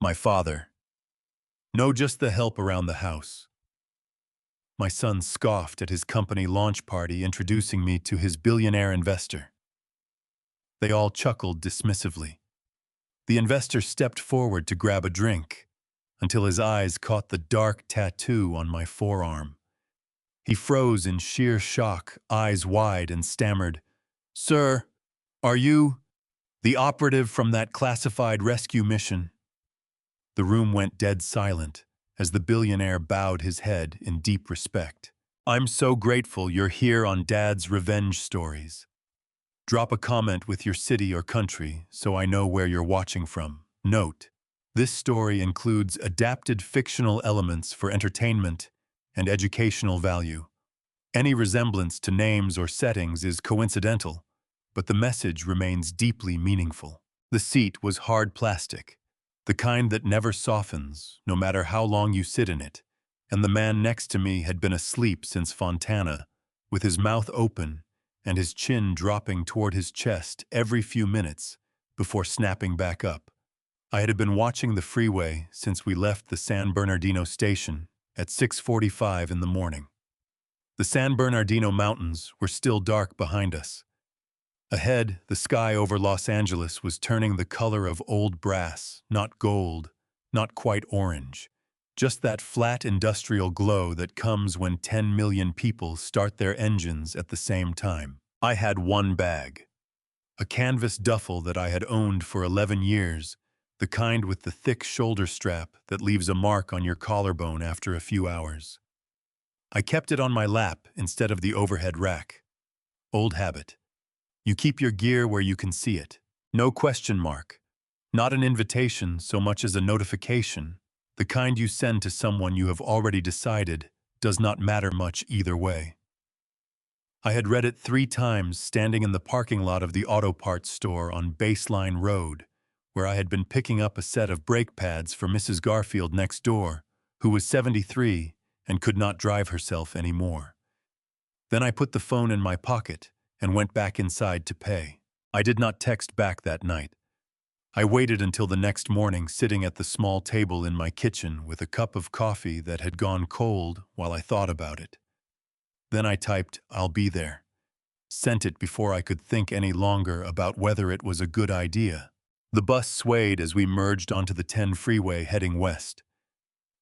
My father. No, just the help around the house. My son scoffed at his company launch party introducing me to his billionaire investor. They all chuckled dismissively. The investor stepped forward to grab a drink until his eyes caught the dark tattoo on my forearm. He froze in sheer shock, eyes wide, and stammered, "Sir, are you the operative from that classified rescue mission?" The room went dead silent as the billionaire bowed his head in deep respect. "I'm so grateful you're here on Dad's Revenge Stories. Drop a comment with your city or country so I know where you're watching from. Note: this story includes adapted fictional elements for entertainment and educational value. Any resemblance to names or settings is coincidental, but the message remains deeply meaningful." The seat was hard plastic, the kind that never softens, no matter how long you sit in it, and the man next to me had been asleep since Fontana, with his mouth open and his chin dropping toward his chest every few minutes before snapping back up. I had been watching the freeway since we left the San Bernardino station at 6:45 in the morning. The San Bernardino Mountains were still dark behind us. Ahead, the sky over Los Angeles was turning the color of old brass, not gold, not quite orange. Just that flat industrial glow that comes when 10 million people start their engines at the same time. I had one bag. A canvas duffel that I had owned for 11 years, the kind with the thick shoulder strap that leaves a mark on your collarbone after a few hours. I kept it on my lap instead of the overhead rack. Old habit. You keep your gear where you can see it. No question mark. Not an invitation so much as a notification. The kind you send to someone you have already decided does not matter much either way. I had read it 3 times standing in the parking lot of the auto parts store on Baseline Road, where I had been picking up a set of brake pads for Mrs. Garfield next door, who was 73 and could not drive herself anymore. Then I put the phone in my pocket and went back inside to pay. I did not text back that night. I waited until the next morning, sitting at the small table in my kitchen with a cup of coffee that had gone cold while I thought about it. Then I typed, "I'll be there." Sent it before I could think any longer about whether it was a good idea. The bus swayed as we merged onto the 10 freeway heading west.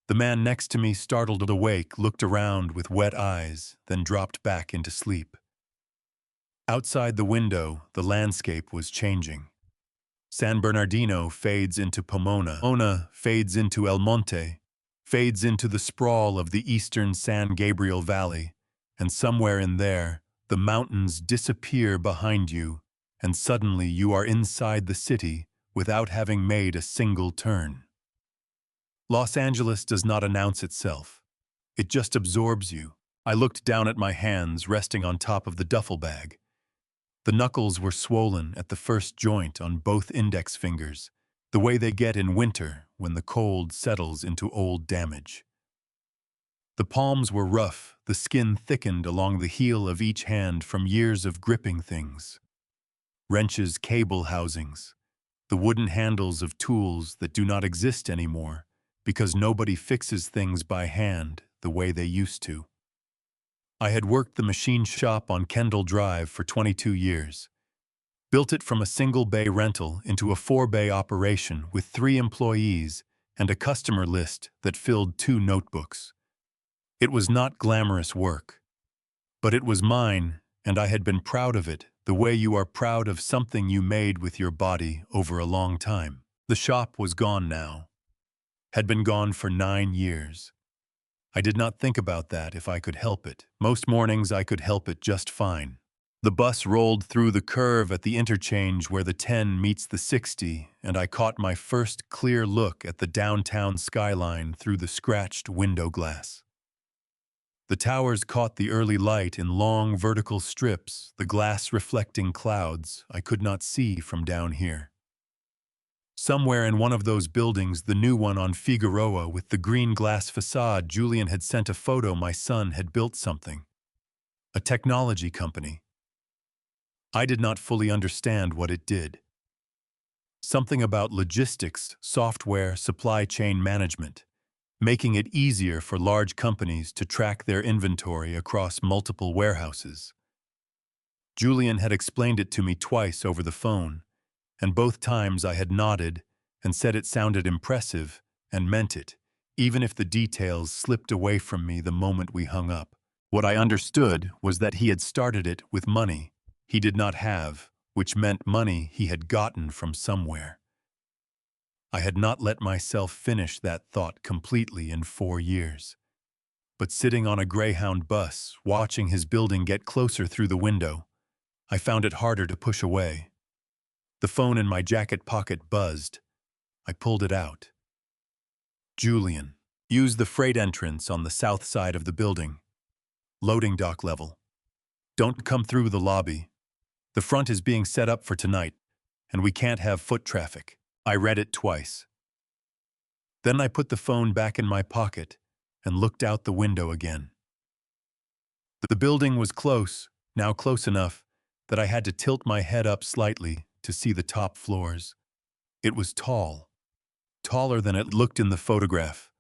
The man next to me, startled awake, looked around with wet eyes, then dropped back into sleep. Outside the window, the landscape was changing. San Bernardino fades into Pomona. Pomona fades into El Monte, fades into the sprawl of the eastern San Gabriel Valley, and somewhere in there, the mountains disappear behind you, and suddenly you are inside the city without having made a single turn. Los Angeles does not announce itself. It just absorbs you. I looked down at my hands resting on top of the duffel bag. The knuckles were swollen at the first joint on both index fingers, the way they get in winter when the cold settles into old damage. The palms were rough, the skin thickened along the heel of each hand from years of gripping things. Wrenches, cable housings, the wooden handles of tools that do not exist anymore because nobody fixes things by hand the way they used to. I had worked the machine shop on Kendall Drive for 22 years. Built it from a single bay rental into a 4-bay operation with 3 employees and a customer list that filled 2 notebooks. It was not glamorous work, but it was mine, and I had been proud of it the way you are proud of something you made with your body over a long time. The shop was gone now. Had been gone for 9 years. I did not think about that if I could help it. Most mornings I could help it just fine. The bus rolled through the curve at the interchange where the 10 meets the 60, and I caught my first clear look at the downtown skyline through the scratched window glass. The towers caught the early light in long vertical strips, the glass reflecting clouds I could not see from down here. Somewhere in one of those buildings, the new one on Figueroa with the green glass facade, Julian had sent a photo my son had built something. A technology company. I did not fully understand what it did. Something about logistics, software, supply chain management, making it easier for large companies to track their inventory across multiple warehouses. Julian had explained it to me twice over the phone, and both times I had nodded and said it sounded impressive and meant it, even if the details slipped away from me the moment we hung up. What I understood was that he had started it with money he did not have, which meant money he had gotten from somewhere. I had not let myself finish that thought completely in 4 years. But sitting on a Greyhound bus, watching his building get closer through the window, I found it harder to push away. The phone in my jacket pocket buzzed. I pulled it out. Julian. Use the freight entrance on the south side of the building. Loading dock level. Don't come through the lobby. The front is being set up for tonight, and we can't have foot traffic. I read it twice. Then I put the phone back in my pocket and looked out the window again. The building was close, now close enough that I had to tilt my head up slightly to see the top floors. It was tall, taller than it looked in the photograph.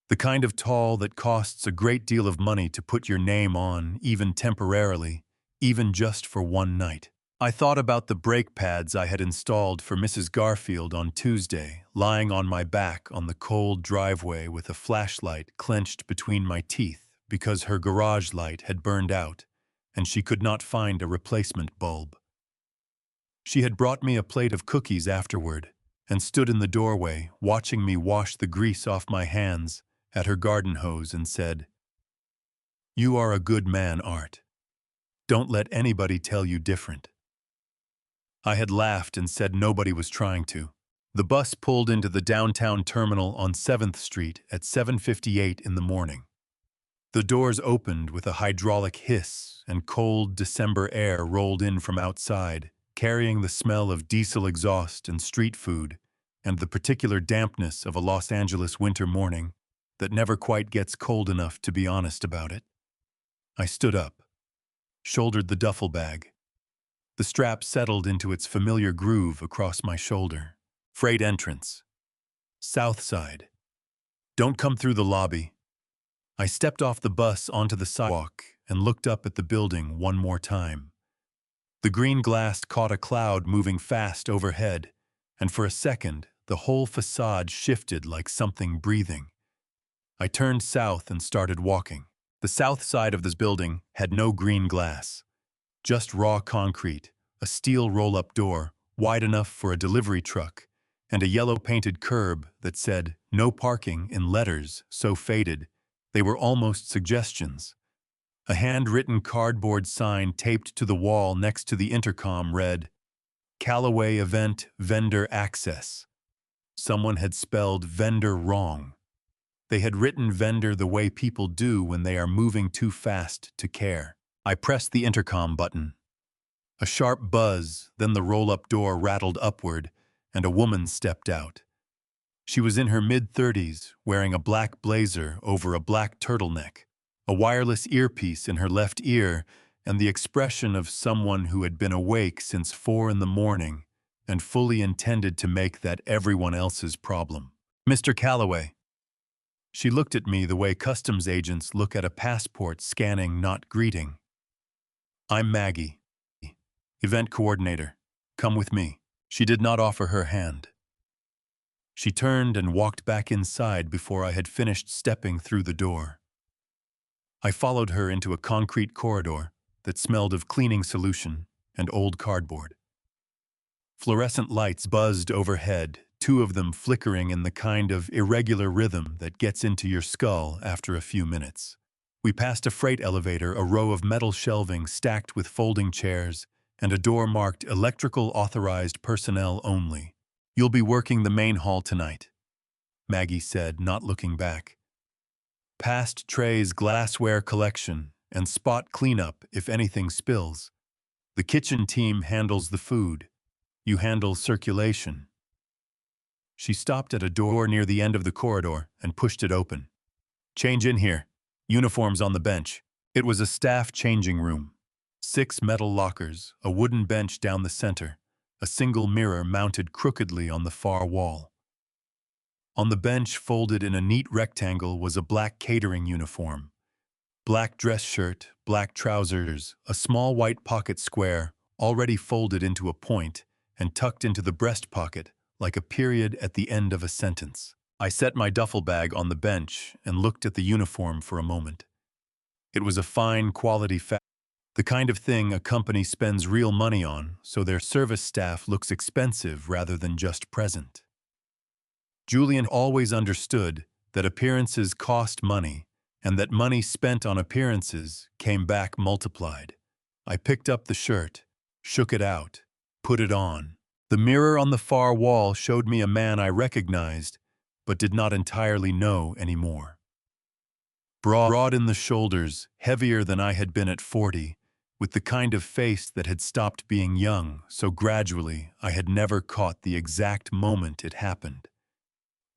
The kind of tall that costs a great deal of money to put your name on, even temporarily, even just for one night. I thought about the brake pads I had installed for Mrs. Garfield on Tuesday, lying on my back on the cold driveway with a flashlight clenched between my teeth because her garage light had burned out and she could not find a replacement bulb. She had brought me a plate of cookies afterward and stood in the doorway watching me wash the grease off my hands at her garden hose and said, "You are a good man, Art. Don't let anybody tell you different." I had laughed and said nobody was trying to. The bus pulled into the downtown terminal on 7th Street at 7:58 in the morning. The doors opened with a hydraulic hiss and cold December air rolled in from outside, carrying the smell of diesel exhaust and street food and the particular dampness of a Los Angeles winter morning that never quite gets cold enough to be honest about it. I stood up, shouldered the duffel bag. The strap settled into its familiar groove across my shoulder. Freight entrance. South side. Don't come through the lobby. I stepped off the bus onto the sidewalk and looked up at the building one more time. The green glass caught a cloud moving fast overhead, and for a second, the whole facade shifted like something breathing. I turned south and started walking. The south side of this building had no green glass. Just raw concrete, a steel roll-up door, wide enough for a delivery truck, and a yellow-painted curb that said, "No parking" in letters so faded, they were almost suggestions. A hand-written cardboard sign taped to the wall next to the intercom read, "Callaway Event Vendor Access." Someone had spelled vendor wrong. They had written vendor the way people do when they are moving too fast to care. I pressed the intercom button. A sharp buzz, then the roll-up door rattled upward, and a woman stepped out. She was in her mid-30s, wearing a black blazer over a black turtleneck, a wireless earpiece in her left ear, and the expression of someone who had been awake since 4 in the morning and fully intended to make that everyone else's problem. "Mr. Callaway." She looked at me the way customs agents look at a passport scanning, not greeting. "I'm Maggie, event coordinator. Come with me." She did not offer her hand. She turned and walked back inside before I had finished stepping through the door. I followed her into a concrete corridor that smelled of cleaning solution and old cardboard. Fluorescent lights buzzed overhead, 2 of them flickering in the kind of irregular rhythm that gets into your skull after a few minutes. We passed a freight elevator, a row of metal shelving stacked with folding chairs, and a door marked "Electrical Authorized Personnel Only." "You'll be working the main hall tonight," Maggie said, not looking back. "Past trays, glassware collection, and spot cleanup if anything spills. The kitchen team handles the food. You handle circulation." She stopped at a door near the end of the corridor and pushed it open. "Change in here. Uniforms on the bench." It was a staff changing room. 6 metal lockers, a wooden bench down the center, a single mirror mounted crookedly on the far wall. On the bench, folded in a neat rectangle, was a black catering uniform. Black dress shirt, black trousers, a small white pocket square, already folded into a point and tucked into the breast pocket like a period at the end of a sentence. I set my duffel bag on the bench and looked at the uniform for a moment. It was a fine quality fabric, the kind of thing a company spends real money on, so their service staff looks expensive rather than just present. Julian always understood that appearances cost money, and that money spent on appearances came back multiplied. I picked up the shirt, shook it out, put it on. The mirror on the far wall showed me a man I recognized, but did not entirely know anymore. Broad in the shoulders, heavier than I had been at 40, with the kind of face that had stopped being young so gradually I had never caught the exact moment it happened.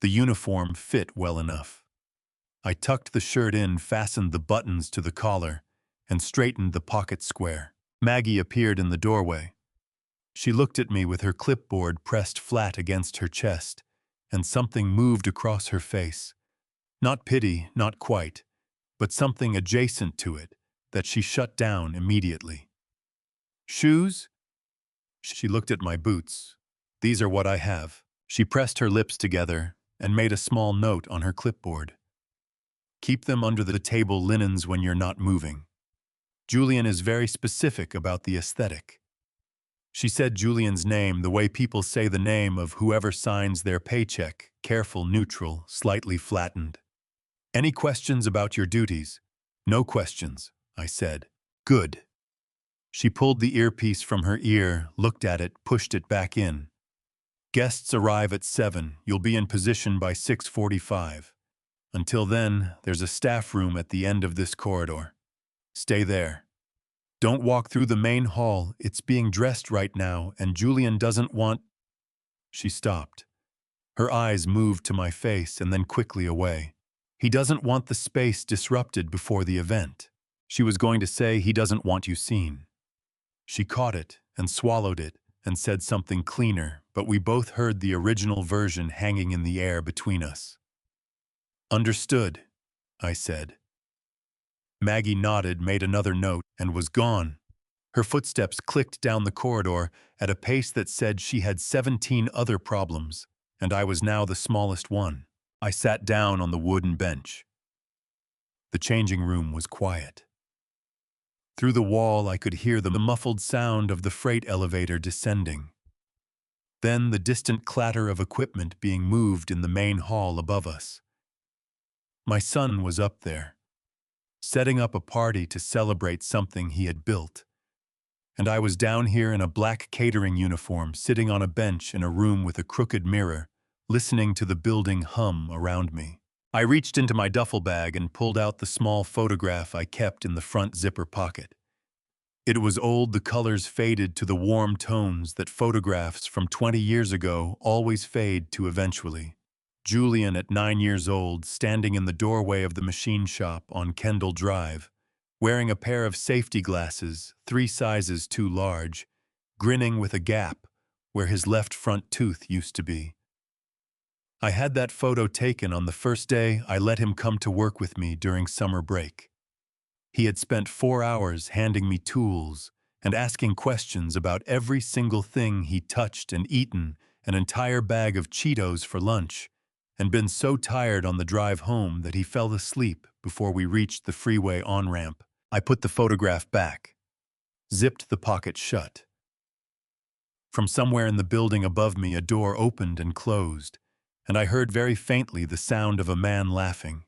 The uniform fit well enough. I tucked the shirt in, fastened the buttons to the collar, and straightened the pocket square. Maggie appeared in the doorway. She looked at me with her clipboard pressed flat against her chest, and something moved across her face. Not pity, not quite, but something adjacent to it that she shut down immediately. Shoes? She looked at my boots. These are what I have. She pressed her lips together and made a small note on her clipboard. Keep them under the table linens when you're not moving. Julian is very specific about the aesthetic. She said Julian's name the way people say the name of whoever signs their paycheck, careful, neutral, slightly flattened. Any questions about your duties? No questions, I said. Good. She pulled the earpiece from her ear, looked at it, pushed it back in. Guests arrive at 7. You'll be in position by 6:45. Until then, there's a staff room at the end of this corridor. Stay there. Don't walk through the main hall. It's being dressed right now, and Julian doesn't want... She stopped. Her eyes moved to my face and then quickly away. He doesn't want the space disrupted before the event. She was going to say he doesn't want you seen. She caught it and swallowed it and said something cleaner, but we both heard the original version hanging in the air between us. Understood, I said. Maggie nodded, made another note, and was gone. Her footsteps clicked down the corridor at a pace that said she had 17 other problems, and I was now the smallest one. I sat down on the wooden bench. The changing room was quiet. Through the wall I could hear the muffled sound of the freight elevator descending. Then the distant clatter of equipment being moved in the main hall above us. My son was up there, setting up a party to celebrate something he had built. And I was down here in a black catering uniform, sitting on a bench in a room with a crooked mirror, listening to the building hum around me. I reached into my duffel bag and pulled out the small photograph I kept in the front zipper pocket. It was old, the colors faded to the warm tones that photographs from 20 years ago always fade to eventually. Julian at 9 years old, standing in the doorway of the machine shop on Kendall Drive, wearing a pair of safety glasses, 3 sizes too large, grinning with a gap where his left front tooth used to be. I had that photo taken on the first day I let him come to work with me during summer break. He had spent 4 hours handing me tools and asking questions about every single thing he touched and eaten an entire bag of Cheetos for lunch, and been so tired on the drive home that he fell asleep before we reached the freeway on-ramp. I put the photograph back, zipped the pocket shut. From somewhere in the building above me, a door opened and closed, and I heard very faintly the sound of a man laughing.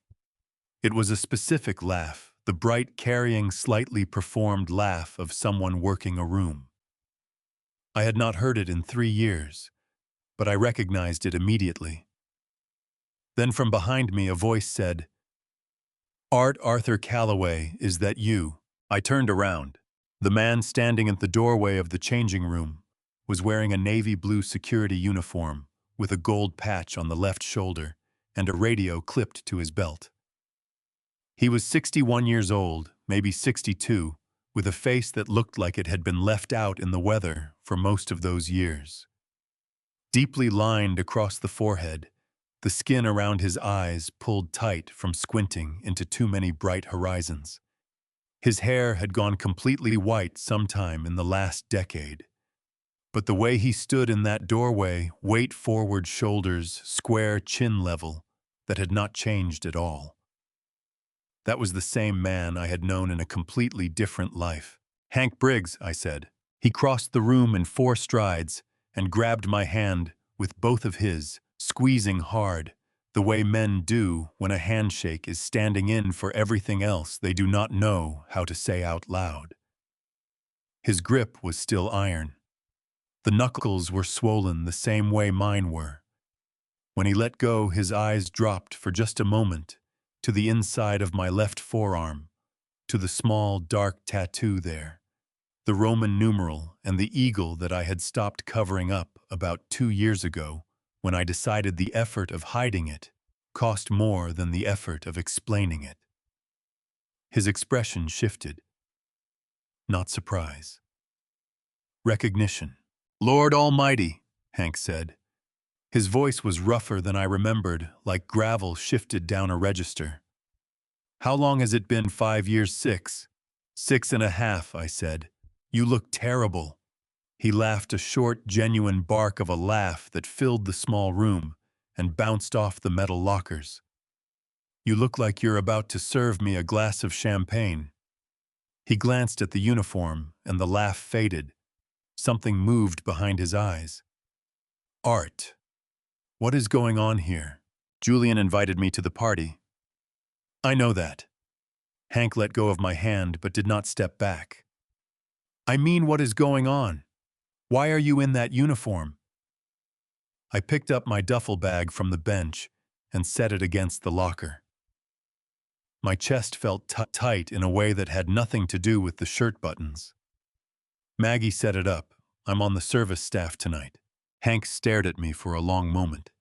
It was a specific laugh, the bright, carrying, slightly performed laugh of someone working a room. I had not heard it in 3 years, but I recognized it immediately. Then from behind me a voice said, "Art Arthur Calloway, is that you?" I turned around. The man standing at the doorway of the changing room was wearing a navy blue security uniform with a gold patch on the left shoulder and a radio clipped to his belt. He was 61 years old, maybe 62, with a face that looked like it had been left out in the weather for most of those years. Deeply lined across the forehead, the skin around his eyes pulled tight from squinting into too many bright horizons. His hair had gone completely white sometime in the last decade. But the way he stood in that doorway, weight-forward shoulders, square chin level, that had not changed at all. That was the same man I had known in a completely different life. "Hank Briggs," I said. He crossed the room in 4 strides and grabbed my hand with both of his, squeezing hard, the way men do when a handshake is standing in for everything else they do not know how to say out loud. His grip was still iron. The knuckles were swollen the same way mine were. When he let go, his eyes dropped for just a moment to the inside of my left forearm, to the small, dark tattoo there, the Roman numeral and the eagle that I had stopped covering up about 2 years ago when I decided the effort of hiding it cost more than the effort of explaining it. His expression shifted. Not surprise. Recognition. "Lord Almighty," Hank said. His voice was rougher than I remembered, like gravel shifted down a register. "How long has it been? 5 years? 6? 6.5, I said. "You look terrible." He laughed, a short, genuine bark of a laugh that filled the small room and bounced off the metal lockers. "You look like you're about to serve me a glass of champagne." He glanced at the uniform, and the laugh faded. Something moved behind his eyes. "Art. What is going on here? Julian invited me to the party." "I know that." Hank let go of my hand but did not step back. "I mean, what is going on? Why are you in that uniform?" I picked up my duffel bag from the bench and set it against the locker. My chest felt tight in a way that had nothing to do with the shirt buttons. "Maggie set it up. I'm on the service staff tonight." Hank stared at me for a long moment.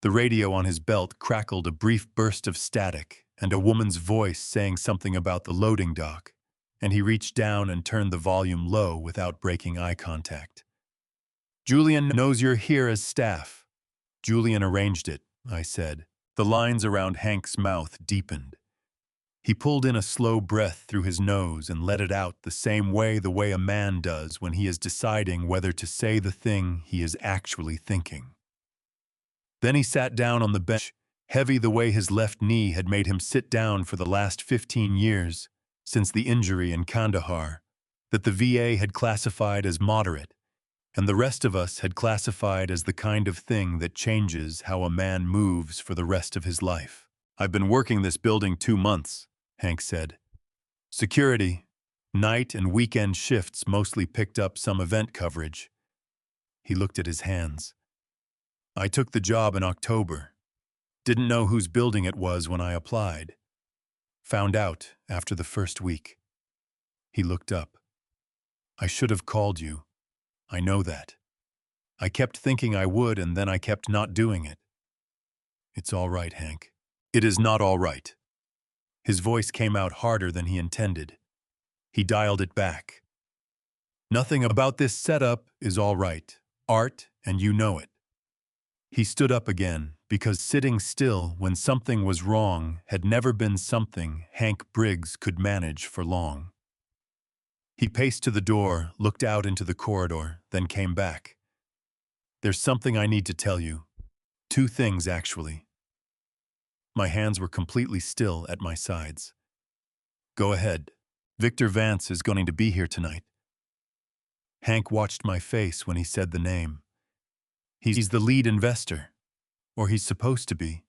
The radio on his belt crackled a brief burst of static and a woman's voice saying something about the loading dock, and he reached down and turned the volume low without breaking eye contact. "Julian knows you're here as staff." "Julian arranged it," I said. The lines around Hank's mouth deepened. He pulled in a slow breath through his nose and let it out the way a man does when he is deciding whether to say the thing he is actually thinking. Then he sat down on the bench, heavy the way his left knee had made him sit down for the last 15 years, since the injury in Kandahar, that the VA had classified as moderate, and the rest of us had classified as the kind of thing that changes how a man moves for the rest of his life. "I've been working this building 2 months, Hank said. "Security, night and weekend shifts mostly picked up some event coverage." He looked at his hands. "I took the job in October. Didn't know whose building it was when I applied. Found out after the first week." He looked up. "I should have called you. I know that. I kept thinking I would, and then I kept not doing it." "It's all right, Hank." "It is not all right." His voice came out harder than he intended. He dialed it back. "Nothing about this setup is all right, Art, and you know it." He stood up again, because sitting still when something was wrong had never been something Hank Briggs could manage for long. He paced to the door, looked out into the corridor, then came back. "There's something I need to tell you. 2 things, actually." My hands were completely still at my sides. "Go ahead. Victor Vance is going to be here tonight." Hank watched my face when he said the name. "He's the lead investor. Or he's supposed to be.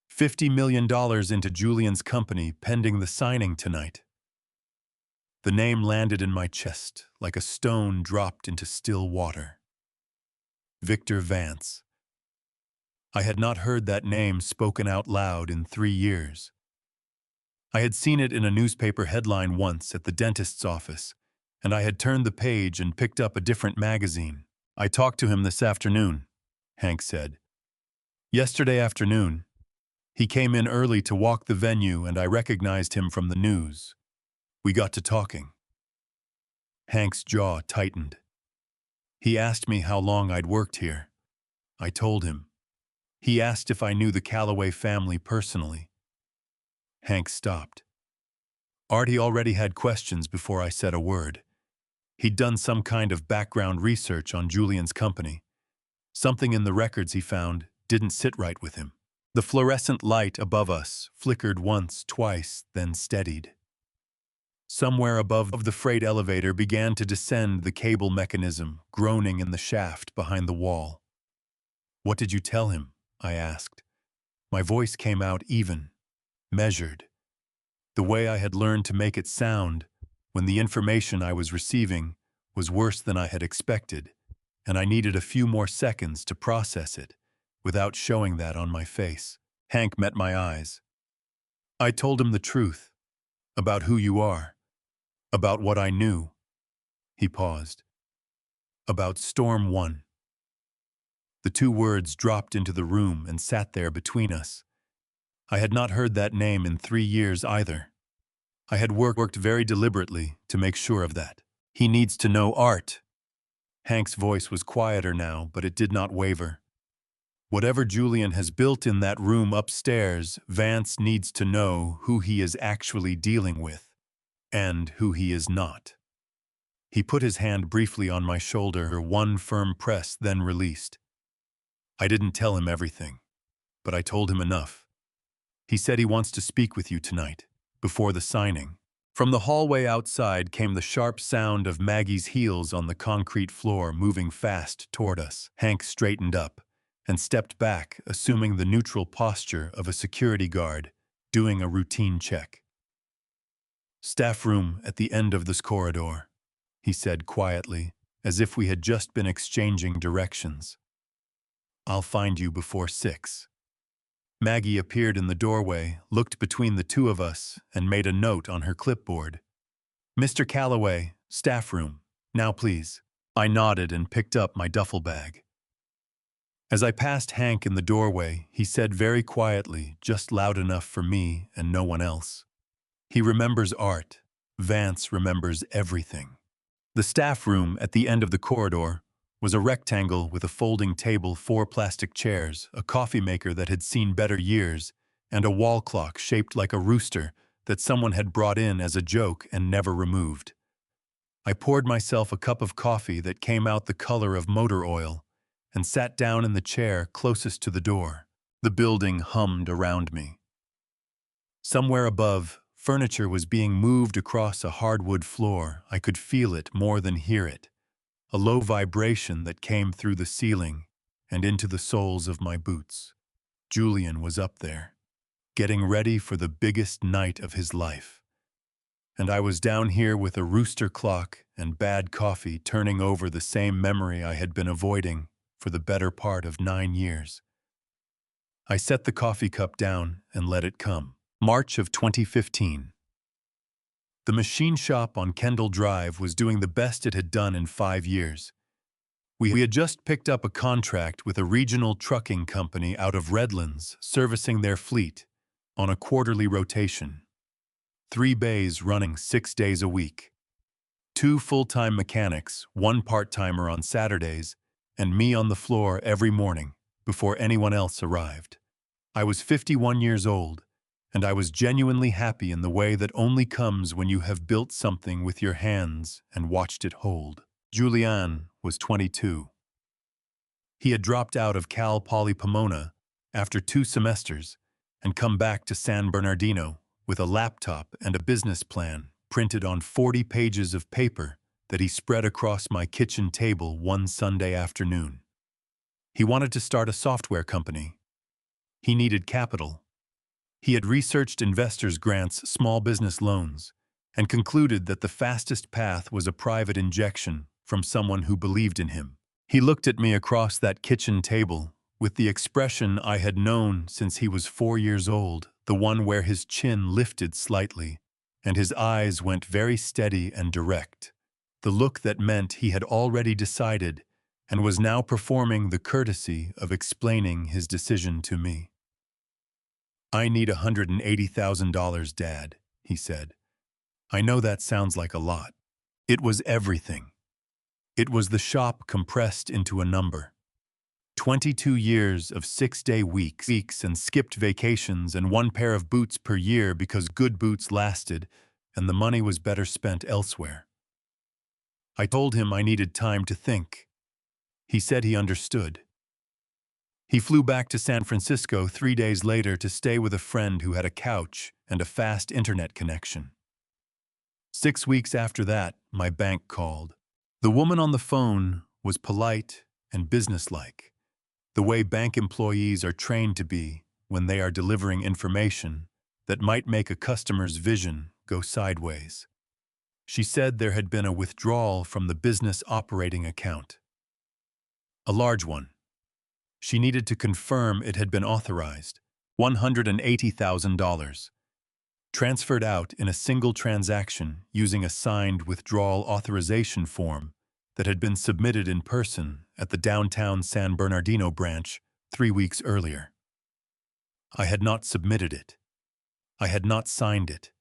$50 million into Julian's company pending the signing tonight." The name landed in my chest like a stone dropped into still water. Victor Vance. I had not heard that name spoken out loud in 3 years. I had seen it in a newspaper headline once at the dentist's office, and I had turned the page and picked up a different magazine. "I talked to him this afternoon," Hank said. "Yesterday afternoon. He came in early to walk the venue, and I recognized him from the news. We got to talking." Hank's jaw tightened. He asked me how long I'd worked here. I told him. He asked if I knew the Calloway family personally. Hank stopped. Artie already had questions before I said a word. He'd done some kind of background research on Julian's company. Something in the records he found didn't sit right with him. The fluorescent light above us flickered once, twice, then steadied. Somewhere above the freight elevator began to descend the cable mechanism, groaning in the shaft behind the wall. "What did you tell him?" I asked. My voice came out even, measured, the way I had learned to make it sound when the information I was receiving was worse than I had expected, and I needed a few more seconds to process it without showing that on my face. Hank met my eyes. I told him the truth, about who you are, about what I knew. He paused. About Storm 1. The two words dropped into the room and sat there between us. I had not heard that name in 3 years either. I had worked very deliberately to make sure of that. He needs to know Art. Hank's voice was quieter now, but it did not waver. Whatever Julian has built in that room upstairs, Vance needs to know who he is actually dealing with, and who he is not. He put his hand briefly on my shoulder, one firm press, then released. I didn't tell him everything, but I told him enough. He said he wants to speak with you tonight, before the signing. From the hallway outside came the sharp sound of Maggie's heels on the concrete floor moving fast toward us. Hank straightened up and stepped back, assuming the neutral posture of a security guard, doing a routine check. "Staff room at the end of this corridor," he said quietly, as if we had just been exchanging directions. "I'll find you before 6. Maggie appeared in the doorway, looked between the two of us, and made a note on her clipboard. "Mr. Calloway, staff room. Now please." I nodded and picked up my duffel bag. As I passed Hank in the doorway, he said very quietly, just loud enough for me and no one else. "He remembers Art. Vance remembers everything." The staff room at the end of the corridor was a rectangle with a folding table, 4 plastic chairs, a coffee maker that had seen better years, and a wall clock shaped like a rooster that someone had brought in as a joke and never removed. I poured myself a cup of coffee that came out the color of motor oil and sat down in the chair closest to the door. The building hummed around me. Somewhere above, furniture was being moved across a hardwood floor. I could feel it more than hear it. A low vibration that came through the ceiling and into the soles of my boots. Julian was up there, getting ready for the biggest night of his life. And I was down here with a rooster clock and bad coffee, turning over the same memory I had been avoiding for the better part of 9 years. I set the coffee cup down and let it come. March of 2015. The machine shop on Kendall Drive was doing the best it had done in 5 years. We had just picked up a contract with a regional trucking company out of Redlands, servicing their fleet on a quarterly rotation. 3 bays running 6 days a week. 2 full-time mechanics, 1 part-timer on Saturdays, and me on the floor every morning before anyone else arrived. I was 51 years old, and I was genuinely happy in the way that only comes when you have built something with your hands and watched it hold. Julian was 22. He had dropped out of Cal Poly Pomona after 2 semesters and come back to San Bernardino with a laptop and a business plan printed on 40 pages of paper that he spread across my kitchen table one Sunday afternoon. He wanted to start a software company. He needed capital. He had researched investors' grants, small business loans, and concluded that the fastest path was a private injection from someone who believed in him. He looked at me across that kitchen table with the expression I had known since he was 4 years old, the one where his chin lifted slightly and his eyes went very steady and direct, the look that meant he had already decided and was now performing the courtesy of explaining his decision to me. "I need $180,000, Dad," he said. "I know that sounds like a lot, It was everything. It was the shop compressed into a number. 22 years of 6-day weeks and skipped vacations and one pair of boots per year because good boots lasted and the money was better spent elsewhere. I told him I needed time to think. He said he understood. He flew back to San Francisco 3 days later to stay with a friend who had a couch and a fast internet connection. 6 weeks after that, my bank called. The woman on the phone was polite and businesslike, the way bank employees are trained to be when they are delivering information that might make a customer's vision go sideways. She said there had been a withdrawal from the business operating account. A large one. She needed to confirm it had been authorized, $180,000. Transferred out in a single transaction using a signed withdrawal authorization form that had been submitted in person at the downtown San Bernardino branch 3 weeks earlier. I had not submitted it. I had not signed it.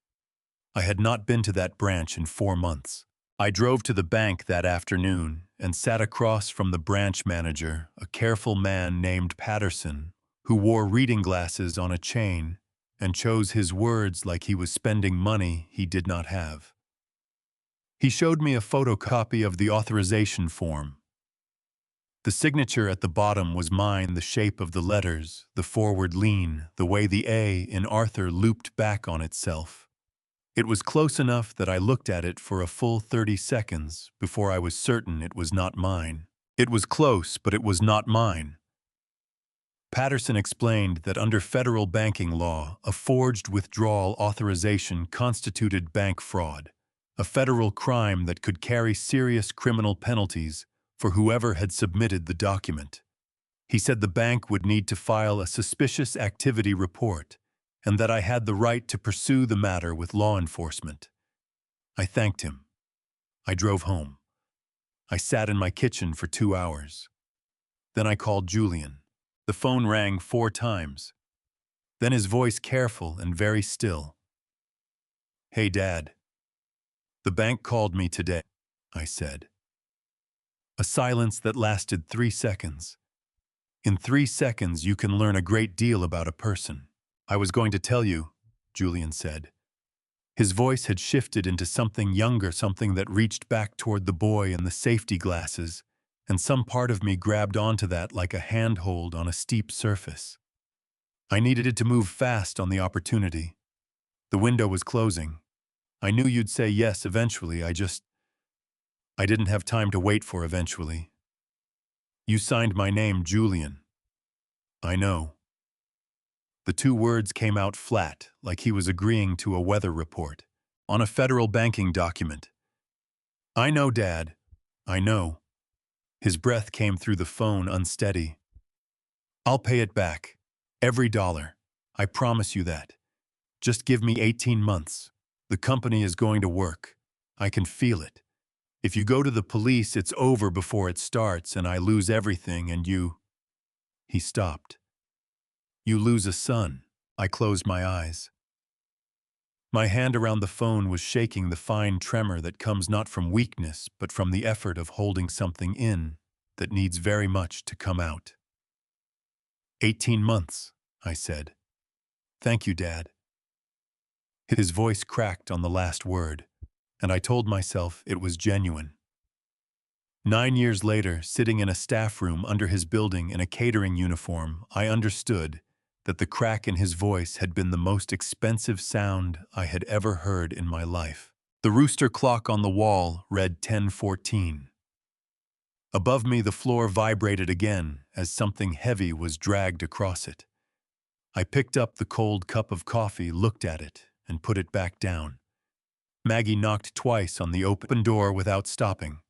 I had not been to that branch in 4 months. I drove to the bank that afternoon and sat across from the branch manager, a careful man named Patterson, who wore reading glasses on a chain and chose his words like he was spending money he did not have. He showed me a photocopy of the authorization form. The signature at the bottom was mine, the shape of the letters, the forward lean, the way the A in Arthur looped back on itself. It was close enough that I looked at it for a full 30 seconds before I was certain it was not mine. It was close, but it was not mine. Patterson explained that under federal banking law, a forged withdrawal authorization constituted bank fraud, a federal crime that could carry serious criminal penalties for whoever had submitted the document. He said the bank would need to file a suspicious activity report and that I had the right to pursue the matter with law enforcement. I thanked him. I drove home. I sat in my kitchen for 2 hours. Then I called Julian. The phone rang 4 times. Then his voice careful and very still. "Hey, Dad. The bank called me today," I said. A silence that lasted 3 seconds. In 3 seconds, you can learn a great deal about a person. "I was going to tell you," Julian said. His voice had shifted into something younger, something that reached back toward the boy in the safety glasses, and some part of me grabbed onto that like a handhold on a steep surface. I needed to move fast on the opportunity. The window was closing. I knew you'd say yes eventually, I didn't have time to wait for eventually. You signed my name, Julian. I know. The 2 words came out flat, like he was agreeing to a weather report, on a federal banking document. I know, Dad. I know. His breath came through the phone unsteady. I'll pay it back. Every dollar. I promise you that. Just give me 18 months. The company is going to work. I can feel it. If you go to the police, it's over before it starts and I lose everything and you... He stopped. You lose a son. I closed my eyes. My hand around the phone was shaking, the fine tremor that comes not from weakness, but from the effort of holding something in that needs very much to come out. 18 months, I said. Thank you, Dad. His voice cracked on the last word, and I told myself it was genuine. 9 years later, sitting in a staff room under his building in a catering uniform, I understood that the crack in his voice had been the most expensive sound I had ever heard in my life. The rooster clock on the wall read 10:14. Above me, the floor vibrated again as something heavy was dragged across it. I picked up the cold cup of coffee, looked at it, and put it back down. Maggie knocked twice on the open door without stopping.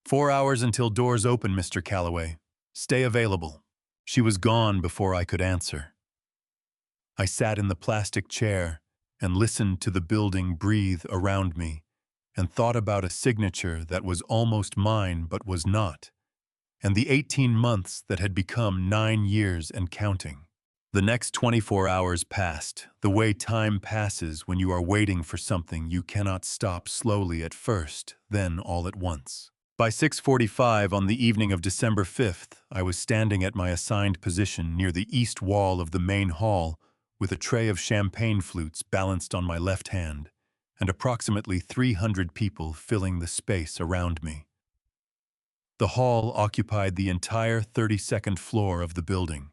4 hours until doors open, Mr. Calloway. Stay available. She was gone before I could answer. I sat in the plastic chair and listened to the building breathe around me and thought about a signature that was almost mine but was not, and the 18 months that had become 9 years and counting. The next 24 hours passed, the way time passes when you are waiting for something you cannot stop, slowly at first, then all at once. By 6:45 on the evening of December 5th, I was standing at my assigned position near the east wall of the main hall with a tray of champagne flutes balanced on my left hand and approximately 300 people filling the space around me. The hall occupied the entire 32nd floor of the building.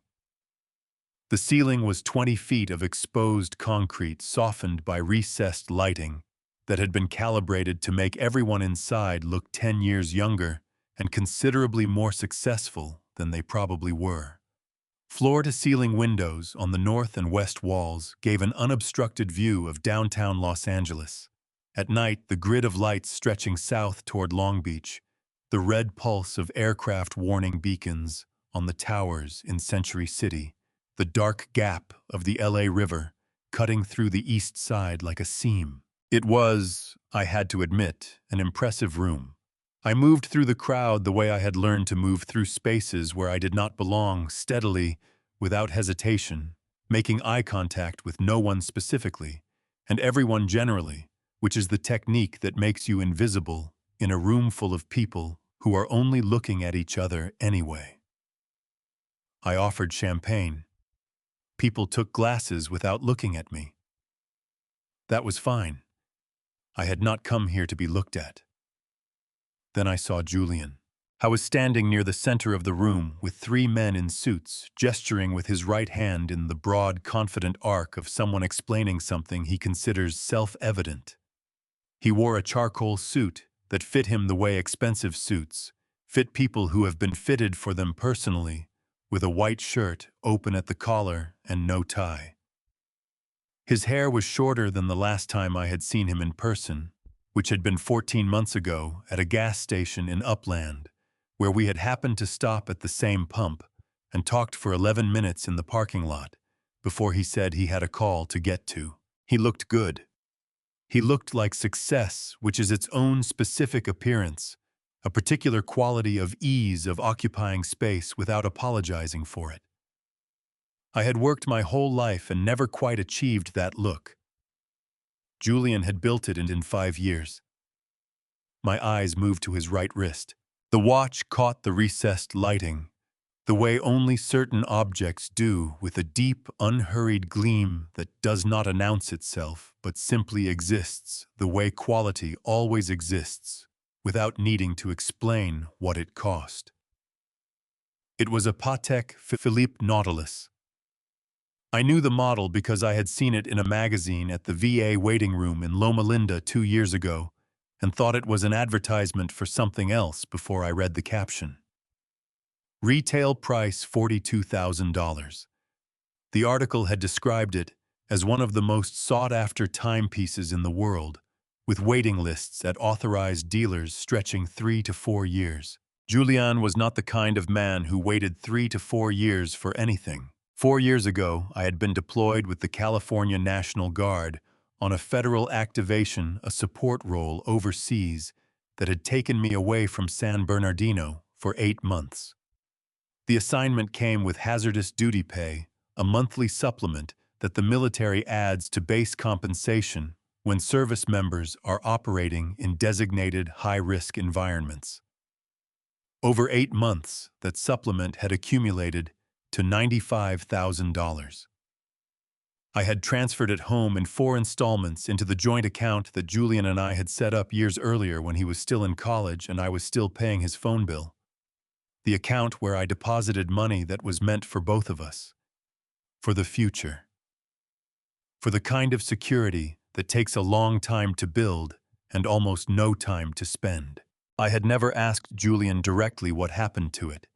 The ceiling was 20 feet of exposed concrete softened by recessed lighting that had been calibrated to make everyone inside look 10 years younger and considerably more successful than they probably were. Floor-to-ceiling windows on the north and west walls gave an unobstructed view of downtown Los Angeles. At night, the grid of lights stretching south toward Long Beach, the red pulse of aircraft warning beacons on the towers in Century City, the dark gap of the LA River cutting through the east side like a seam. It was, I had to admit, an impressive room. I moved through the crowd the way I had learned to move through spaces where I did not belong, steadily, without hesitation, making eye contact with no one specifically, and everyone generally, which is the technique that makes you invisible in a room full of people who are only looking at each other anyway. I offered champagne. People took glasses without looking at me. That was fine. I had not come here to be looked at. Then I saw Julian. I was standing near the center of the room with three men in suits, gesturing with his right hand in the broad, confident arc of someone explaining something he considers self-evident. He wore a charcoal suit that fit him the way expensive suits fit people who have been fitted for them personally, with a white shirt open at the collar and no tie. His hair was shorter than the last time I had seen him in person, which had been 14 months ago at a gas station in Upland, where we had happened to stop at the same pump and talked for 11 minutes in the parking lot before he said he had a call to get to. He looked good. He looked like success, which is its own specific appearance, a particular quality of ease of occupying space without apologizing for it. I had worked my whole life and never quite achieved that look. Julian had built it in 5 years. My eyes moved to his right wrist. The watch caught the recessed lighting, the way only certain objects do, with a deep, unhurried gleam that does not announce itself but simply exists, the way quality always exists, without needing to explain what it cost. It was a Patek Philippe Nautilus. I knew the model because I had seen it in a magazine at the VA waiting room in Loma Linda 2 years ago and thought it was an advertisement for something else before I read the caption. Retail price $42,000. The article had described it as one of the most sought-after timepieces in the world, with waiting lists at authorized dealers stretching 3 to 4 years. Julian was not the kind of man who waited 3 to 4 years for anything. 4 years ago, I had been deployed with the California National Guard on a federal activation, a support role overseas that had taken me away from San Bernardino for 8 months. The assignment came with hazardous duty pay, a monthly supplement that the military adds to base compensation when service members are operating in designated high-risk environments. Over 8 months, that supplement had accumulated to $95,000. I had transferred it home in 4 installments into the joint account that Julian and I had set up years earlier when he was still in college and I was still paying his phone bill. The account where I deposited money that was meant for both of us. For the future. For the kind of security that takes a long time to build and almost no time to spend. I had never asked Julian directly what happened to it.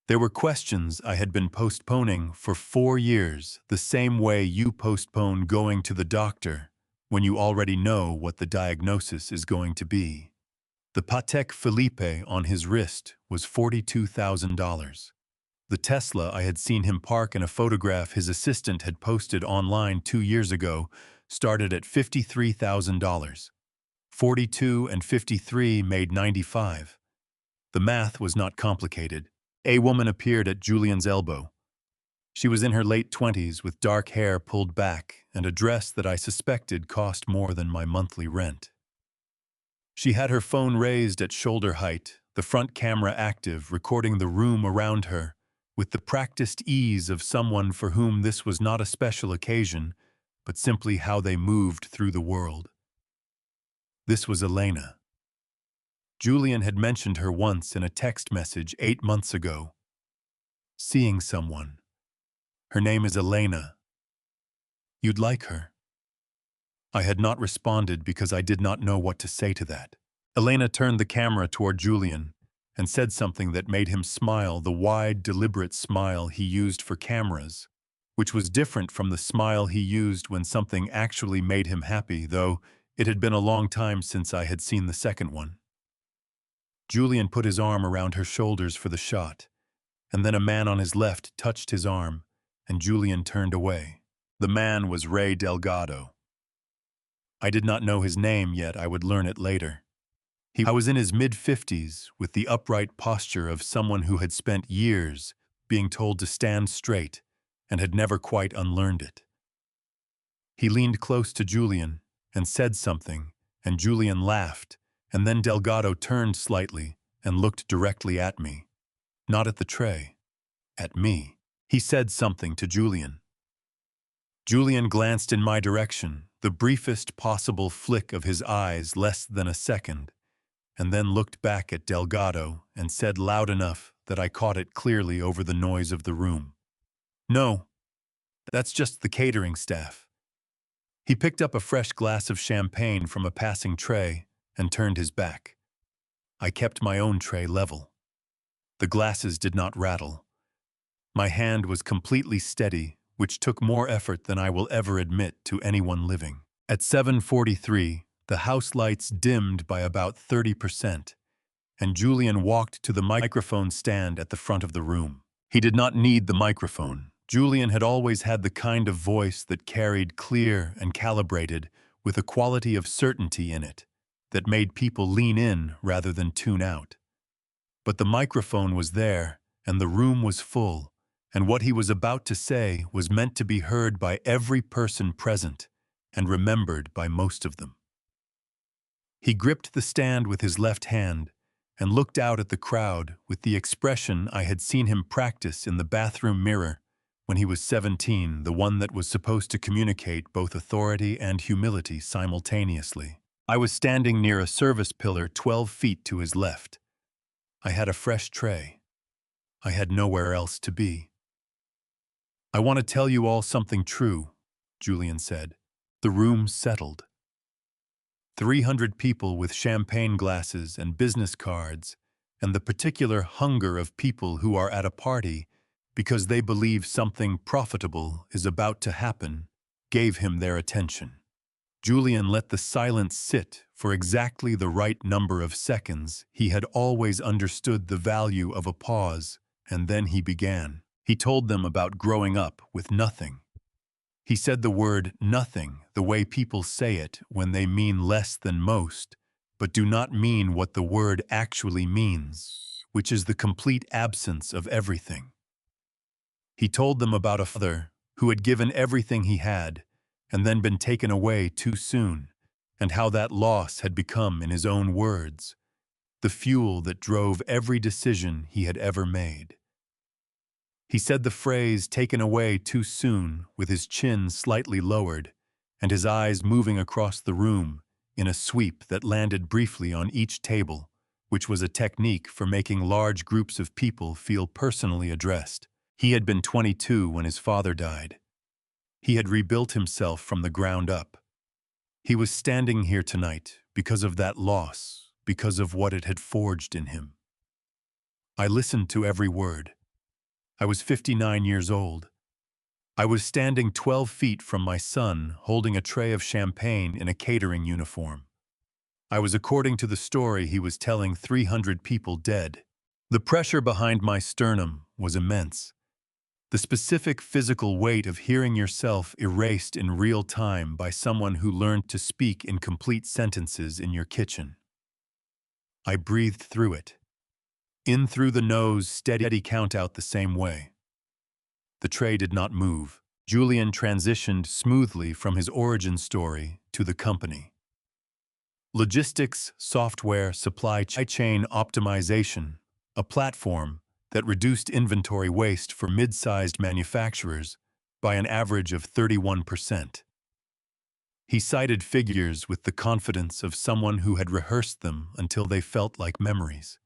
There were questions I had been postponing for 4 years, the same way you postpone going to the doctor when you already know what the diagnosis is going to be. The Patek Philippe on his wrist was $42,000. The Tesla I had seen him park in a photograph his assistant had posted online 2 years ago started at $53,000. 42 and 53 made 95. The math was not complicated. A woman appeared at Julian's elbow. She was in her late 20s with dark hair pulled back and a dress that I suspected cost more than my monthly rent. She had her phone raised at shoulder height, the front camera active, recording the room around her, with the practiced ease of someone for whom this was not a special occasion, but simply how they moved through the world. This was Elena. Julian had mentioned her once in a text message 8 months ago. Seeing someone. Her name is Elena. You'd like her. I had not responded because I did not know what to say to that. Elena turned the camera toward Julian and said something that made him smile, the wide, deliberate smile he used for cameras, which was different from the smile he used when something actually made him happy, though it had been a long time since I had seen the second one. Julian put his arm around her shoulders for the shot, and then a man on his left touched his arm, and Julian turned away. The man was Ray Delgado. I did not know his name yet. I would learn it later. I was in his mid-50s, with the upright posture of someone who had spent years being told to stand straight and had never quite unlearned it. He leaned close to Julian and said something, and Julian laughed, and then Delgado turned slightly and looked directly at me. Not at the tray. At me. He said something to Julian. Julian glanced in my direction, the briefest possible flick of his eyes, less than a second, and then looked back at Delgado and said loud enough that I caught it clearly over the noise of the room. No, that's just the catering staff. He picked up a fresh glass of champagne from a passing tray and turned his back. I kept my own tray level. The glasses did not rattle. My hand was completely steady, which took more effort than I will ever admit to anyone living. At 7:43, the house lights dimmed by about 30%, and Julian walked to the microphone stand at the front of the room. He did not need the microphone. Julian had always had the kind of voice that carried clear and calibrated, with a quality of certainty in it, that made people lean in rather than tune out. But the microphone was there, and the room was full, and what he was about to say was meant to be heard by every person present, and remembered by most of them. He gripped the stand with his left hand and looked out at the crowd with the expression I had seen him practice in the bathroom mirror when he was 17, the one that was supposed to communicate both authority and humility simultaneously. I was standing near a service pillar 12 feet to his left. I had a fresh tray. I had nowhere else to be. I want to tell you all something true, Julian said. The room settled. 300 people with champagne glasses and business cards, and the particular hunger of people who are at a party because they believe something profitable is about to happen, gave him their attention. Julian let the silence sit for exactly the right number of seconds. He had always understood the value of a pause, and then he began. He told them about growing up with nothing. He said the word nothing the way people say it when they mean less than most, but do not mean what the word actually means, which is the complete absence of everything. He told them about a father who had given everything he had and then been taken away too soon, and how that loss had become, in his own words, the fuel that drove every decision he had ever made. He said the phrase "taken away too soon" with his chin slightly lowered and his eyes moving across the room in a sweep that landed briefly on each table, which was a technique for making large groups of people feel personally addressed. He had been 22 when his father died. He had rebuilt himself from the ground up. He was standing here tonight because of that loss, because of what it had forged in him. I listened to every word. I was 59 years old. I was standing 12 feet from my son, holding a tray of champagne in a catering uniform. I was, according to the story he was telling, 300 people dead. The pressure behind my sternum was immense. The specific physical weight of hearing yourself erased in real time by someone who learned to speak in complete sentences in your kitchen. I breathed through it. In through the nose, steady count out the same way. The tray did not move. Julian transitioned smoothly from his origin story to the company. Logistics, software, supply chain optimization, a platform that reduced inventory waste for mid-sized manufacturers by an average of 31%. He cited figures with the confidence of someone who had rehearsed them until they felt like memories.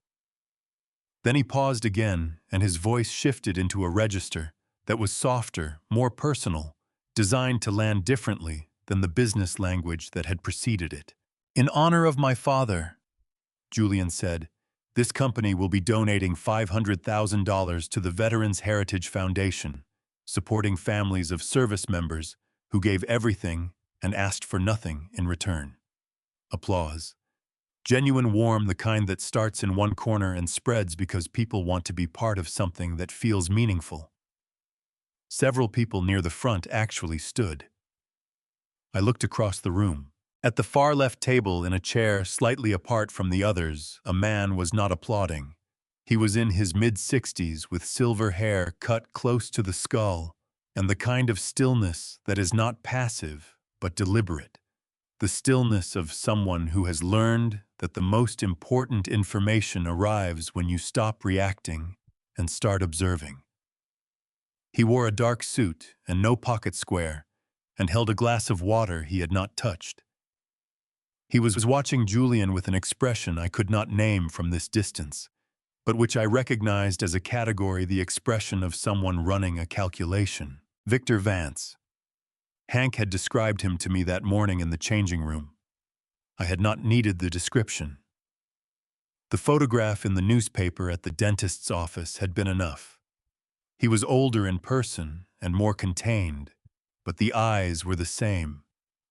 Then he paused again, and his voice shifted into a register that was softer, more personal, designed to land differently than the business language that had preceded it. In honor of my father, Julian said, this company will be donating $500,000 to the Veterans Heritage Foundation, supporting families of service members who gave everything and asked for nothing in return. Applause. Genuine warm, the kind that starts in one corner and spreads because people want to be part of something that feels meaningful. Several people near the front actually stood. I looked across the room. At the far left table, in a chair slightly apart from the others, a man was not applauding. He was in his mid-60s with silver hair cut close to the skull and the kind of stillness that is not passive but deliberate. The stillness of someone who has learned that the most important information arrives when you stop reacting and start observing. He wore a dark suit and no pocket square, and held a glass of water he had not touched. He was watching Julian with an expression I could not name from this distance, but which I recognized as a category, the expression of someone running a calculation. Victor Vance. Hank had described him to me that morning in the changing room. I had not needed the description. The photograph in the newspaper at the dentist's office had been enough. He was older in person and more contained, but the eyes were the same,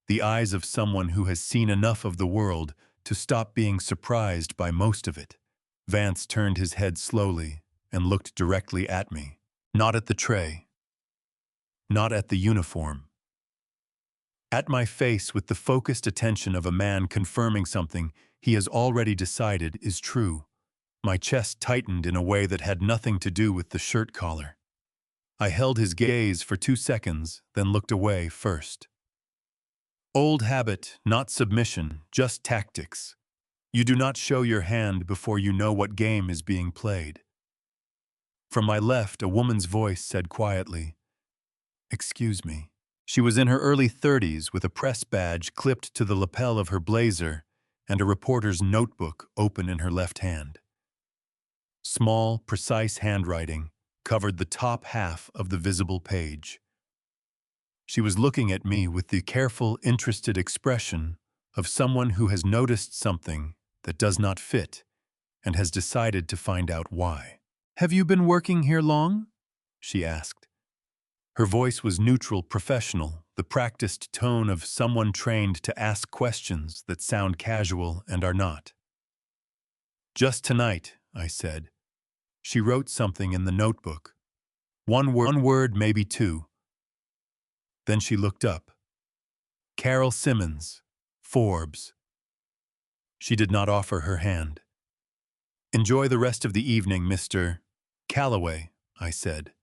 the eyes of someone who has seen enough of the world to stop being surprised by most of it. Vance turned his head slowly and looked directly at me, not at the tray, not at the uniform. At my face, with the focused attention of a man confirming something he has already decided is true. My chest tightened in a way that had nothing to do with the shirt collar. I held his gaze for 2 seconds, then looked away first. Old habit, not submission, just tactics. You do not show your hand before you know what game is being played. From my left, a woman's voice said quietly, "Excuse me." She was in her early 30s with a press badge clipped to the lapel of her blazer and a reporter's notebook open in her left hand. Small, precise handwriting covered the top half of the visible page. She was looking at me with the careful, interested expression of someone who has noticed something that does not fit and has decided to find out why. "Have you been working here long?" she asked. Her voice was neutral, professional, the practiced tone of someone trained to ask questions that sound casual and are not. "Just tonight," I said. She wrote something in the notebook. One word, maybe two. Then she looked up. "Carol Simmons, Forbes." She did not offer her hand. "Enjoy the rest of the evening, Mr. Calloway," I said.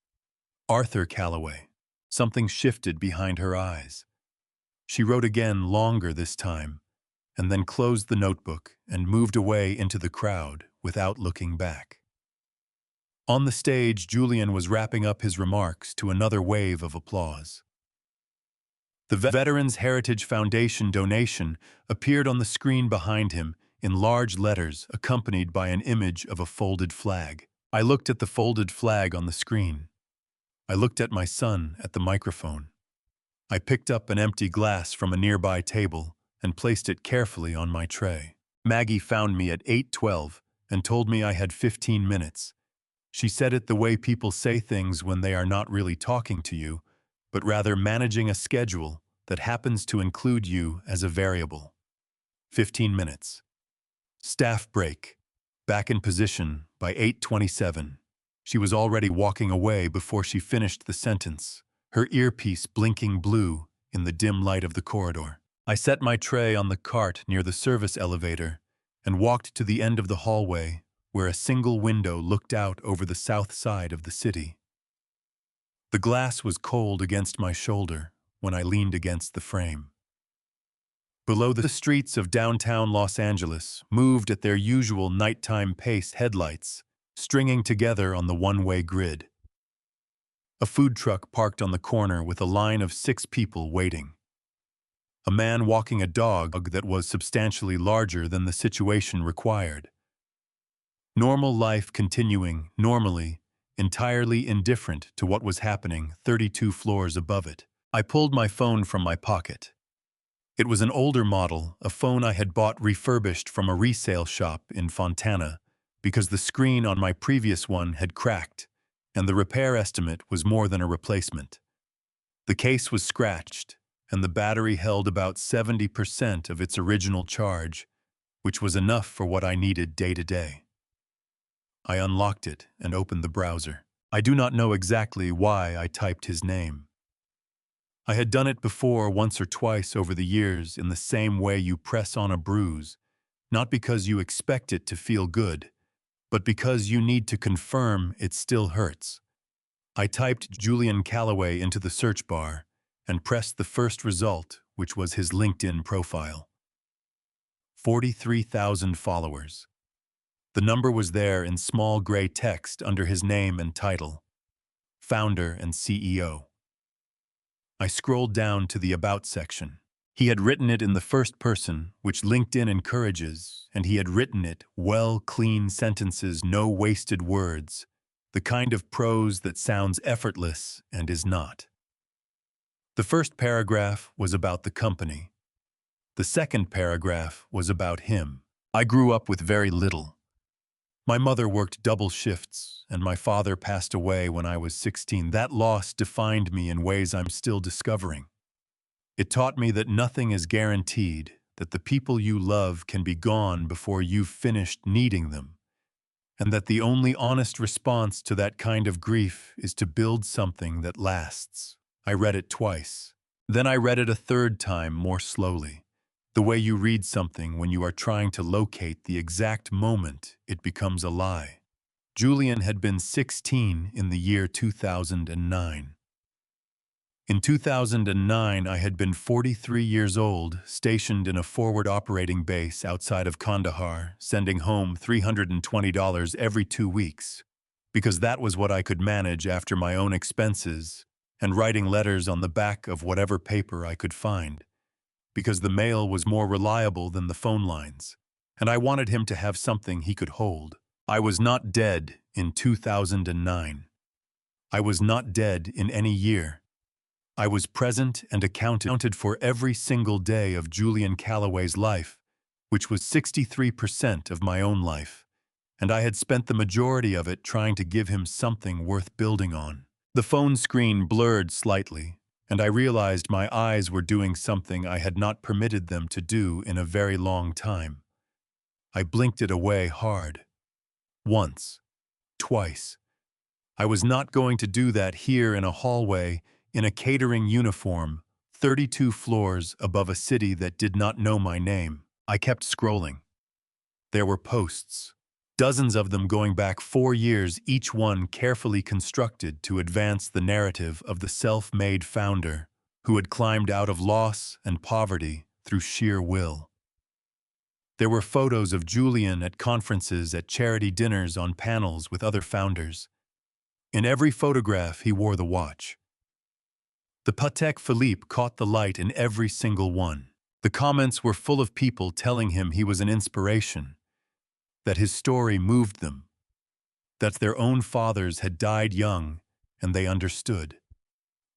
Arthur Calloway. Something shifted behind her eyes. She wrote again, longer this time, and then closed the notebook and moved away into the crowd without looking back. On the stage, Julian was wrapping up his remarks to another wave of applause. The Veterans Heritage Foundation donation appeared on the screen behind him in large letters, accompanied by an image of a folded flag. I looked at the folded flag on the screen. I looked at my son at the microphone. I picked up an empty glass from a nearby table and placed it carefully on my tray. Maggie found me at 8:12 and told me I had 15 minutes. She said it the way people say things when they are not really talking to you, but rather managing a schedule that happens to include you as a variable. 15 minutes. Staff break. Back in position by 8:27. She was already walking away before she finished the sentence, her earpiece blinking blue in the dim light of the corridor. I set my tray on the cart near the service elevator and walked to the end of the hallway where a single window looked out over the south side of the city. The glass was cold against my shoulder when I leaned against the frame. Below, the streets of downtown Los Angeles moved at their usual nighttime pace, headlights stringing together on the one-way grid. A food truck parked on the corner with a line of 6 people waiting. A man walking a dog that was substantially larger than the situation required. Normal life continuing normally, entirely indifferent to what was happening 32 floors above it. I pulled my phone from my pocket. It was an older model, a phone I had bought refurbished from a resale shop in Fontana, because the screen on my previous one had cracked, and the repair estimate was more than a replacement. The case was scratched, and the battery held about 70% of its original charge, which was enough for what I needed day to day. I unlocked it and opened the browser. I do not know exactly why I typed his name. I had done it before once or twice over the years in the same way you press on a bruise, not because you expect it to feel good, but because you need to confirm it still hurts. I typed Julian Calloway into the search bar and pressed the first result, which was his LinkedIn profile. 43,000 followers. The number was there in small gray text under his name and title. Founder and CEO. I scrolled down to the About section. He had written it in the first person, which LinkedIn encourages, and he had written it well, clean sentences, no wasted words, the kind of prose that sounds effortless and is not. The first paragraph was about the company. The second paragraph was about him. I grew up with very little. My mother worked double shifts, and my father passed away when I was 16. That loss defined me in ways I'm still discovering. It taught me that nothing is guaranteed, that the people you love can be gone before you've finished needing them, and that the only honest response to that kind of grief is to build something that lasts. I read it twice. Then I read it a third time more slowly. The way you read something when you are trying to locate the exact moment it becomes a lie. Julian had been 16 in the year 2009. In 2009, I had been 43 years old, stationed in a forward operating base outside of Kandahar, sending home $320 every 2 weeks, because that was what I could manage after my own expenses, and writing letters on the back of whatever paper I could find, because the mail was more reliable than the phone lines, and I wanted him to have something he could hold. I was not dead in 2009. I was not dead in any year. I was present and accounted for every single day of Julian Calloway's life, which was 63% of my own life, and I had spent the majority of it trying to give him something worth building on. The phone screen blurred slightly, and I realized my eyes were doing something I had not permitted them to do in a very long time. I blinked it away hard. Once. Twice. I was not going to do that here in a hallway, in a catering uniform, 32 floors above a city that did not know my name. I kept scrolling. There were posts. Dozens of them going back 4 years, each one carefully constructed to advance the narrative of the self-made founder who had climbed out of loss and poverty through sheer will. There were photos of Julian at conferences, at charity dinners, on panels with other founders. In every photograph, he wore the watch. The Patek Philippe caught the light in every single one. The comments were full of people telling him he was an inspiration, that his story moved them, that their own fathers had died young and they understood.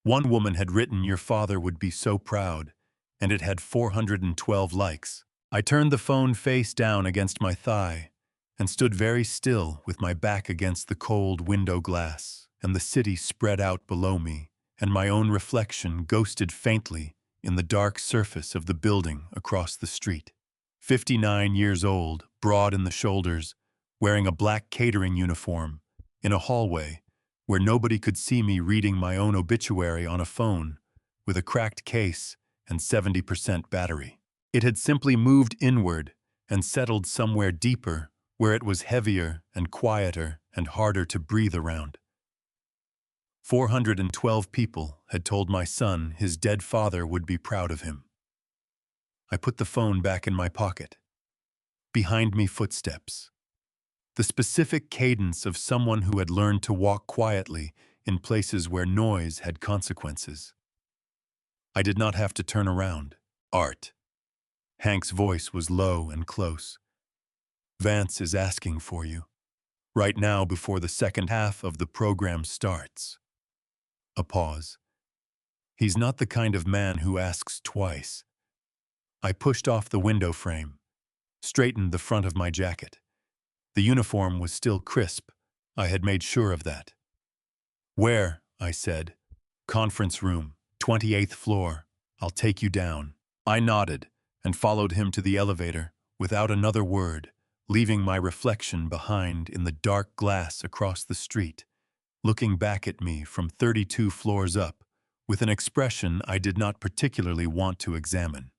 One woman had written, "Your father would be so proud," and it had 412 likes. I turned the phone face down against my thigh and stood very still with my back against the cold window glass, and the city spread out below me, and my own reflection ghosted faintly in the dark surface of the building across the street. 59 years old, broad in the shoulders, wearing a black catering uniform, in a hallway where nobody could see me reading my own obituary on a phone with a cracked case and 70% battery. It had simply moved inward and settled somewhere deeper where it was heavier and quieter and harder to breathe around. 412 people had told my son his dead father would be proud of him. I put the phone back in my pocket. Behind me, footsteps. The specific cadence of someone who had learned to walk quietly in places where noise had consequences. I did not have to turn around. Art. Hank's voice was low and close. Vance is asking for you. Right now before the second half of the program starts. A pause. He's not the kind of man who asks twice. I pushed off the window frame, straightened the front of my jacket. The uniform was still crisp. I had made sure of that. Where? I said. Conference room, 28th floor. I'll take you down. I nodded and followed him to the elevator without another word, leaving my reflection behind in the dark glass across the street, looking back at me from 32 floors up with an expression I did not particularly want to examine.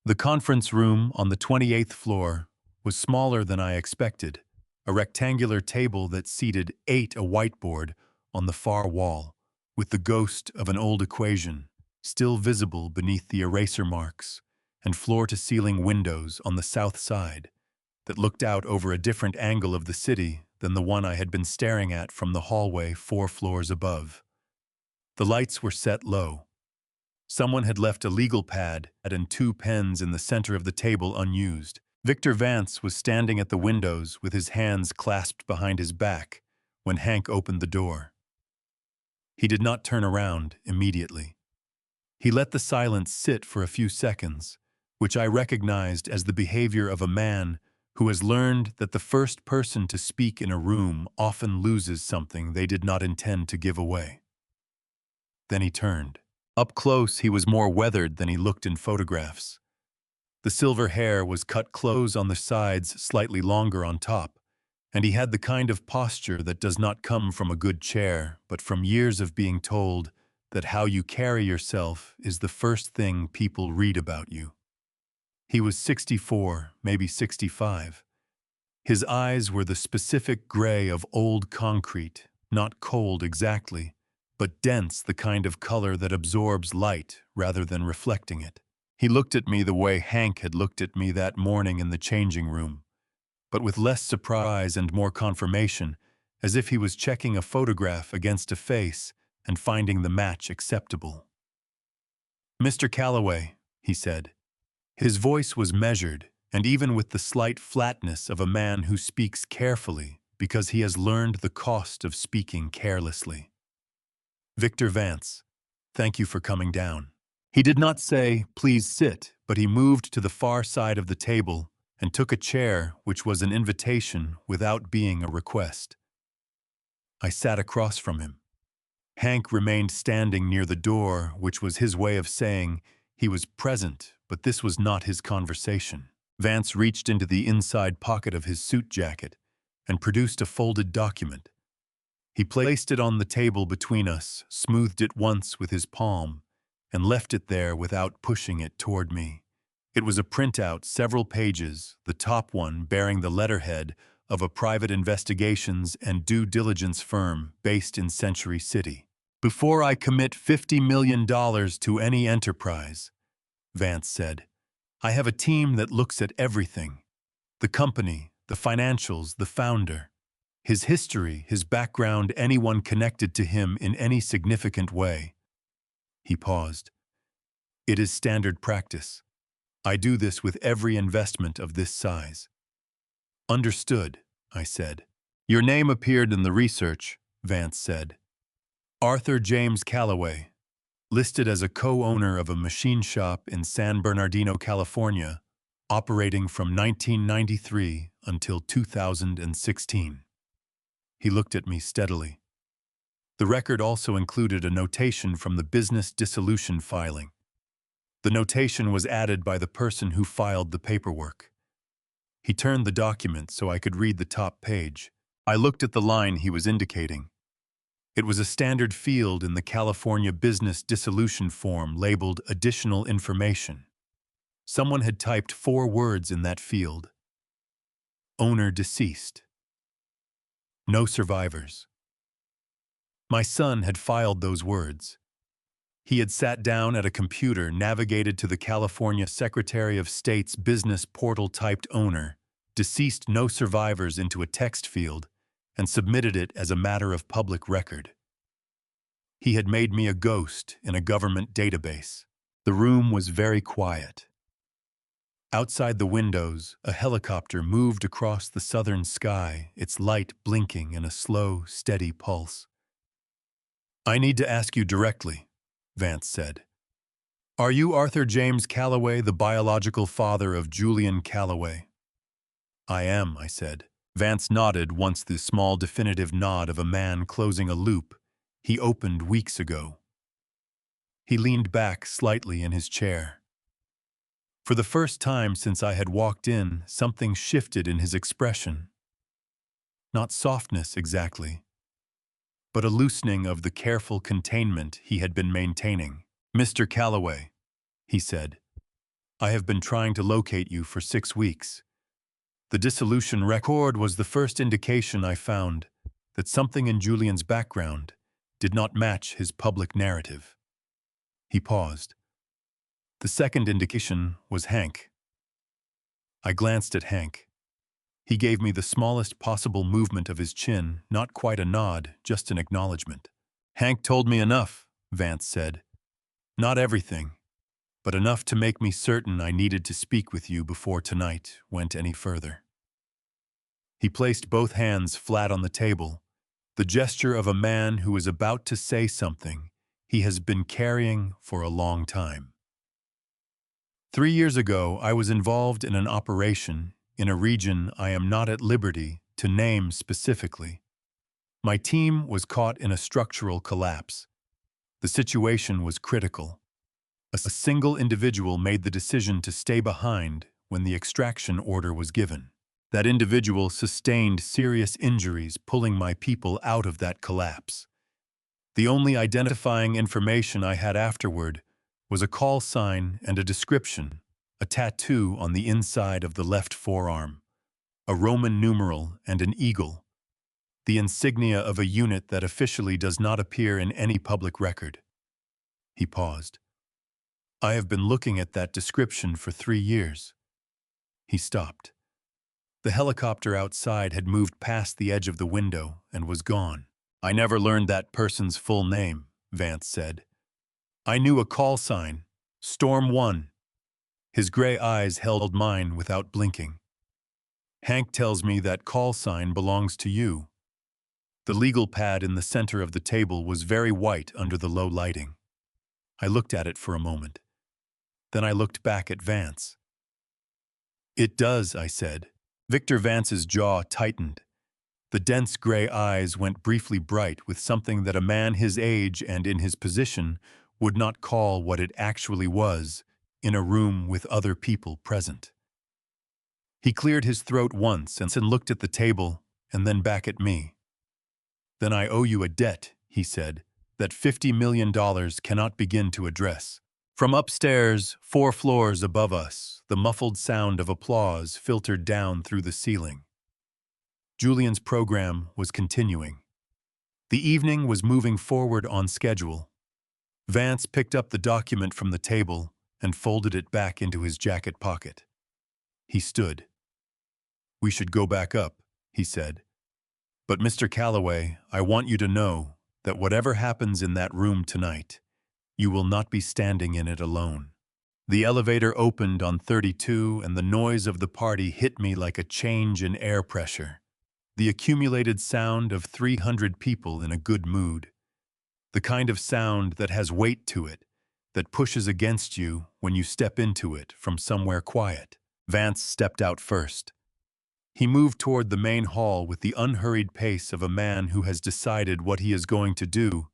The conference room on the 28th floor was smaller than I expected, a rectangular table that seated 8, a whiteboard on the far wall, with the ghost of an old equation still visible beneath the eraser marks, and floor-to-ceiling windows on the south side that looked out over a different angle of the city than the one I had been staring at from the hallway 4 floors above. The lights were set low. Someone had left a legal pad and 2 pens in the center of the table unused. Victor Vance was standing at the windows with his hands clasped behind his back when Hank opened the door. He did not turn around immediately. He let the silence sit for a few seconds, which I recognized as the behavior of a man who has learned that the first person to speak in a room often loses something they did not intend to give away. Then he turned. Up close, he was more weathered than he looked in photographs. The silver hair was cut close on the sides, slightly longer on top, and he had the kind of posture that does not come from a good chair, but from years of being told that how you carry yourself is the first thing people read about you. He was 64, maybe 65. His eyes were the specific gray of old concrete, not cold exactly, but dense, the kind of color that absorbs light rather than reflecting it. He looked at me the way Hank had looked at me that morning in the changing room, but with less surprise and more confirmation, as if he was checking a photograph against a face and finding the match acceptable. "Mr. Calloway," he said. His voice was measured, and even with the slight flatness of a man who speaks carefully because he has learned the cost of speaking carelessly. "Victor Vance, thank you for coming down." He did not say, "Please sit," but he moved to the far side of the table and took a chair, which was an invitation without being a request. I sat across from him. Hank remained standing near the door, which was his way of saying he was present, but this was not his conversation. Vance reached into the inside pocket of his suit jacket and produced a folded document. He placed it on the table between us, smoothed it once with his palm, and left it there without pushing it toward me. It was a printout, several pages, the top one bearing the letterhead of a private investigations and due diligence firm based in Century City. "Before I commit $50 million to any enterprise," Vance said, "I have a team that looks at everything. The company, the financials, the founder, his history, his background, anyone connected to him in any significant way." He paused. "It is standard practice. I do this with every investment of this size." "Understood," I said. "Your name appeared in the research," Vance said. "Arthur James Calloway, listed as a co-owner of a machine shop in San Bernardino, California, operating from 1993 until 2016. He looked at me steadily. The record also included a notation from the business dissolution filing. The notation was added by the person who filed the paperwork. He turned the document so I could read the top page. I looked at the line he was indicating. It was a standard field in the California business dissolution form labeled Additional Information. Someone had typed 4 words in that field. Owner deceased. No survivors. My son had filed those words. He had sat down at a computer, navigated to the California Secretary of State's business portal, typed owner, deceased, no survivors into a text field, and submitted it as a matter of public record. He had made me a ghost in a government database. The room was very quiet. Outside the windows, a helicopter moved across the southern sky, its light blinking in a slow, steady pulse. "I need to ask you directly," Vance said. "Are you Arthur James Calloway, the biological father of Julian Calloway?" "I am," I said. Vance nodded once, the small definitive nod of a man closing a loop he opened weeks ago. He leaned back slightly in his chair. For the first time since I had walked in, something shifted in his expression. Not softness exactly, but a loosening of the careful containment he had been maintaining. "Mr. Calloway," he said, "I have been trying to locate you for 6 weeks. The dissolution record was the first indication I found that something in Julian's background did not match his public narrative." He paused. "The second indication was Hank." I glanced at Hank. He gave me the smallest possible movement of his chin, not quite a nod, just an acknowledgement. "Hank told me enough," Vance said. "Not everything, but enough to make me certain I needed to speak with you before tonight went any further." He placed both hands flat on the table, the gesture of a man who is about to say something he has been carrying for a long time. 3 years ago, I was involved in an operation in a region I am not at liberty to name specifically. My team was caught in a structural collapse. The situation was critical. A single individual made the decision to stay behind when the extraction order was given. That individual sustained serious injuries, pulling my people out of that collapse. The only identifying information I had afterward was a call sign and a description, a tattoo on the inside of the left forearm, a Roman numeral and an eagle, the insignia of a unit that officially does not appear in any public record. He paused. "I have been looking at that description for 3 years." He stopped. The helicopter outside had moved past the edge of the window and was gone. "I never learned that person's full name," Vance said. "I knew a call sign, Storm 1. His gray eyes held mine without blinking. "Hank tells me that call sign belongs to you." The legal pad in the center of the table was very white under the low lighting. I looked at it for a moment. Then I looked back at Vance. "It does," I said. Victor Vance's jaw tightened. The dense gray eyes went briefly bright with something that a man his age and in his position would not call what it actually was in a room with other people present. He cleared his throat once and looked at the table and then back at me. "Then I owe you a debt," he said, "that $50 million cannot begin to address." From upstairs, 4 floors above us, the muffled sound of applause filtered down through the ceiling. Julian's program was continuing. The evening was moving forward on schedule. Vance picked up the document from the table and folded it back into his jacket pocket. He stood. "We should go back up," he said. "But Mr. Calloway, I want you to know that whatever happens in that room tonight, you will not be standing in it alone." The elevator opened on 32 and the noise of the party hit me like a change in air pressure. The accumulated sound of 300 people in a good mood. The kind of sound that has weight to it, that pushes against you when you step into it from somewhere quiet. Vance stepped out first. He moved toward the main hall with the unhurried pace of a man who has decided what he is going to do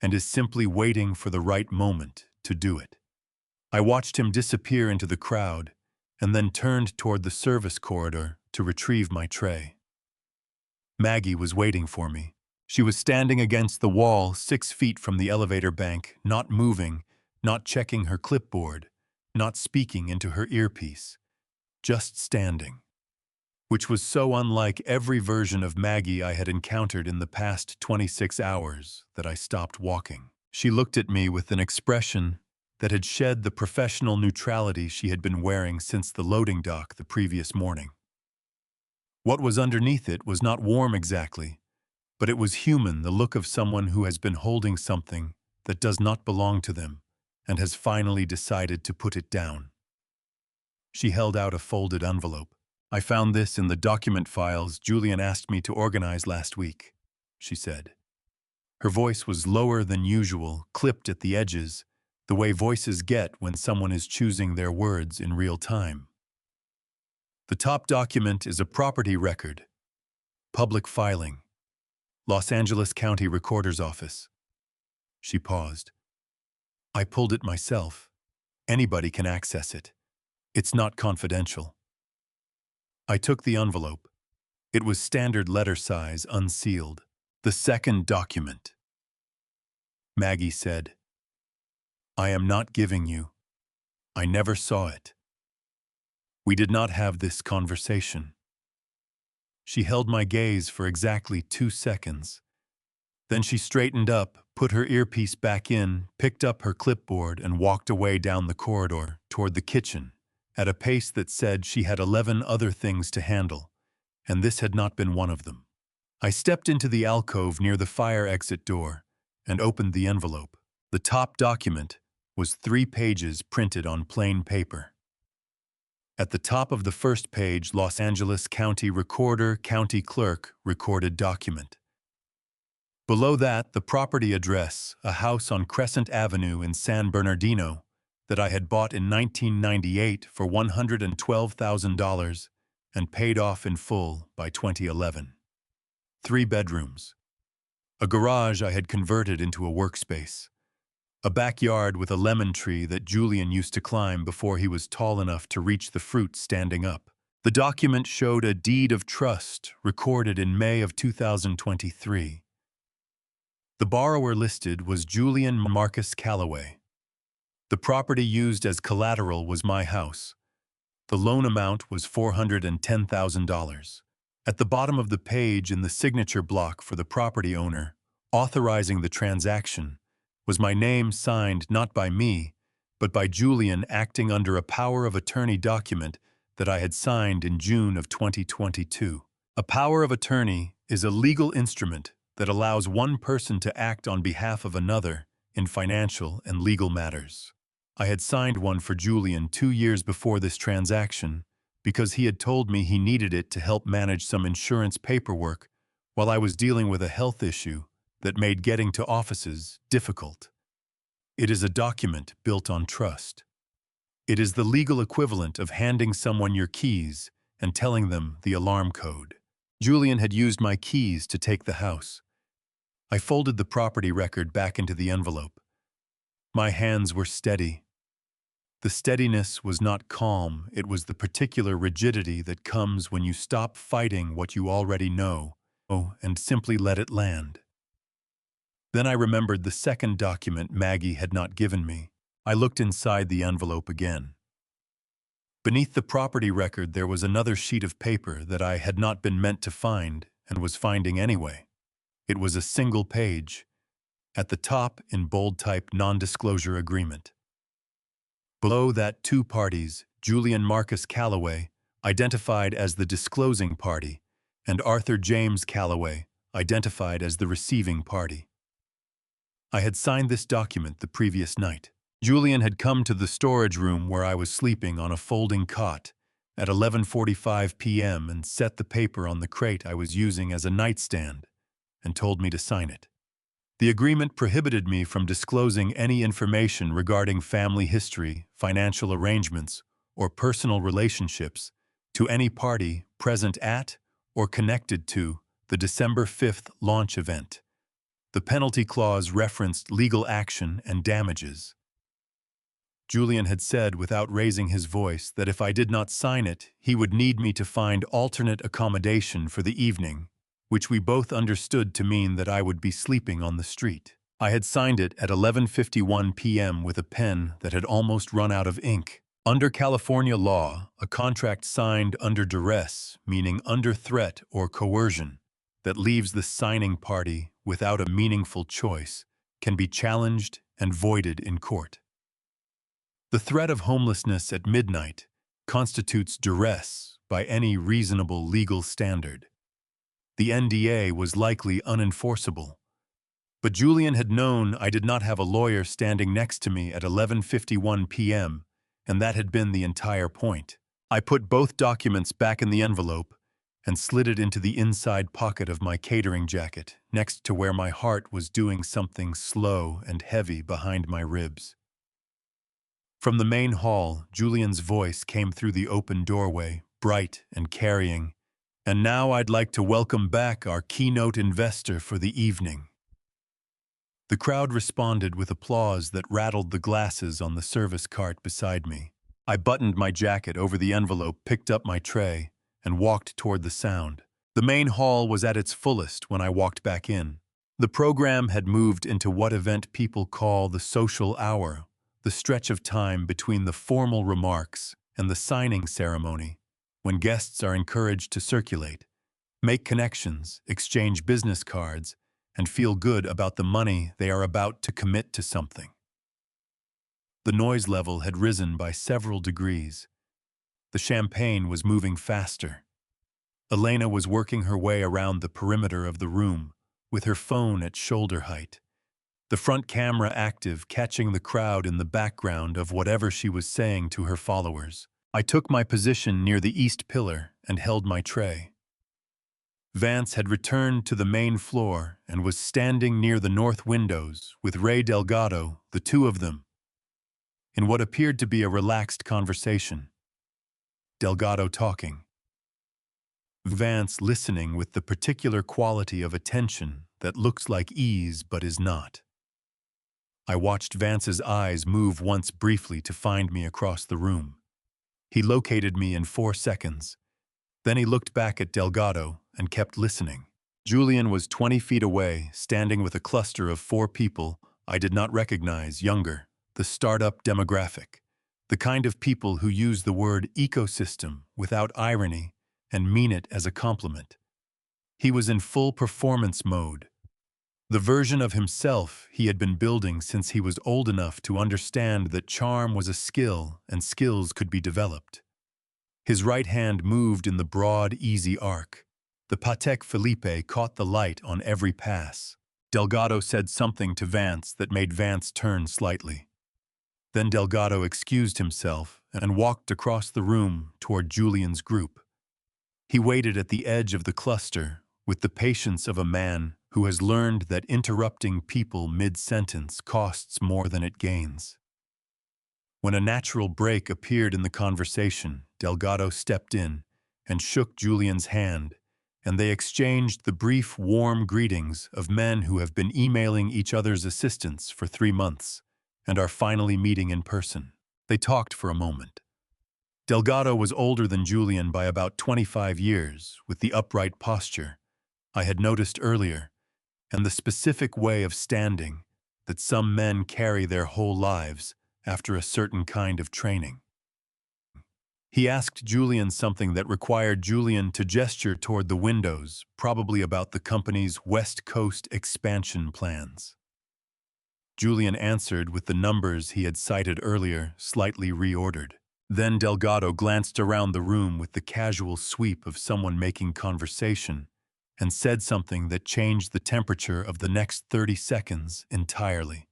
and is simply waiting for the right moment to do it. I watched him disappear into the crowd and then turned toward the service corridor to retrieve my tray. Maggie was waiting for me. She was standing against the wall 6 feet from the elevator bank, not moving, not checking her clipboard, not speaking into her earpiece, just standing. which was so unlike every version of Maggie I had encountered in the past 26 hours that I stopped walking. She looked at me with an expression that had shed the professional neutrality she had been wearing since the loading dock the previous morning. What was underneath it was not warm exactly, but it was human, the look of someone who has been holding something that does not belong to them and has finally decided to put it down. She held out a folded envelope. "I found this in the document files Julian asked me to organize last week," she said. Her voice was lower than usual, clipped at the edges, the way voices get when someone is choosing their words in real time. "The top document is a property record. Public filing. Los Angeles County Recorder's Office." She paused. "I pulled it myself. Anybody can access it. It's not confidential." I took the envelope. It was standard letter size, unsealed. "The second document," Maggie said. "I am not giving you. I never saw it. We did not have this conversation." She held my gaze for exactly 2 seconds. Then she straightened up, put her earpiece back in, picked up her clipboard, and walked away down the corridor toward the kitchen at a pace that said she had 11 other things to handle, and this had not been one of them. I stepped into the alcove near the fire exit door and opened the envelope. The top document was 3 pages printed on plain paper. At the top of the first page, Los Angeles County Recorder, County Clerk, recorded document. Below that, the property address, a house on Crescent Avenue in San Bernardino that I had bought in 1998 for $112,000 and paid off in full by 2011. 3 bedrooms. A garage I had converted into a workspace. A backyard with a lemon tree that Julian used to climb before he was tall enough to reach the fruit standing up. The document showed a deed of trust recorded in May of 2023. The borrower listed was Julian Marcus Calloway. The property used as collateral was my house. The loan amount was $410,000. At the bottom of the page, in the signature block for the property owner, authorizing the transaction, was my name signed not by me, but by Julian, acting under a power of attorney document that I had signed in June of 2022. A power of attorney is a legal instrument that allows one person to act on behalf of another in financial and legal matters. I had signed one for Julian 2 years before this transaction because he had told me he needed it to help manage some insurance paperwork while I was dealing with a health issue that made getting to offices difficult. It is a document built on trust. It is the legal equivalent of handing someone your keys and telling them the alarm code. Julian had used my keys to take the house. I folded the property record back into the envelope. My hands were steady. The steadiness was not calm, it was the particular rigidity that comes when you stop fighting what you already know and simply let it land. Then I remembered the second document Maggie had not given me. I looked inside the envelope again. Beneath the property record there was another sheet of paper that I had not been meant to find and was finding anyway. It was a single page. At the top, in bold type, non-disclosure agreement. Below that, 2 parties, Julian Marcus Calloway, identified as the disclosing party, and Arthur James Calloway, identified as the receiving party. I had signed this document the previous night. Julian had come to the storage room where I was sleeping on a folding cot at 11:45 p.m. and set the paper on the crate I was using as a nightstand and told me to sign it. The agreement prohibited me from disclosing any information regarding family history, financial arrangements, or personal relationships to any party present at or connected to the December 5th launch event. The penalty clause referenced legal action and damages. Julian had said without raising his voice that if I did not sign it, he would need me to find alternate accommodation for the evening, which we both understood to mean that I would be sleeping on the street. I had signed it at 11:51 p.m. with a pen that had almost run out of ink. Under California law, a contract signed under duress, meaning under threat or coercion, that leaves the signing party without a meaningful choice, can be challenged and voided in court. The threat of homelessness at midnight constitutes duress by any reasonable legal standard. The NDA was likely unenforceable, but Julian had known I did not have a lawyer standing next to me at 11:51 p.m., and that had been the entire point. I put both documents back in the envelope and slid it into the inside pocket of my catering jacket, next to where my heart was doing something slow and heavy behind my ribs. From the main hall, Julian's voice came through the open doorway, bright and carrying. "And now I'd like to welcome back our keynote investor for the evening." The crowd responded with applause that rattled the glasses on the service cart beside me. I buttoned my jacket over the envelope, picked up my tray, and walked toward the sound. The main hall was at its fullest when I walked back in. The program had moved into what event people call the social hour, the stretch of time between the formal remarks and the signing ceremony, when guests are encouraged to circulate, make connections, exchange business cards, and feel good about the money they are about to commit to something. The noise level had risen by several degrees. The champagne was moving faster. Elena was working her way around the perimeter of the room, with her phone at shoulder height, the front camera active, catching the crowd in the background of whatever she was saying to her followers. I took my position near the east pillar and held my tray. Vance had returned to the main floor and was standing near the north windows with Ray Delgado, the two of them, in what appeared to be a relaxed conversation. Delgado talking, Vance listening with the particular quality of attention that looks like ease but is not. I watched Vance's eyes move once briefly to find me across the room. He located me in 4 seconds. Then he looked back at Delgado and kept listening. Julian was 20 feet away, standing with a cluster of 4 people I did not recognize, younger, the startup demographic, the kind of people who use the word ecosystem without irony and mean it as a compliment. He was in full performance mode, the version of himself he had been building since he was old enough to understand that charm was a skill and skills could be developed. His right hand moved in the broad, easy arc. The Patek Philippe caught the light on every pass. Delgado said something to Vance that made Vance turn slightly. Then Delgado excused himself and walked across the room toward Julian's group. He waited at the edge of the cluster with the patience of a man who has learned that interrupting people mid-sentence costs more than it gains. When a natural break appeared in the conversation, Delgado stepped in and shook Julian's hand, and they exchanged the brief, warm greetings of men who have been emailing each other's assistants for 3 months and are finally meeting in person. They talked for a moment. Delgado was older than Julian by about 25 years, with the upright posture I had noticed earlier, and the specific way of standing that some men carry their whole lives after a certain kind of training. He asked Julian something that required Julian to gesture toward the windows, probably about the company's West Coast expansion plans. Julian answered with the numbers he had cited earlier, slightly reordered. Then Delgado glanced around the room with the casual sweep of someone making conversation and said something that changed the temperature of the next 30 seconds entirely.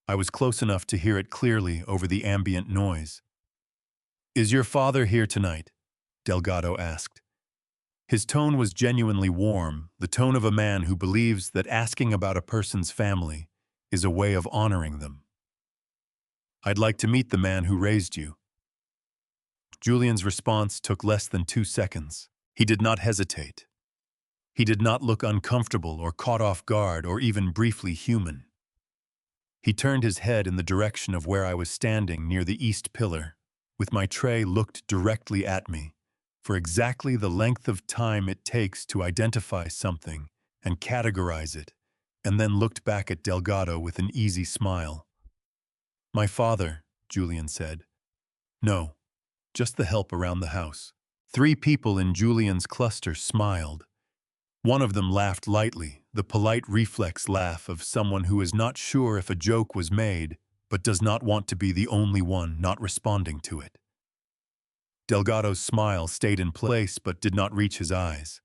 I was close enough to hear it clearly over the ambient noise. "Is your father here tonight?" Delgado asked. His tone was genuinely warm, the tone of a man who believes that asking about a person's family is a way of honoring them. "I'd like to meet the man who raised you." Julian's response took less than 2 seconds. He did not hesitate. He did not look uncomfortable or caught off guard or even briefly human. He turned his head in the direction of where I was standing near the east pillar, with my tray looked directly at me, for exactly the length of time it takes to identify something and categorize it, and then looked back at Delgado with an easy smile. "My father," Julian said. No, just the help around the house. 3 people in Julian's cluster smiled. One of them laughed lightly, the polite reflex laugh of someone who is not sure if a joke was made, but does not want to be the only one not responding to it. Delgado's smile stayed in place but did not reach his eyes.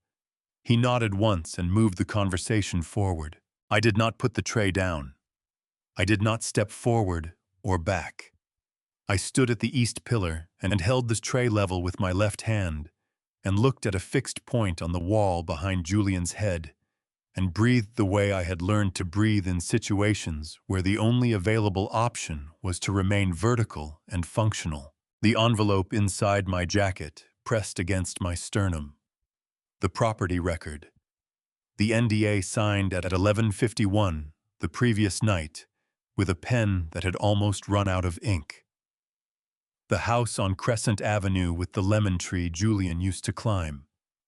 He nodded once and moved the conversation forward. I did not put the tray down. I did not step forward or back. I stood at the east pillar and held the tray level with my left hand and looked at a fixed point on the wall behind Julian's head and breathed the way I had learned to breathe in situations where the only available option was to remain vertical and functional. The envelope inside my jacket pressed against my sternum. The property record. The NDA signed at 11:51 the previous night with a pen that had almost run out of ink. The house on Crescent Avenue with the lemon tree Julian used to climb.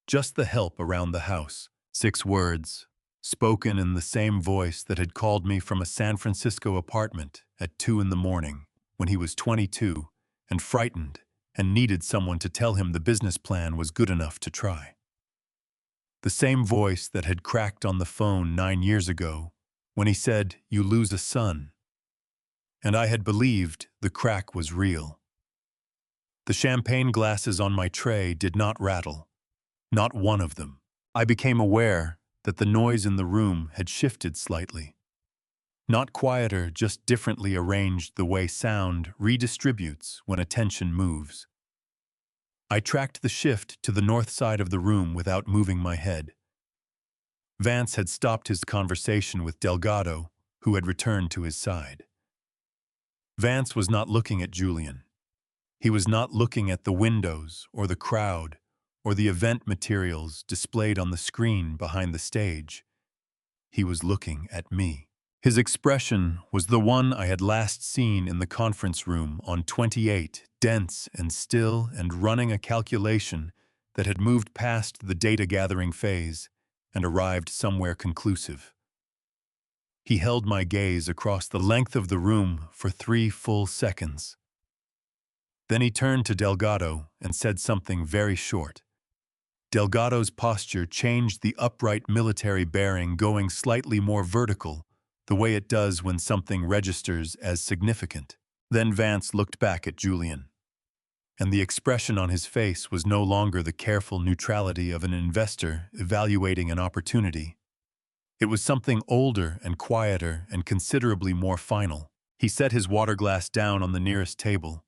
Just the help around the house. 6 words, spoken in the same voice that had called me from a San Francisco apartment at 2 in the morning when he was 22 and frightened and needed someone to tell him the business plan was good enough to try. The same voice that had cracked on the phone 9 years ago when he said, "You lose a son." And I had believed the crack was real. The champagne glasses on my tray did not rattle. Not one of them. I became aware that the noise in the room had shifted slightly. Not quieter, just differently arranged the way sound redistributes when attention moves. I tracked the shift to the north side of the room without moving my head. Vance had stopped his conversation with Delgado, who had returned to his side. Vance was not looking at Julian. He was not looking at the windows or the crowd or the event materials displayed on the screen behind the stage. He was looking at me. His expression was the one I had last seen in the conference room on 28, dense and still and running a calculation that had moved past the data-gathering phase and arrived somewhere conclusive. He held my gaze across the length of the room for 3 full seconds. Then he turned to Delgado and said something very short. Delgado's posture changed, the upright military bearing going slightly more vertical, the way it does when something registers as significant. Then Vance looked back at Julian, and the expression on his face was no longer the careful neutrality of an investor evaluating an opportunity. It was something older and quieter and considerably more final. He set his water glass down on the nearest table.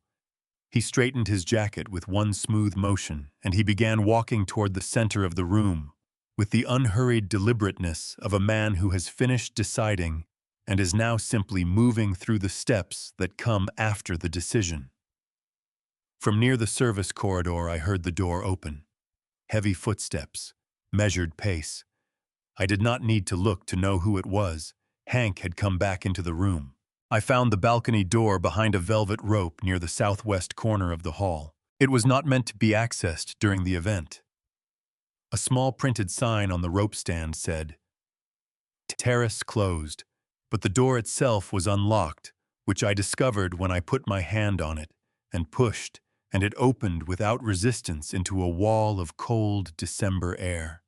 He straightened his jacket with one smooth motion, and he began walking toward the center of the room, with the unhurried deliberateness of a man who has finished deciding and is now simply moving through the steps that come after the decision. From near the service corridor, I heard the door open. Heavy footsteps, measured pace. I did not need to look to know who it was. Hank had come back into the room. I found the balcony door behind a velvet rope near the southwest corner of the hall. It was not meant to be accessed during the event. A small printed sign on the rope stand said, "Terrace closed," but the door itself was unlocked, which I discovered when I put my hand on it and pushed, and it opened without resistance into a wall of cold December air.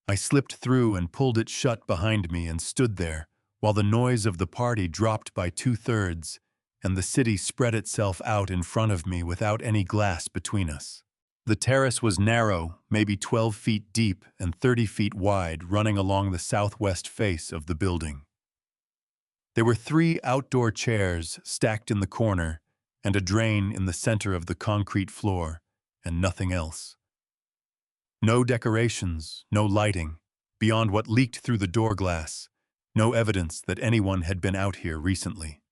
I slipped through and pulled it shut behind me and stood there, while the noise of the party dropped by 2/3 and the city spread itself out in front of me without any glass between us. The terrace was narrow, maybe 12 feet deep and 30 feet wide, running along the southwest face of the building. There were 3 outdoor chairs stacked in the corner and a drain in the center of the concrete floor, and nothing else. No decorations, no lighting, beyond what leaked through the door glass. No evidence that anyone had been out here recently.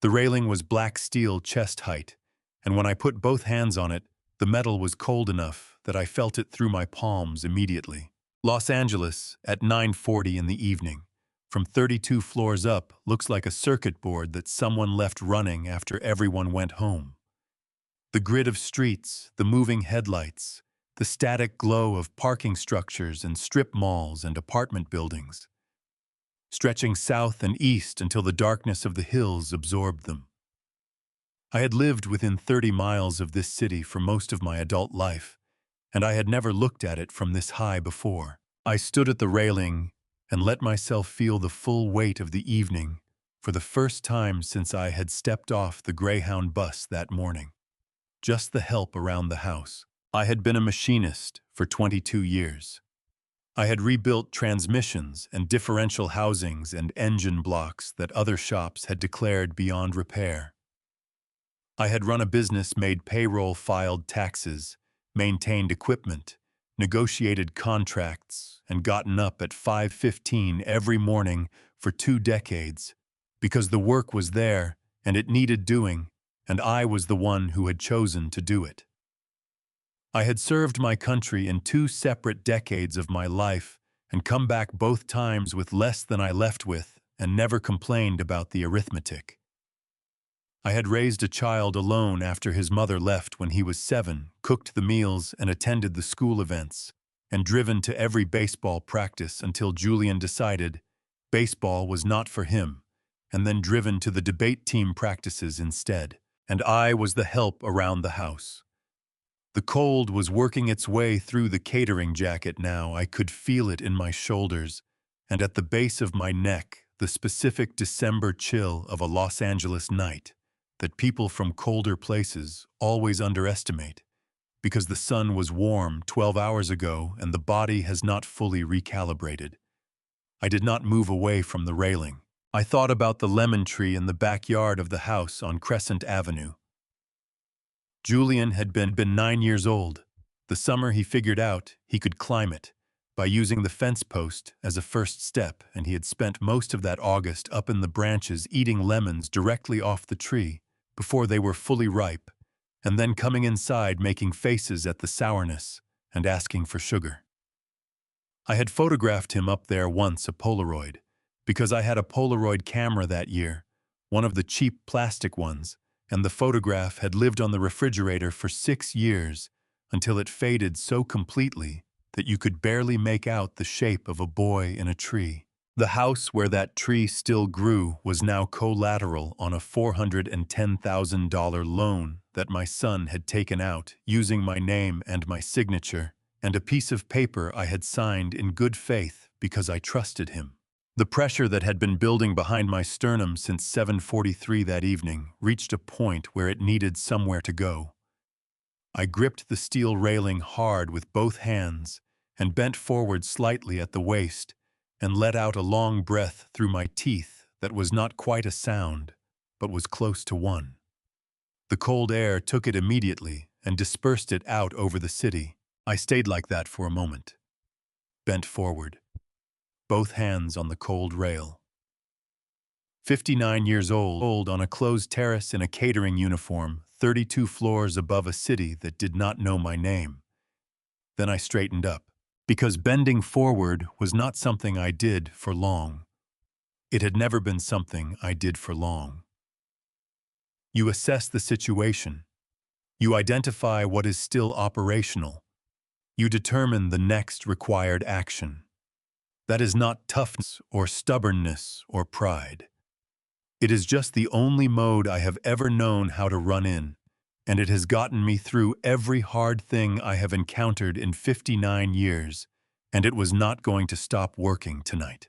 The railing was black steel chest height, and when I put both hands on it, the metal was cold enough that I felt it through my palms immediately. Los Angeles, at 9:40 in the evening, from 32 floors up, looks like a circuit board that someone left running after everyone went home. The grid of streets, the moving headlights, the static glow of parking structures and strip malls and apartment buildings, stretching south and east until the darkness of the hills absorbed them. I had lived within 30 miles of this city for most of my adult life, and I had never looked at it from this high before. I stood at the railing and let myself feel the full weight of the evening for the first time since I had stepped off the Greyhound bus that morning. Just the help around the house. I had been a machinist for 22 years. I had rebuilt transmissions and differential housings and engine blocks that other shops had declared beyond repair. I had run a business, made payroll, filed taxes, maintained equipment, negotiated contracts, and gotten up at 5:15 every morning for 2 decades, because the work was there and it needed doing, and I was the one who had chosen to do it. I had served my country in 2 separate decades of my life and come back both times with less than I left with and never complained about the arithmetic. I had raised a child alone after his mother left when he was 7, cooked the meals and attended the school events, and driven to every baseball practice until Julian decided baseball was not for him, and then driven to the debate team practices instead. And I was the help around the house. The cold was working its way through the catering jacket now. I could feel it in my shoulders, and at the base of my neck, the specific December chill of a Los Angeles night that people from colder places always underestimate, because the sun was warm 12 hours ago and the body has not fully recalibrated. I did not move away from the railing. I thought about the lemon tree in the backyard of the house on Crescent Avenue. Julian had been 9 years old. The summer he figured out he could climb it by using the fence post as a first step, and he had spent most of that August up in the branches eating lemons directly off the tree before they were fully ripe, and then coming inside making faces at the sourness and asking for sugar. I had photographed him up there once, a Polaroid, because I had a Polaroid camera that year, one of the cheap plastic ones, and the photograph had lived on the refrigerator for 6 years until it faded so completely that you could barely make out the shape of a boy in a tree. The house where that tree still grew was now collateral on a $410,000 loan that my son had taken out using my name and my signature, and a piece of paper I had signed in good faith because I trusted him. The pressure that had been building behind my sternum since 7:43 that evening reached a point where it needed somewhere to go. I gripped the steel railing hard with both hands and bent forward slightly at the waist and let out a long breath through my teeth that was not quite a sound, but was close to one. The cold air took it immediately and dispersed it out over the city. I stayed like that for a moment, bent forward, both hands on the cold rail. 59 years old on a closed terrace in a catering uniform, 32 floors above a city that did not know my name. Then I straightened up, because bending forward was not something I did for long. It had never been something I did for long. You assess the situation. You identify what is still operational. You determine the next required action. That is not toughness or stubbornness or pride. It is just the only mode I have ever known how to run in, and it has gotten me through every hard thing I have encountered in 59 years, and it was not going to stop working tonight.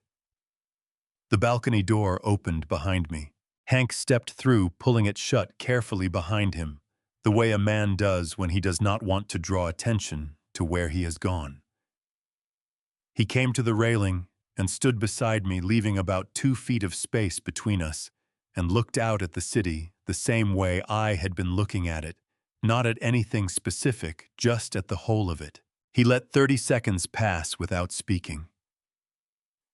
The balcony door opened behind me. Hank stepped through, pulling it shut carefully behind him, the way a man does when he does not want to draw attention to where he has gone. He came to the railing and stood beside me, leaving about 2 feet of space between us, and looked out at the city the same way I had been looking at it, not at anything specific, just at the whole of it. He let 30 seconds pass without speaking.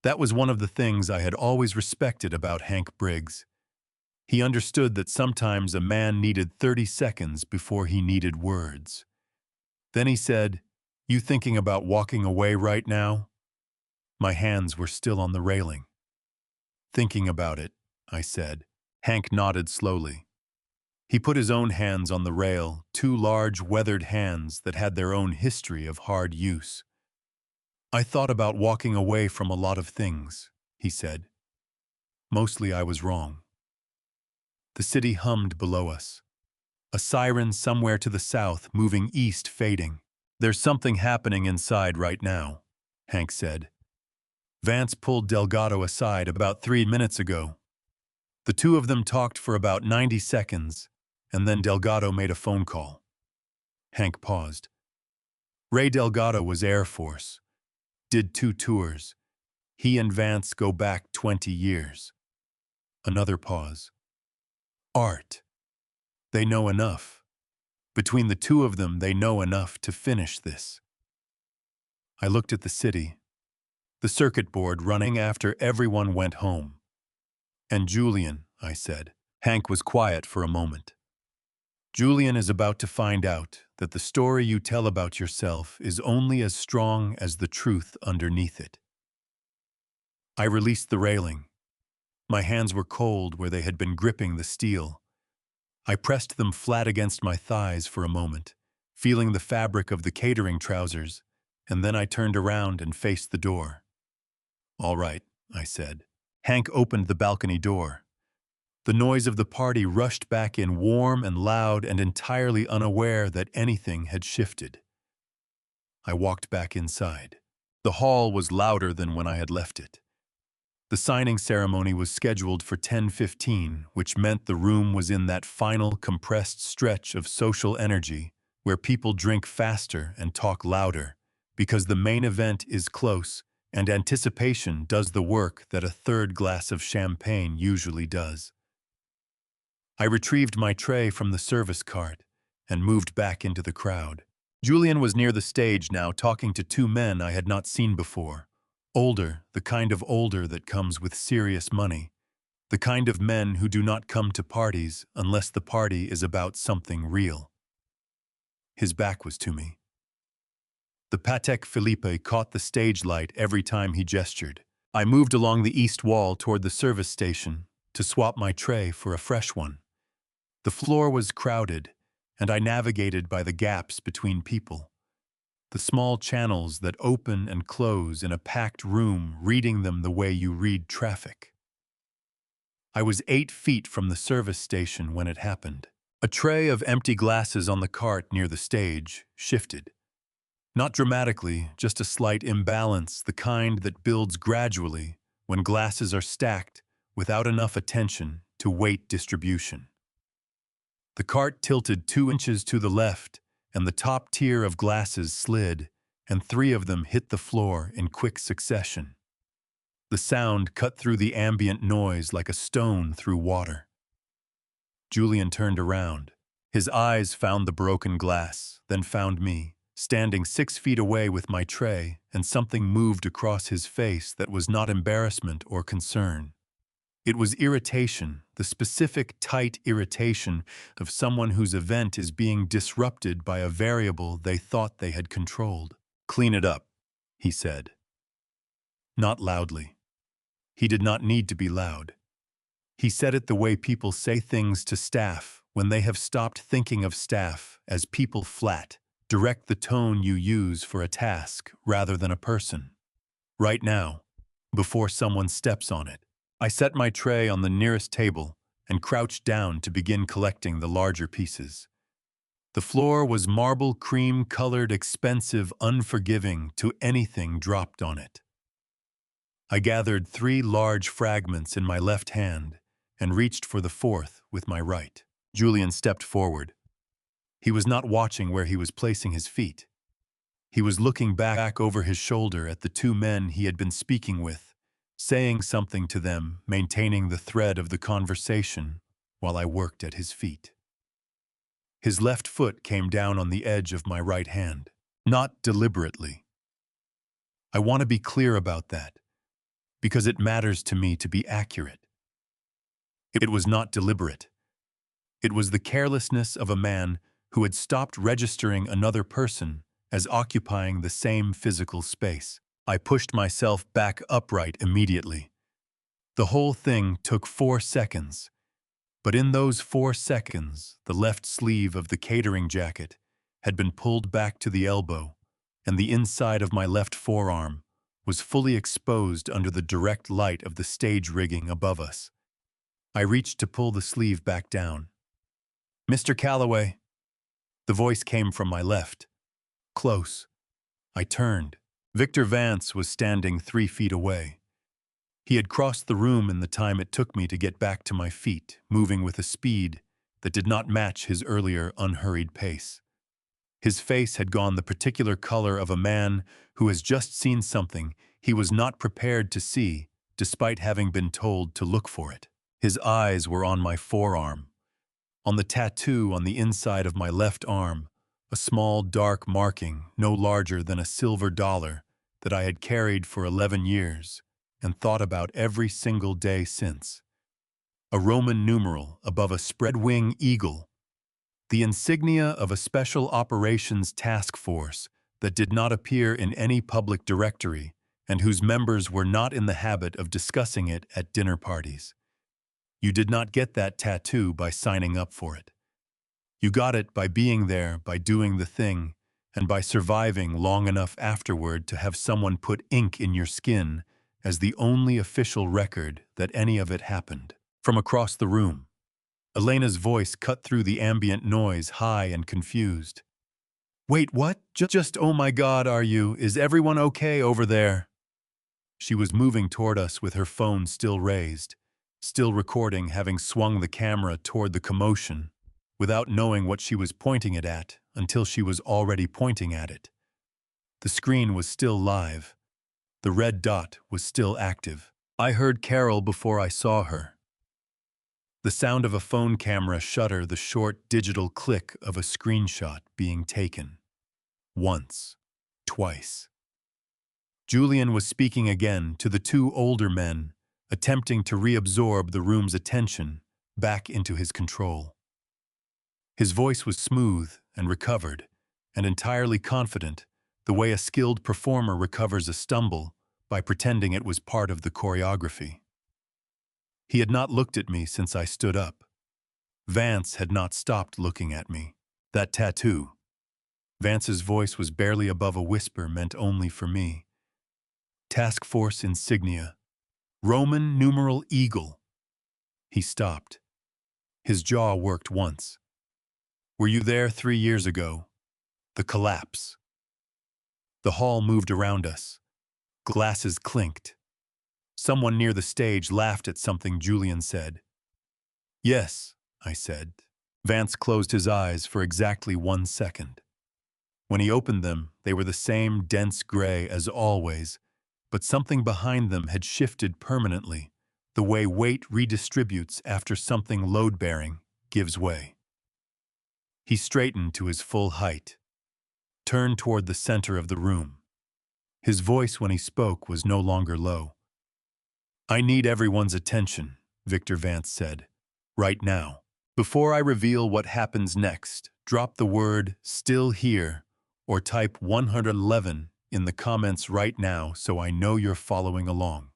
That was one of the things I had always respected about Hank Briggs. He understood that sometimes a man needed 30 seconds before he needed words. Then he said, "You thinking about walking away right now?" My hands were still on the railing. "Thinking about it," I said. Hank nodded slowly. He put his own hands on the rail, 2 large, weathered hands that had their own history of hard use. "I thought about walking away from a lot of things," he said. "Mostly I was wrong." The city hummed below us. A siren somewhere to the south, moving east, fading. There's something happening inside right now, Hank said. Vance pulled Delgado aside about 3 minutes ago. The two of them talked for about 90 seconds, and then Delgado made a phone call. Hank paused. Ray Delgado was Air Force. Did 2 tours. He and Vance go back 20 years. Another pause. Art. They know enough. Between the two of them, they know enough to finish this. I looked at the city, the circuit board running after everyone went home. And Julian, I said. Hank was quiet for a moment. Julian is about to find out that the story you tell about yourself is only as strong as the truth underneath it. I released the railing. My hands were cold where they had been gripping the steel. I pressed them flat against my thighs for a moment, feeling the fabric of the catering trousers, and then I turned around and faced the door. All right, I said. Hank opened the balcony door. The noise of the party rushed back in warm and loud and entirely unaware that anything had shifted. I walked back inside. The hall was louder than when I had left it. The signing ceremony was scheduled for 10:15, which meant the room was in that final compressed stretch of social energy where people drink faster and talk louder, because the main event is close and anticipation does the work that a third glass of champagne usually does. I retrieved my tray from the service cart and moved back into the crowd. Julian was near the stage now, talking to 2 men I had not seen before. Older, the kind of older that comes with serious money. The kind of men who do not come to parties unless the party is about something real. His back was to me. The Patek Philippe caught the stage light every time he gestured. I moved along the east wall toward the service station to swap my tray for a fresh one. The floor was crowded, and I navigated by the gaps between people. The small channels that open and close in a packed room, reading them the way you read traffic. I was 8 feet from the service station when it happened. A tray of empty glasses on the cart near the stage shifted. Not dramatically, just a slight imbalance, the kind that builds gradually when glasses are stacked without enough attention to weight distribution. The cart tilted 2 inches to the left, and the top tier of glasses slid, and 3 of them hit the floor in quick succession. The sound cut through the ambient noise like a stone through water. Julian turned around. His eyes found the broken glass, then found me, standing 6 feet away with my tray, and something moved across his face that was not embarrassment or concern. It was irritation, the specific, tight irritation of someone whose event is being disrupted by a variable they thought they had controlled. "Clean it up," he said. Not loudly. He did not need to be loud. He said it the way people say things to staff when they have stopped thinking of staff as people flat. Direct the tone you use for a task rather than a person. Right now, before someone steps on it. I set my tray on the nearest table and crouched down to begin collecting the larger pieces. The floor was marble cream-colored, expensive, unforgiving to anything dropped on it. I gathered 3 large fragments in my left hand and reached for the 4th with my right. Julian stepped forward. He was not watching where he was placing his feet. He was looking back over his shoulder at the 2 men he had been speaking with, saying something to them, maintaining the thread of the conversation while I worked at his feet. His left foot came down on the edge of my right hand, not deliberately. I want to be clear about that, because it matters to me to be accurate. It was not deliberate. It was the carelessness of a man who had stopped registering another person as occupying the same physical space. I pushed myself back upright immediately. The whole thing took 4 seconds, but in those 4 seconds, the left sleeve of the catering jacket had been pulled back to the elbow, and the inside of my left forearm was fully exposed under the direct light of the stage rigging above us. I reached to pull the sleeve back down. Mr. Calloway. The voice came from my left. Close. I turned. Victor Vance was standing 3 feet away. He had crossed the room in the time it took me to get back to my feet, moving with a speed that did not match his earlier unhurried pace. His face had gone the particular color of a man who has just seen something he was not prepared to see, despite having been told to look for it. His eyes were on my forearm. On the tattoo on the inside of my left arm, a small dark marking no larger than a silver dollar that I had carried for 11 years and thought about every single day since. A Roman numeral above a spread-wing eagle, the insignia of a special operations task force that did not appear in any public directory and whose members were not in the habit of discussing it at dinner parties. You did not get that tattoo by signing up for it. You got it by being there, by doing the thing, and by surviving long enough afterward to have someone put ink in your skin as the only official record that any of it happened. From across the room, Elena's voice cut through the ambient noise, high and confused. Wait, what? Just oh my God, is everyone okay over there? She was moving toward us with her phone still raised, still recording, having swung the camera toward the commotion, without knowing what she was pointing it at until she was already pointing at it. The screen was still live. The red dot was still active. I heard Carol before I saw her. The sound of a phone camera shutter, the short digital click of a screenshot being taken. Once. Twice. Julian was speaking again to the two older men, attempting to reabsorb the room's attention back into his control. His voice was smooth and recovered, and entirely confident, the way a skilled performer recovers a stumble by pretending it was part of the choreography. He had not looked at me since I stood up. Vance had not stopped looking at me. That tattoo. Vance's voice was barely above a whisper meant only for me. Task Force insignia. Roman numeral eagle. He stopped. His jaw worked once. Were you there 3 years ago? The collapse. The hall moved around us. Glasses clinked. Someone near the stage laughed at something Julian said. Yes, I said. Vance closed his eyes for exactly 1 second. When he opened them, they were the same dense gray as always, but something behind them had shifted permanently, the way weight redistributes after something load-bearing gives way. He straightened to his full height, turned toward the center of the room. His voice when he spoke was no longer low. I need everyone's attention, Victor Vance said. Right now. Before I reveal what happens next, drop the word "still here" or type 111 in the comments right now so I know you're following along.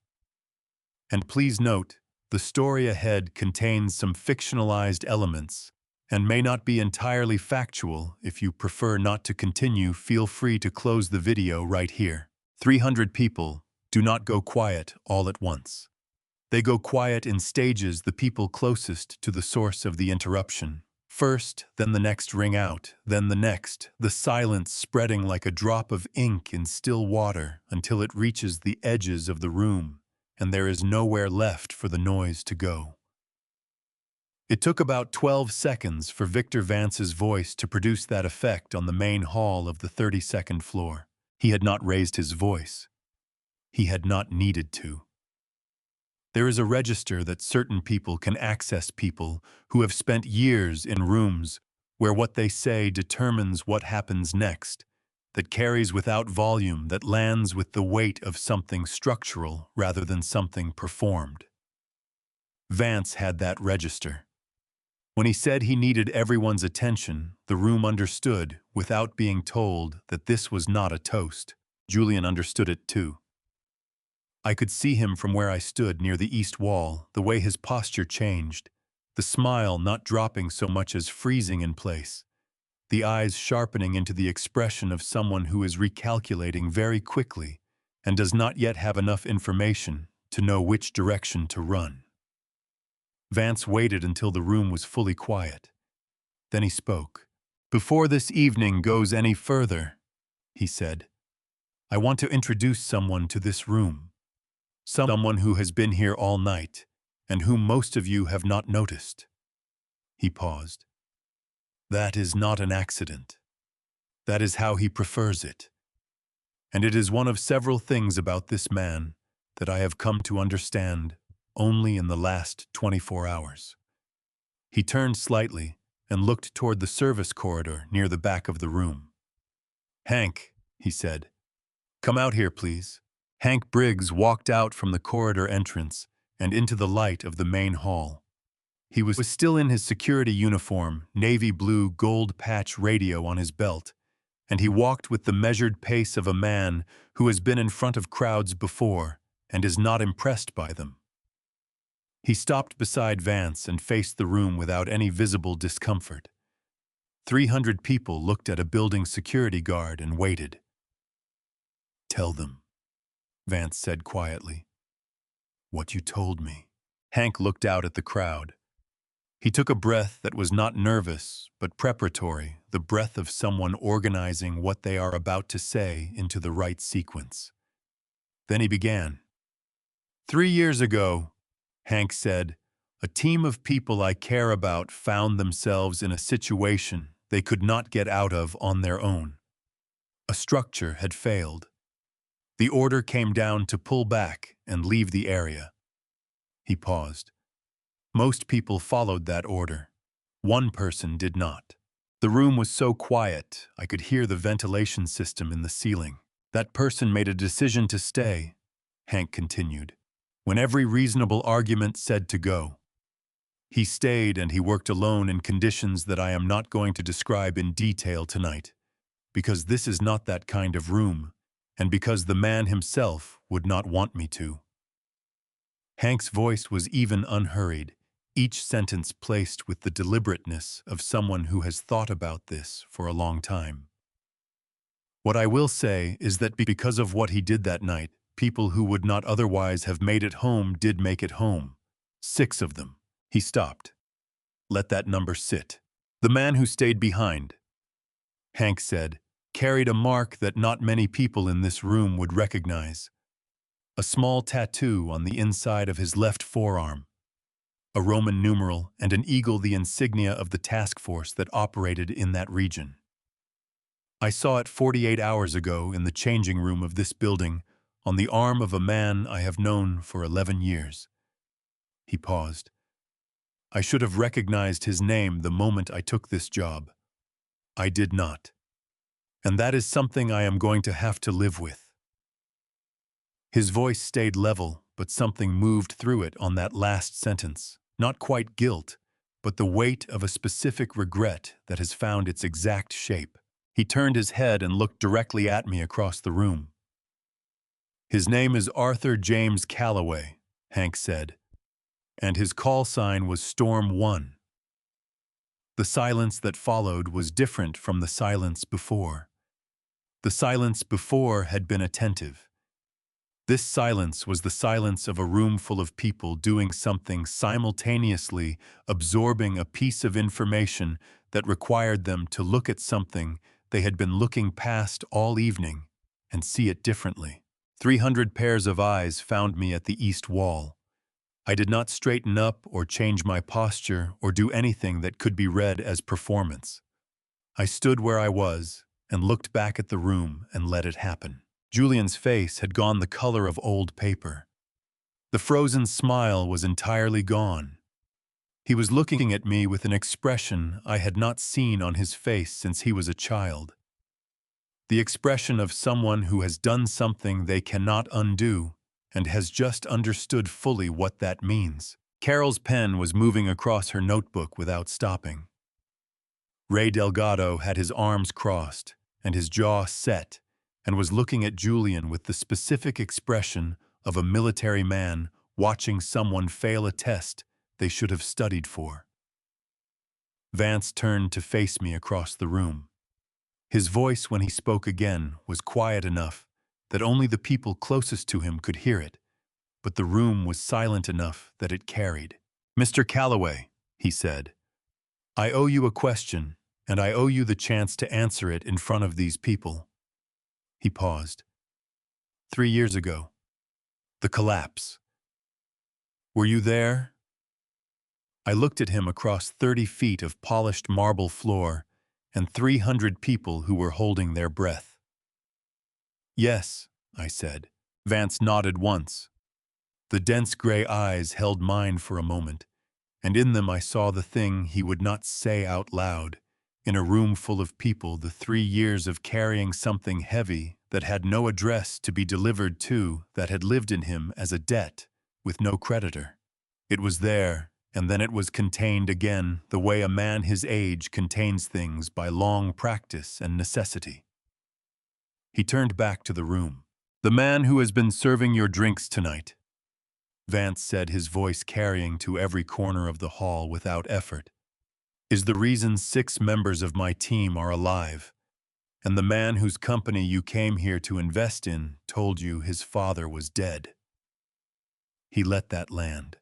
And please note, the story ahead contains some fictionalized elements and may not be entirely factual. If you prefer not to continue, feel free to close the video right here. 300 people do not go quiet all at once. They go quiet in stages, the people closest to the source of the interruption. First, then the next ring out, then the next, the silence spreading like a drop of ink in still water until it reaches the edges of the room, and there is nowhere left for the noise to go. It took about 12 seconds for Victor Vance's voice to produce that effect on the main hall of the 32nd floor. He had not raised his voice. He had not needed to. There is a register that certain people can access, people who have spent years in rooms where what they say determines what happens next, that carries without volume, that lands with the weight of something structural rather than something performed. Vance had that register. When he said he needed everyone's attention, the room understood, without being told, that this was not a toast. Julian understood it too. I could see him from where I stood near the east wall, the way his posture changed, the smile not dropping so much as freezing in place, the eyes sharpening into the expression of someone who is recalculating very quickly and does not yet have enough information to know which direction to run. Vance waited until the room was fully quiet. Then he spoke. "Before this evening goes any further," he said, "I want to introduce someone to this room. Someone who has been here all night, and whom most of you have not noticed." He paused. "That is not an accident. That is how he prefers it. And it is one of several things about this man that I have come to understand only in the last 24 hours. He turned slightly and looked toward the service corridor near the back of the room. "Hank," he said, "come out here, please." Hank Briggs walked out from the corridor entrance and into the light of the main hall. He was still in his security uniform, navy blue gold patch radio on his belt, and he walked with the measured pace of a man who has been in front of crowds before and is not impressed by them. He stopped beside Vance and faced the room without any visible discomfort. 300 people looked at a building security guard and waited. "Tell them," Vance said quietly, "what you told me." Hank looked out at the crowd. He took a breath that was not nervous, but preparatory, the breath of someone organizing what they are about to say into the right sequence. Then he began. "3 years ago," Hank said, "a team of people I care about found themselves in a situation they could not get out of on their own. A structure had failed. The order came down to pull back and leave the area." He paused. "Most people followed that order. One person did not. The room was so quiet, I could hear the ventilation system in the ceiling. That person made a decision to stay," Hank continued, "when every reasonable argument said to go. He stayed and he worked alone in conditions that I am not going to describe in detail tonight, because this is not that kind of room, and because the man himself would not want me to." Hank's voice was even unhurried, each sentence placed with the deliberateness of someone who has thought about this for a long time. "What I will say is that because of what he did that night, people who would not otherwise have made it home did make it home. 6 of them." He stopped. "Let that number sit. The man who stayed behind," Hank said, "carried a mark that not many people in this room would recognize. A small tattoo on the inside of his left forearm. A Roman numeral and an eagle, the insignia of the task force that operated in that region. I saw it 48 hours ago in the changing room of this building on the arm of a man I have known for 11 years. He paused. "I should have recognized his name the moment I took this job. I did not. And that is something I am going to have to live with." His voice stayed level, but something moved through it on that last sentence. Not quite guilt, but the weight of a specific regret that has found its exact shape. He turned his head and looked directly at me across the room. "His name is Arthur James Calloway," Hank said, "and his call sign was Storm 1. The silence that followed was different from the silence before. The silence before had been attentive. This silence was the silence of a room full of people doing something simultaneously, absorbing a piece of information that required them to look at something they had been looking past all evening and see it differently. 300 pairs of eyes found me at the east wall. I did not straighten up or change my posture or do anything that could be read as performance. I stood where I was and looked back at the room and let it happen." Julian's face had gone the color of old paper. The frozen smile was entirely gone. He was looking at me with an expression I had not seen on his face since he was a child. The expression of someone who has done something they cannot undo and has just understood fully what that means. Carol's pen was moving across her notebook without stopping. Ray Delgado had his arms crossed and his jaw set and was looking at Julian with the specific expression of a military man watching someone fail a test they should have studied for. Vance turned to face me across the room. His voice, when he spoke again, was quiet enough that only the people closest to him could hear it, but the room was silent enough that it carried. "Mr. Calloway," he said, I owe you a question, and I owe you the chance to answer it in front of these people. He paused. 3 years ago. The collapse. Were you there? I looked at him across 30 feet of polished marble floor and 300 people who were holding their breath. Yes, I said. Vance nodded once. The dense gray eyes held mine for a moment, and in them I saw the thing he would not say out loud. In a room full of people, the 3 years of carrying something heavy that had no address to be delivered to, that had lived in him as a debt, with no creditor. It was there, and then it was contained again, the way a man his age contains things by long practice and necessity. He turned back to the room. The man who has been serving your drinks tonight, Vance said, his voice carrying to every corner of the hall without effort, is the reason 6 members of my team are alive, and the man whose company you came here to invest in told you his father was dead. He let that land.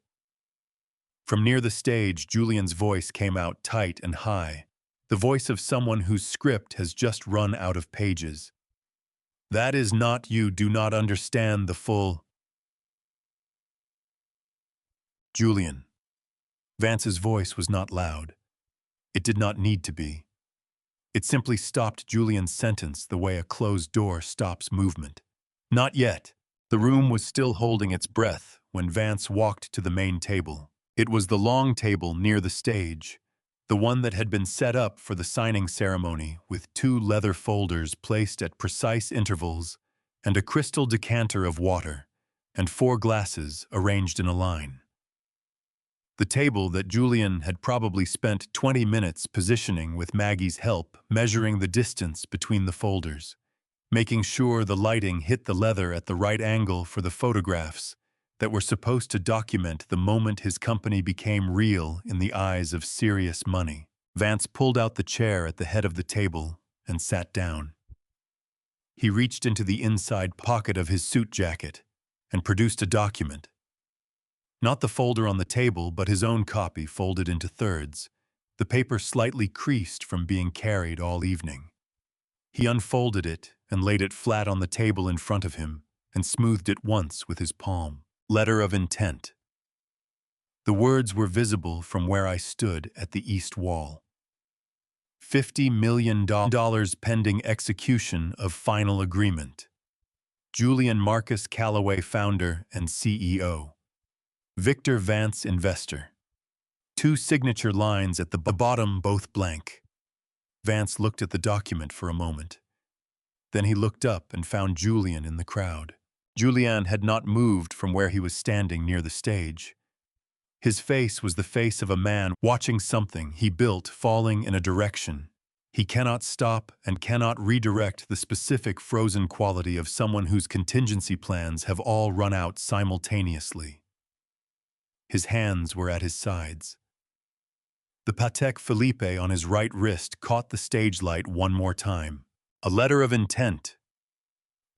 From near the stage, Julian's voice came out tight and high, the voice of someone whose script has just run out of pages. That is not, you do not understand the full. Julian. Vance's voice was not loud. It did not need to be. It simply stopped Julian's sentence the way a closed door stops movement. Not yet. The room was still holding its breath when Vance walked to the main table. It was the long table near the stage, the one that had been set up for the signing ceremony, with 2 leather folders placed at precise intervals and a crystal decanter of water and 4 glasses arranged in a line. The table that Julian had probably spent 20 minutes positioning with Maggie's help, measuring the distance between the folders, making sure the lighting hit the leather at the right angle for the photographs that were supposed to document the moment his company became real in the eyes of serious money. Vance pulled out the chair at the head of the table and sat down. He reached into the inside pocket of his suit jacket and produced a document. Not the folder on the table, but his own copy folded into thirds, the paper slightly creased from being carried all evening. He unfolded it and laid it flat on the table in front of him and smoothed it once with his palm. Letter of intent. The words were visible from where I stood at the east wall. $50 million pending execution of final agreement. Julian Marcus Calloway, founder and CEO. Victor Vance, investor. 2 signature lines at the bottom, both blank. Vance looked at the document for a moment. Then he looked up and found Julian in the crowd. Julian had not moved from where he was standing near the stage. His face was the face of a man watching something he built falling in a direction. He cannot stop and cannot redirect the specific frozen quality of someone whose contingency plans have all run out simultaneously. His hands were at his sides. The Patek Philippe on his right wrist caught the stage light one more time. A letter of intent,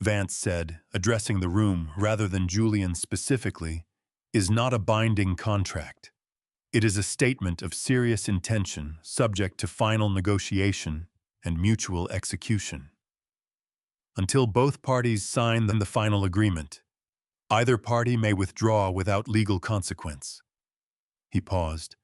Vance said, addressing the room rather than Julian specifically, is not a binding contract. It is a statement of serious intention subject to final negotiation and mutual execution. Until both parties sign the final agreement, either party may withdraw without legal consequence. He paused.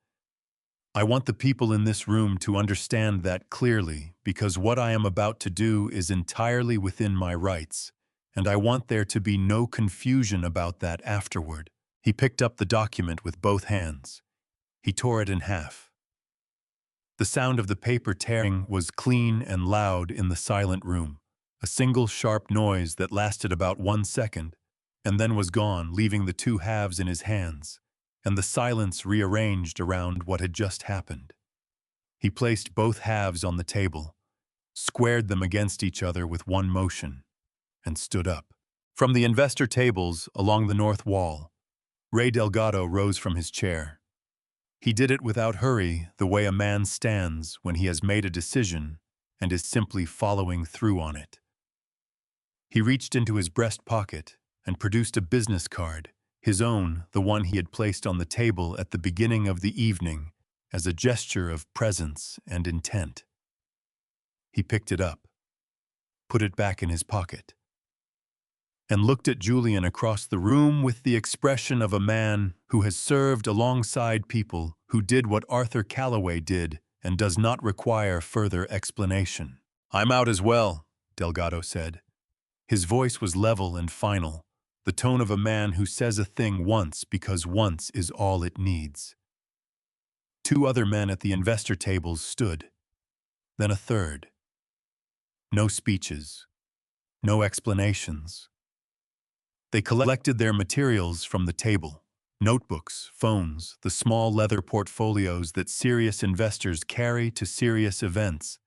I want the people in this room to understand that clearly, because what I am about to do is entirely within my rights, and I want there to be no confusion about that afterward. He picked up the document with both hands. He tore it in half. The sound of the paper tearing was clean and loud in the silent room, a single sharp noise that lasted about 1 second, and then was gone, leaving the 2 halves in his hands, and the silence rearranged around what had just happened. He placed both halves on the table, squared them against each other with one motion, and stood up. From the investor tables along the north wall, Ray Delgado rose from his chair. He did it without hurry, the way a man stands when he has made a decision and is simply following through on it. He reached into his breast pocket and produced a business card, his own, the one he had placed on the table at the beginning of the evening, as a gesture of presence and intent. He picked it up, put it back in his pocket, and looked at Julian across the room with the expression of a man who has served alongside people who did what Arthur Calloway did and does not require further explanation. "I'm out as well," Delgado said. His voice was level and final, the tone of a man who says a thing once because once is all it needs. Two other men at the investor tables stood, then a third. No speeches, no explanations. They collected their materials from the table: notebooks, phones, the small leather portfolios that serious investors carry to serious events,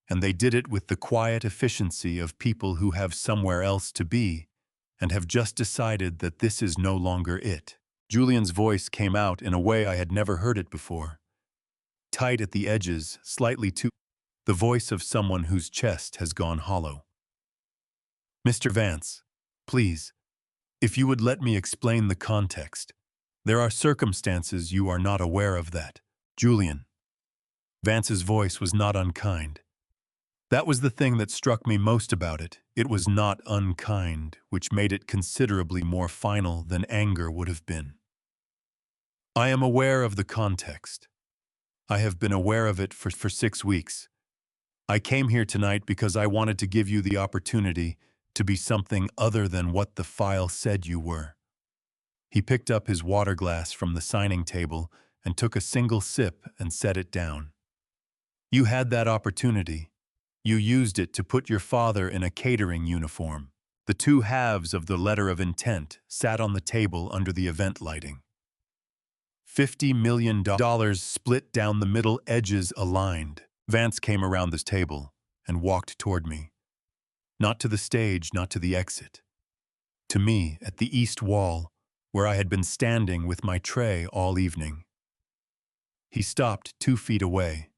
and they did it with the quiet efficiency of people who have somewhere else to be and have just decided that this is no longer it. Julian's voice came out in a way I had never heard it before. Tight at the edges, slightly too, the voice of someone whose chest has gone hollow. "Mr. Vance, please, if you would let me explain the context. There are circumstances you are not aware of that." "Julian." Vance's voice was not unkind. That was the thing that struck me most about it. It was not unkind, which made it considerably more final than anger would have been. "I am aware of the context. I have been aware of it for 6 weeks. I came here tonight because I wanted to give you the opportunity to be something other than what the file said you were." He picked up his water glass from the signing table and took a single sip and set it down. "You had that opportunity. You used it to put your father in a catering uniform." The two halves of the letter of intent sat on the table under the event lighting. $50 million split down the middle, edges aligned. Vance came around this table and walked toward me. Not to the stage, not to the exit. To me, at the east wall, where I had been standing with my tray all evening. He stopped 2 feet away.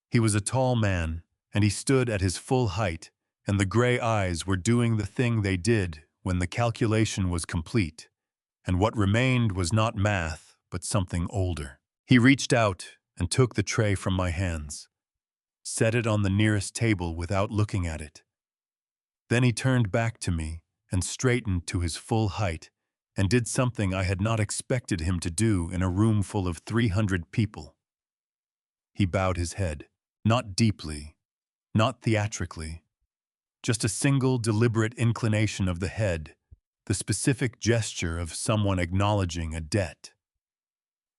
He was a tall man, and he stood at his full height, and the gray eyes were doing the thing they did when the calculation was complete, and what remained was not math, but something older. He reached out and took the tray from my hands, set it on the nearest table without looking at it. Then he turned back to me and straightened to his full height and did something I had not expected him to do in a room full of 300 people. He bowed his head, not deeply, not theatrically, just a single deliberate inclination of the head, the specific gesture of someone acknowledging a debt.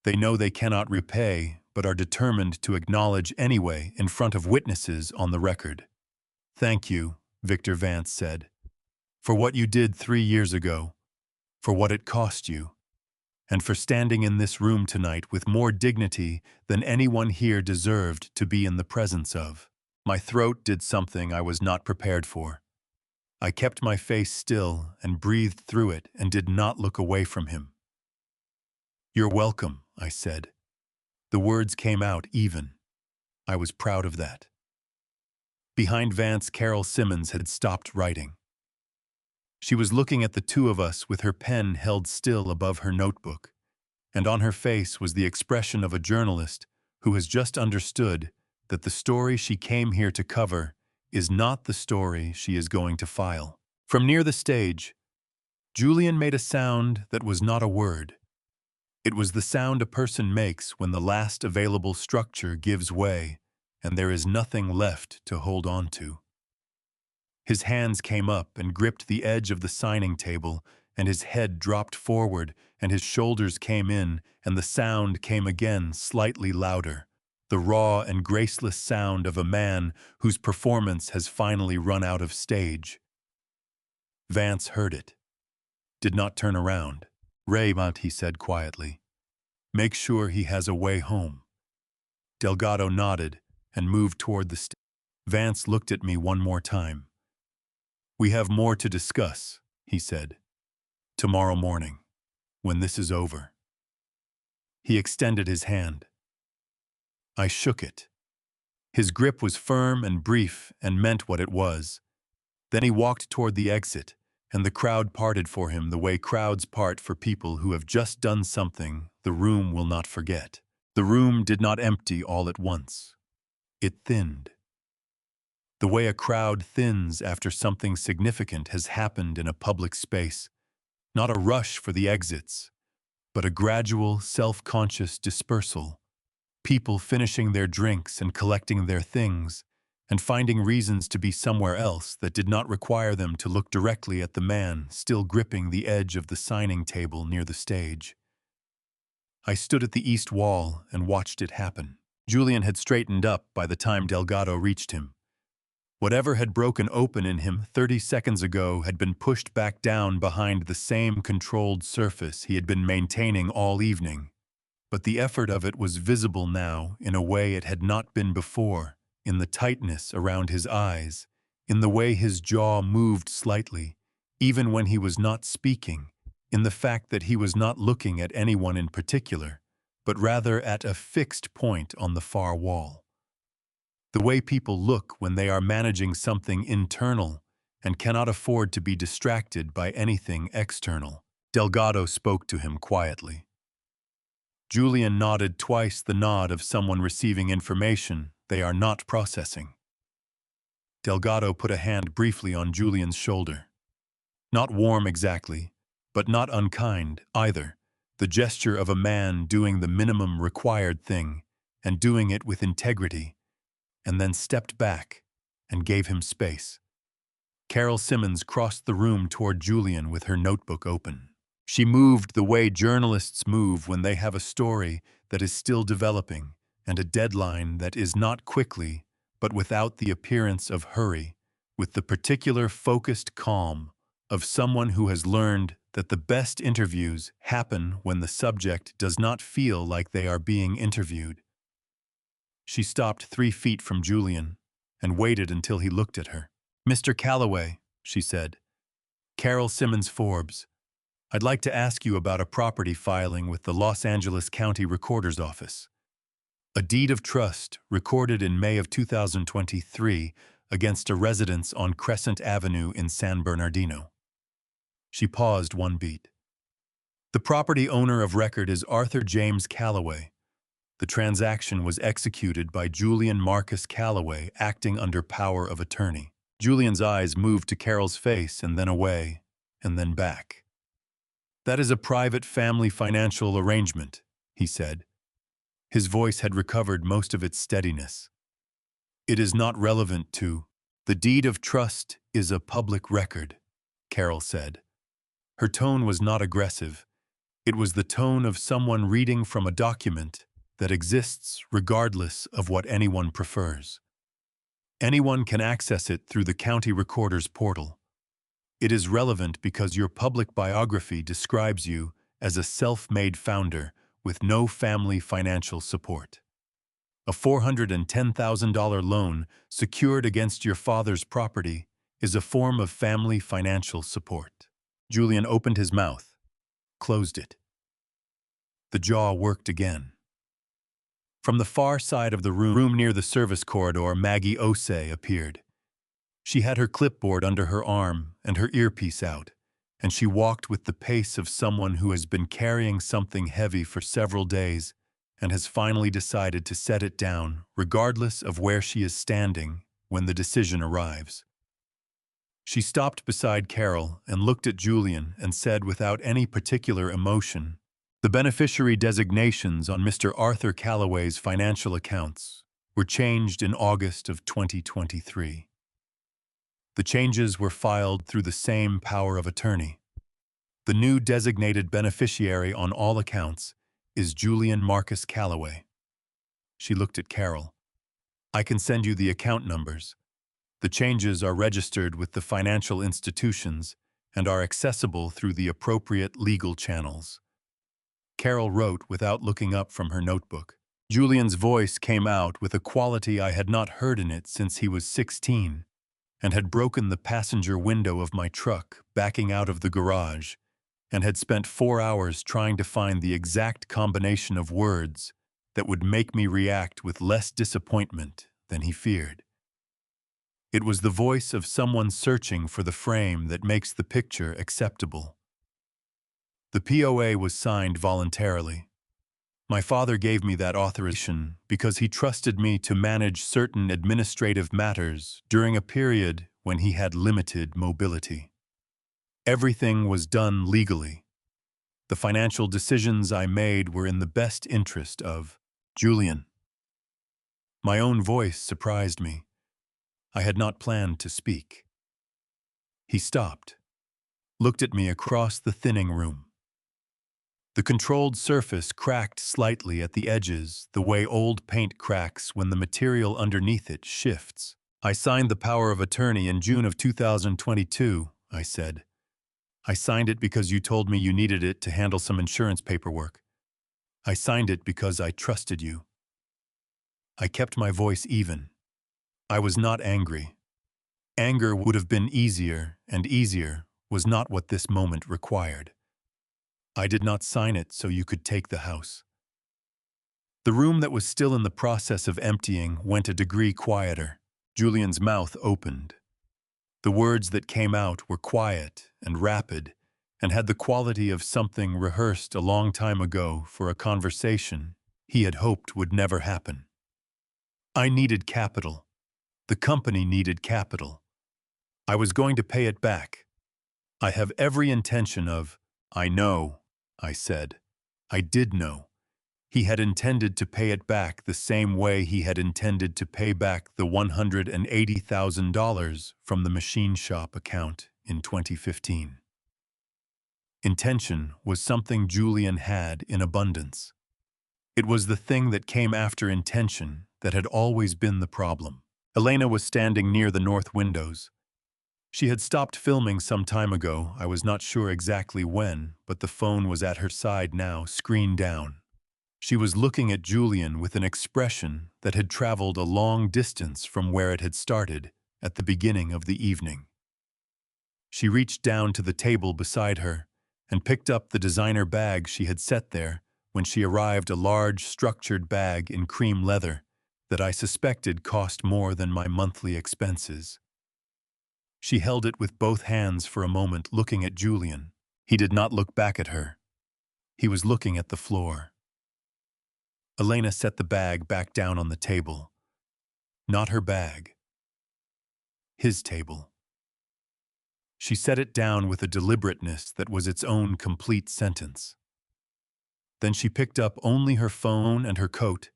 They know they cannot repay, but are determined to acknowledge anyway in front of witnesses on the record. "Thank you," Victor Vance said, "for what you did 3 years ago, for what it cost you, and for standing in this room tonight with more dignity than anyone here deserved to be in the presence of." My throat did something I was not prepared for. I kept my face still and breathed through it and did not look away from him. "You're welcome," I said. The words came out even. I was proud of that. Behind Vance, Carol Simmons had stopped writing. She was looking at the two of us with her pen held still above her notebook, and on her face was the expression of a journalist who has just understood that the story she came here to cover is not the story she is going to file. From near the stage, Julian made a sound that was not a word. It was the sound a person makes when the last available structure gives way and there is nothing left to hold on to. His hands came up and gripped the edge of the signing table, and his head dropped forward, and his shoulders came in, and the sound came again, slightly louder. The raw and graceless sound of a man whose performance has finally run out of stage. Vance heard it. Did not turn around. "Raymond," he said quietly. "Make sure he has a way home." Delgado nodded and moved toward the stage. Vance looked at me one more time. "We have more to discuss," he said. "Tomorrow morning, when this is over." He extended his hand. I shook it. His grip was firm and brief and meant what it was. Then he walked toward the exit, and the crowd parted for him the way crowds part for people who have just done something the room will not forget. The room did not empty all at once. It thinned. The way a crowd thins after something significant has happened in a public space, not a rush for the exits, but a gradual, self-conscious dispersal. People finishing their drinks and collecting their things, and finding reasons to be somewhere else that did not require them to look directly at the man still gripping the edge of the signing table near the stage. I stood at the east wall and watched it happen. Julian had straightened up by the time Delgado reached him. Whatever had broken open in him 30 seconds ago had been pushed back down behind the same controlled surface he had been maintaining all evening. But the effort of it was visible now in a way it had not been before, in the tightness around his eyes, in the way his jaw moved slightly, even when he was not speaking, in the fact that he was not looking at anyone in particular, but rather at a fixed point on the far wall. The way people look when they are managing something internal and cannot afford to be distracted by anything external. Delgado spoke to him quietly. Julian nodded twice the nod of someone receiving information they are not processing. Delgado put a hand briefly on Julian's shoulder. Not warm exactly, but not unkind either. The gesture of a man doing the minimum required thing and doing it with integrity, and then stepped back and gave him space. Carol Simmons crossed the room toward Julian with her notebook open. She moved the way journalists move when they have a story that is still developing and a deadline that is not quickly, but without the appearance of hurry, with the particular focused calm of someone who has learned that the best interviews happen when the subject does not feel like they are being interviewed. She stopped 3 feet from Julian and waited until he looked at her. "Mr. Calloway," she said. "Carol Simmons Forbes. I'd like to ask you about a property filing with the Los Angeles County Recorder's Office. A deed of trust recorded in May of 2023 against a residence on Crescent Avenue in San Bernardino." She paused 1 beat. "The property owner of record is Arthur James Calloway. The transaction was executed by Julian Marcus Calloway, acting under power of attorney." Julian's eyes moved to Carol's face and then away, and then back. "That is a private family financial arrangement," he said. His voice had recovered most of its steadiness. "It is not relevant to—" "The deed of trust is a public record," Carol said. Her tone was not aggressive. It was the tone of someone reading from a document that exists regardless of what anyone prefers. Anyone can access it through the county recorder's portal. It is relevant because your public biography describes you as a self-made founder with no family financial support. A $410,000 loan secured against your father's property is a form of family financial support. Julian opened his mouth, closed it. The jaw worked again. From the far side of the room near the service corridor, Maggie Osei appeared. She had her clipboard under her arm and her earpiece out, and she walked with the pace of someone who has been carrying something heavy for several days and has finally decided to set it down, regardless of where she is standing when the decision arrives. She stopped beside Carol and looked at Julian and said without any particular emotion, "The beneficiary designations on Mr. Arthur Calloway's financial accounts were changed in August of 2023. The changes were filed through the same power of attorney. The new designated beneficiary on all accounts is Julian Marcus Calloway." She looked at Carol. "I can send you the account numbers. The changes are registered with the financial institutions and are accessible through the appropriate legal channels." Carol wrote without looking up from her notebook. Julian's voice came out with a quality I had not heard in it since he was 16. And had broken the passenger window of my truck backing out of the garage, and had spent 4 hours trying to find the exact combination of words that would make me react with less disappointment than he feared. It was the voice of someone searching for the frame that makes the picture acceptable. The POA was signed voluntarily. My father gave me that authorization because he trusted me to manage certain administrative matters during a period when he had limited mobility. Everything was done legally. The financial decisions I made were in the best interest of Julian. My own voice surprised me. I had not planned to speak. He stopped, looked at me across the thinning room. The controlled surface cracked slightly at the edges, the way old paint cracks when the material underneath it shifts. I signed the power of attorney in June of 2022, I said. I signed it because you told me you needed it to handle some insurance paperwork. I signed it because I trusted you. I kept my voice even. I was not angry. Anger would have been easier, and easier was not what this moment required. I did not sign it so you could take the house. The room that was still in the process of emptying went a degree quieter. Julian's mouth opened. The words that came out were quiet and rapid and had the quality of something rehearsed a long time ago for a conversation he had hoped would never happen. I needed capital. The company needed capital. I was going to pay it back. I have every intention of, I know, I said. I did know. He had intended to pay it back the same way he had intended to pay back the $180,000 from the machine shop account in 2015. Intention was something Julian had in abundance. It was the thing that came after intention that had always been the problem. Elena was standing near the north windows. She had stopped filming some time ago, I was not sure exactly when, but the phone was at her side now, screen down. She was looking at Julian with an expression that had traveled a long distance from where it had started at the beginning of the evening. She reached down to the table beside her and picked up the designer bag she had set there when she arrived, a large, structured bag in cream leather that I suspected cost more than my monthly expenses. She held it with both hands for a moment, looking at Julian. He did not look back at her. He was looking at the floor. Elena set the bag back down on the table. Not her bag. His table. She set it down with a deliberateness that was its own complete sentence. Then she picked up only her phone and her coat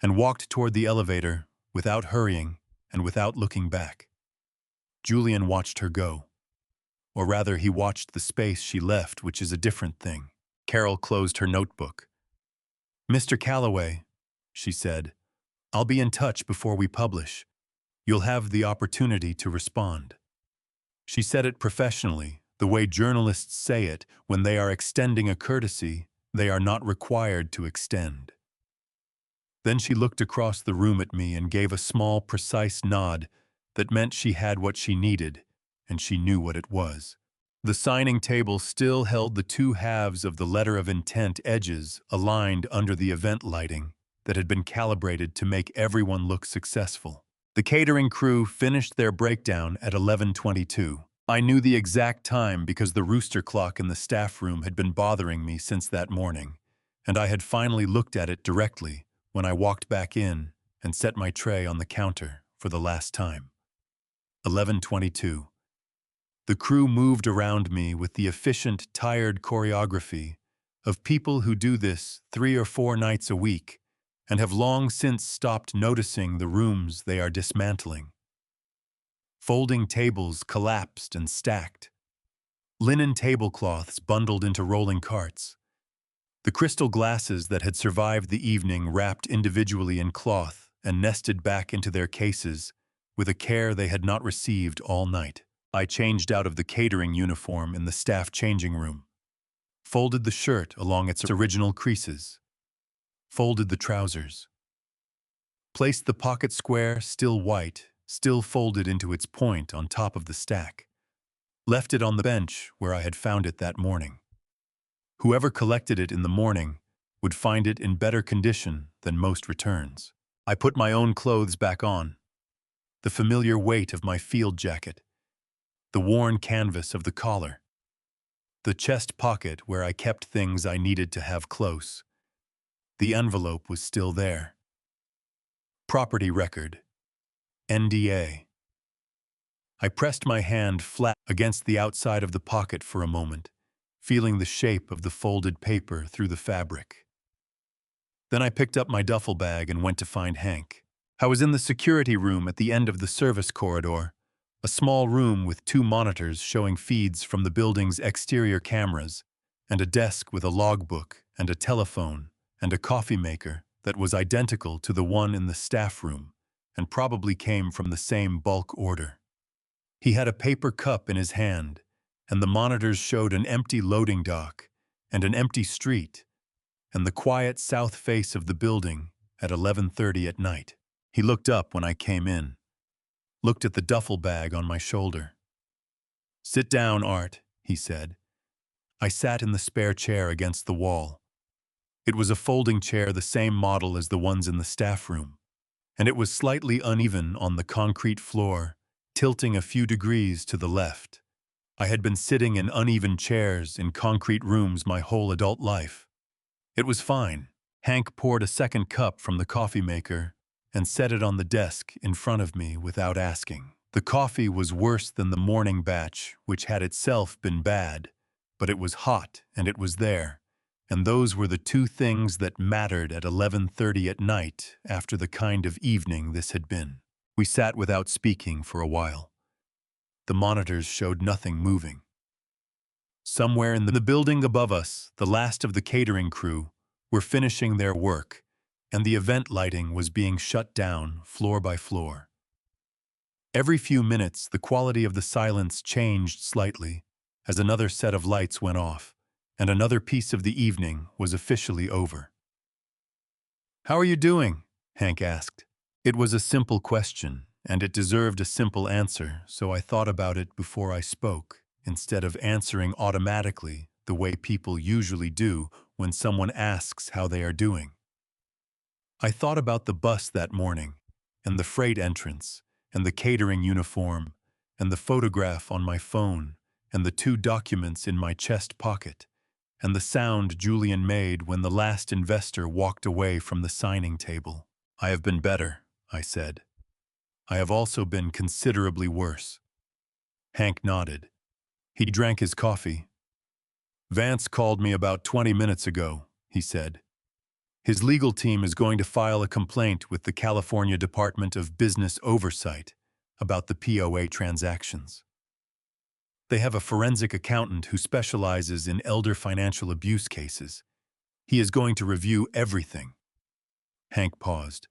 and walked toward the elevator without hurrying and without looking back. Julian watched her go. Or rather, he watched the space she left, which is a different thing. Carol closed her notebook. "Mr. Calloway," she said, "I'll be in touch before we publish. You'll have the opportunity to respond." She said it professionally, the way journalists say it when they are extending a courtesy they are not required to extend. Then she looked across the room at me and gave a small, precise nod that meant she had what she needed, and she knew what it was. The signing table still held the two halves of the letter of intent edges aligned under the event lighting that had been calibrated to make everyone look successful. The catering crew finished their breakdown at 11:22. I knew the exact time because the rooster clock in the staff room had been bothering me since that morning, and I had finally looked at it directly when I walked back in and set my tray on the counter for the last time. 11:22. The crew moved around me with the efficient, tired choreography of people who do this 3 or 4 nights a week and have long since stopped noticing the rooms they are dismantling. Folding tables collapsed and stacked. Linen tablecloths bundled into rolling carts. The crystal glasses that had survived the evening wrapped individually in cloth and nested back into their cases with a care they had not received all night. I changed out of the catering uniform in the staff changing room, folded the shirt along its original creases, folded the trousers, placed the pocket square, still white, still folded into its point on top of the stack, left it on the bench where I had found it that morning. Whoever collected it in the morning would find it in better condition than most returns. I put my own clothes back on, the familiar weight of my field jacket, the worn canvas of the collar, the chest pocket where I kept things I needed to have close, The envelope was still there. Property record. NDA. I pressed my hand flat against the outside of the pocket for a moment, feeling the shape of the folded paper through the fabric. Then I picked up my duffel bag and went to find Hank. I was in the security room at the end of the service corridor, a small room with 2 monitors showing feeds from the building's exterior cameras, and a desk with a logbook and a telephone and a coffee maker that was identical to the one in the staff room and probably came from the same bulk order. He had a paper cup in his hand, and the monitors showed an empty loading dock and an empty street and the quiet south face of the building at 11:30 at night. He looked up when I came in, looked at the duffel bag on my shoulder. "Sit down, Art," he said. I sat in the spare chair against the wall. It was a folding chair the same model as the ones in the staff room, and it was slightly uneven on the concrete floor, tilting a few degrees to the left. I had been sitting in uneven chairs in concrete rooms my whole adult life. It was fine. Hank poured a second cup from the coffee maker and set it on the desk in front of me without asking. The coffee was worse than the morning batch, which had itself been bad, but it was hot and it was there, and those were the 2 things that mattered at 11:30 at night after the kind of evening this had been. We sat without speaking for a while. The monitors showed nothing moving. Somewhere in the building above us, the last of the catering crew were finishing their work, and the event lighting was being shut down floor by floor. Every few minutes, the quality of the silence changed slightly as another set of lights went off, and another piece of the evening was officially over. "How are you doing?" Hank asked. It was a simple question, and it deserved a simple answer, so I thought about it before I spoke, instead of answering automatically the way people usually do when someone asks how they are doing. I thought about the bus that morning, and the freight entrance, and the catering uniform, and the photograph on my phone, and the 2 documents in my chest pocket, and the sound Julian made when the last investor walked away from the signing table. "I have been better," I said. "I have also been considerably worse." Hank nodded. He drank his coffee. "Vance called me about 20 minutes ago," he said. "His legal team is going to file a complaint with the California Department of Business Oversight about the POA transactions. They have a forensic accountant who specializes in elder financial abuse cases. He is going to review everything." Hank paused.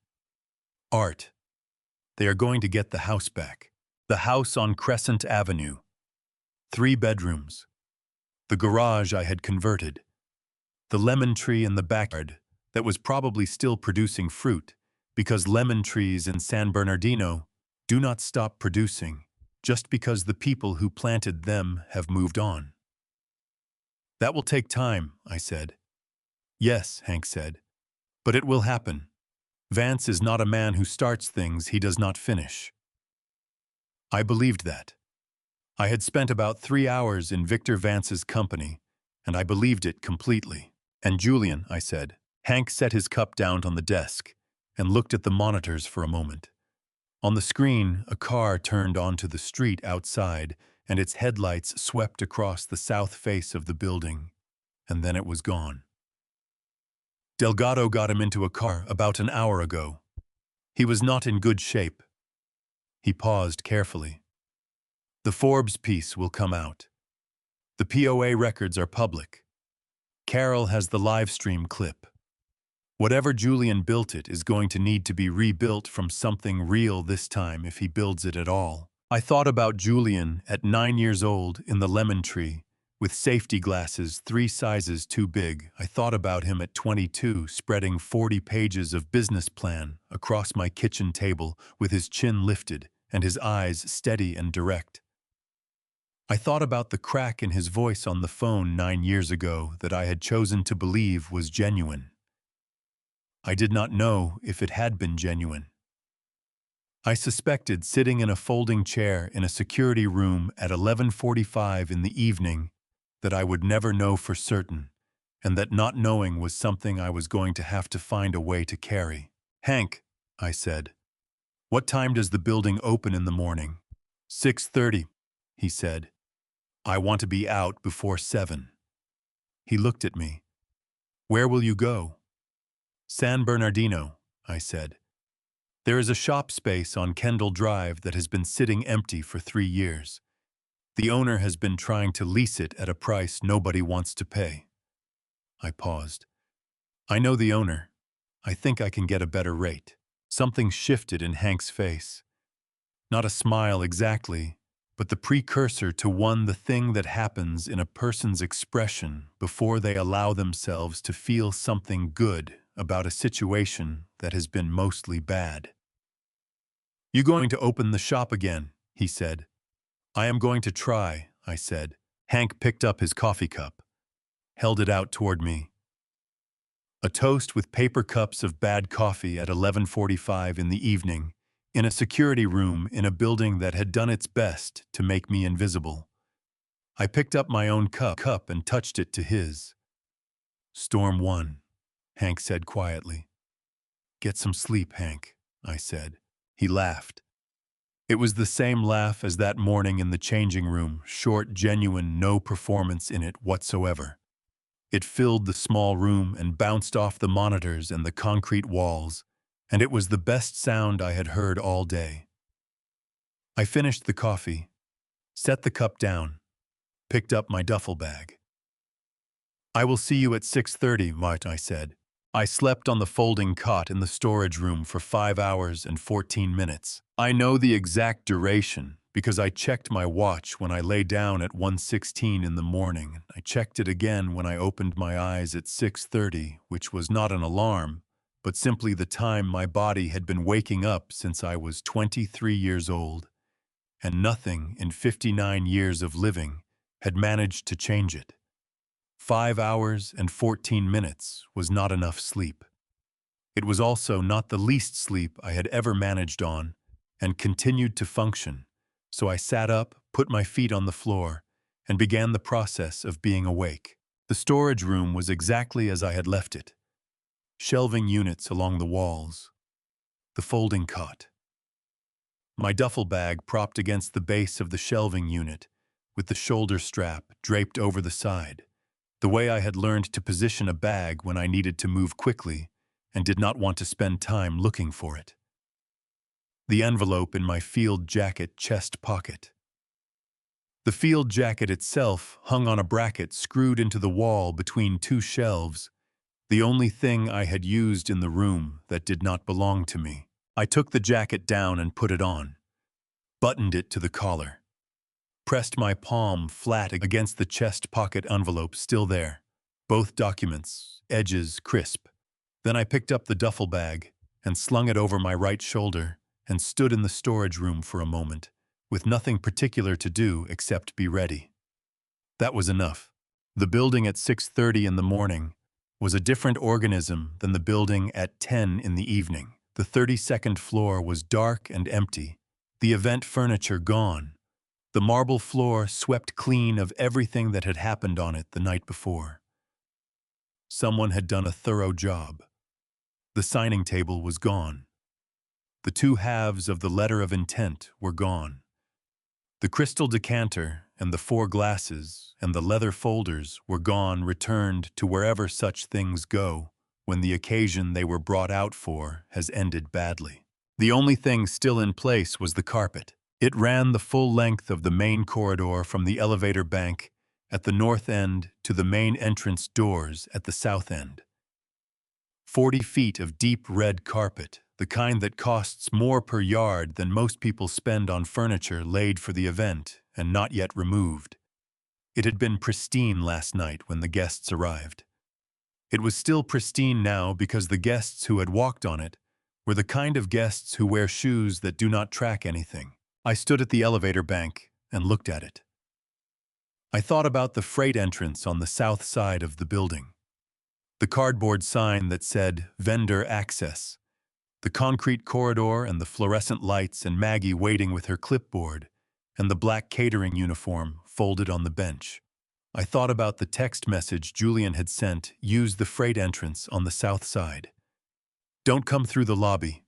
"Art, they are going to get the house back. The house on Crescent Avenue. 3 bedrooms. The garage I had converted. The lemon tree in the backyard that was probably still producing fruit, because lemon trees in San Bernardino do not stop producing just because the people who planted them have moved on." "That will take time," I said. "Yes," Hank said, "but it will happen. Vance is not a man who starts things he does not finish." I believed that. I had spent about 3 hours in Victor Vance's company, and I believed it completely. "And Julian," I said. Hank set his cup down on the desk and looked at the monitors for a moment. On the screen, a car turned onto the street outside, and its headlights swept across the south face of the building, and then it was gone. "Delgado got him into a car about an hour ago. He was not in good shape." He paused carefully. "The Forbes piece will come out. The POA records are public. Carol has the live stream clip. Whatever Julian built it is going to need to be rebuilt from something real this time if he builds it at all." I thought about Julian at 9 years old in the lemon tree, with safety glasses 3 sizes too big. I thought about him at 22 spreading 40 pages of business plan across my kitchen table with his chin lifted and his eyes steady and direct. I thought about the crack in his voice on the phone 9 years ago that I had chosen to believe was genuine. I did not know if it had been genuine. I suspected sitting in a folding chair in a security room at 11:45 in the evening that I would never know for certain, and that not knowing was something I was going to have to find a way to carry. "Hank," I said, "what time does the building open in the morning?" "6:30, he said. "I want to be out before 7. He looked at me. "Where will you go?" "San Bernardino," I said. "There is a shop space on Kendall Drive that has been sitting empty for 3 years. The owner has been trying to lease it at a price nobody wants to pay." I paused. "I know the owner. I think I can get a better rate." Something shifted in Hank's face. Not a smile exactly, but the precursor to the thing that happens in a person's expression before they allow themselves to feel something good about a situation that has been mostly bad. "You going to open the shop again?" he said. "I am going to try," I said. Hank picked up his coffee cup, held it out toward me. A toast with paper cups of bad coffee at 11:45 in the evening, in a security room in a building that had done its best to make me invisible. I picked up my own cup and touched it to his. "Storm 1, Hank said quietly. "Get some sleep, Hank," I said. He laughed. It was the same laugh as that morning in the changing room, short, genuine, no performance in it whatsoever. It filled the small room and bounced off the monitors and the concrete walls, and it was the best sound I had heard all day. I finished the coffee, set the cup down, picked up my duffel bag. "I will see you at 6:30, Mart," I said. I slept on the folding cot in the storage room for 5 hours and 14 minutes. I know the exact duration because I checked my watch when I lay down at 1:16 in the morning. I checked it again when I opened my eyes at 6:30, which was not an alarm, but simply the time my body had been waking up since I was 23 years old, and nothing in 59 years of living had managed to change it. 5 hours and 14 minutes was not enough sleep. It was also not the least sleep I had ever managed on, and continued to function, so I sat up, put my feet on the floor, and began the process of being awake. The storage room was exactly as I had left it. Shelving units along the walls. The folding cot. My duffel bag propped against the base of the shelving unit, with the shoulder strap draped over the side, the way I had learned to position a bag when I needed to move quickly and did not want to spend time looking for it. The envelope in my field jacket chest pocket. The field jacket itself hung on a bracket screwed into the wall between 2 shelves, the only thing I had used in the room that did not belong to me. I took the jacket down and put it on, buttoned it to the collar, pressed my palm flat against the chest pocket envelope still there, both documents, edges crisp. Then I picked up the duffel bag and slung it over my right shoulder and stood in the storage room for a moment, with nothing particular to do except be ready. That was enough. The building at 6:30 in the morning was a different organism than the building at 10 in the evening. The 32nd floor was dark and empty, the event furniture gone, the marble floor swept clean of everything that had happened on it the night before. Someone had done a thorough job. The signing table was gone. The 2 halves of the letter of intent were gone. The crystal decanter and the 4 glasses and the leather folders were gone, returned to wherever such things go when the occasion they were brought out for has ended badly. The only thing still in place was the carpet. It ran the full length of the main corridor from the elevator bank at the north end to the main entrance doors at the south end. 40 feet of deep red carpet, the kind that costs more per yard than most people spend on furniture laid for the event and not yet removed. It had been pristine last night when the guests arrived. It was still pristine now because the guests who had walked on it were the kind of guests who wear shoes that do not track anything. I stood at the elevator bank and looked at it. I thought about the freight entrance on the south side of the building, the cardboard sign that said "Vendor Access," the concrete corridor and the fluorescent lights and Maggie waiting with her clipboard, and the black catering uniform folded on the bench. I thought about the text message Julian had sent, use the freight entrance on the south side. Don't come through the lobby.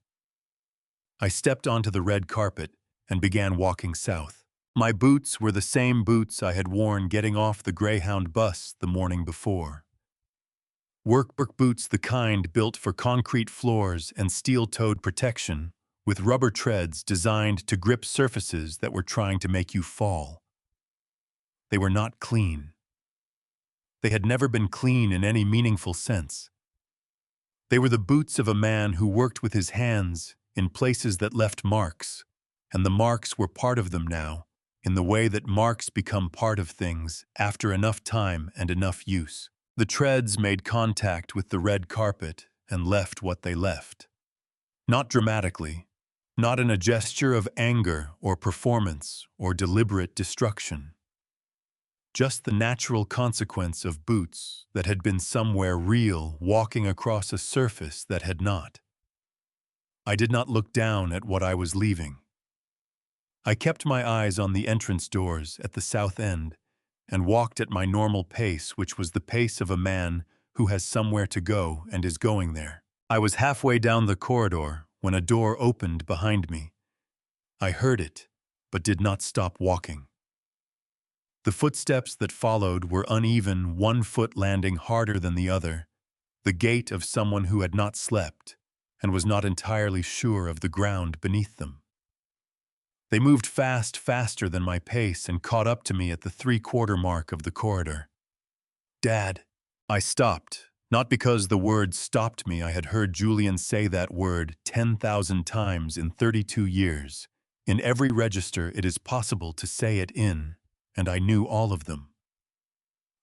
I stepped onto the red carpet and began walking south. My boots were the same boots I had worn getting off the Greyhound bus the morning before. Work boots, the kind built for concrete floors and steel-toed protection, with rubber treads designed to grip surfaces that were trying to make you fall. They were not clean. They had never been clean in any meaningful sense. They were the boots of a man who worked with his hands in places that left marks, and the marks were part of them now, in the way that marks become part of things after enough time and enough use. The treads made contact with the red carpet and left what they left. Not dramatically, not in a gesture of anger or performance or deliberate destruction. Just the natural consequence of boots that had been somewhere real walking across a surface that had not. I did not look down at what I was leaving. I kept my eyes on the entrance doors at the south end and walked at my normal pace, which was the pace of a man who has somewhere to go and is going there. I was halfway down the corridor when a door opened behind me. I heard it, but did not stop walking. The footsteps that followed were uneven, one foot landing harder than the other, the gait of someone who had not slept and was not entirely sure of the ground beneath them. They moved faster than my pace and caught up to me at the 3/4 mark of the corridor. Dad. I stopped, not because the word stopped me. I had heard Julian say that word 10,000 times in 32 years. In every register it is possible to say it in, and I knew all of them.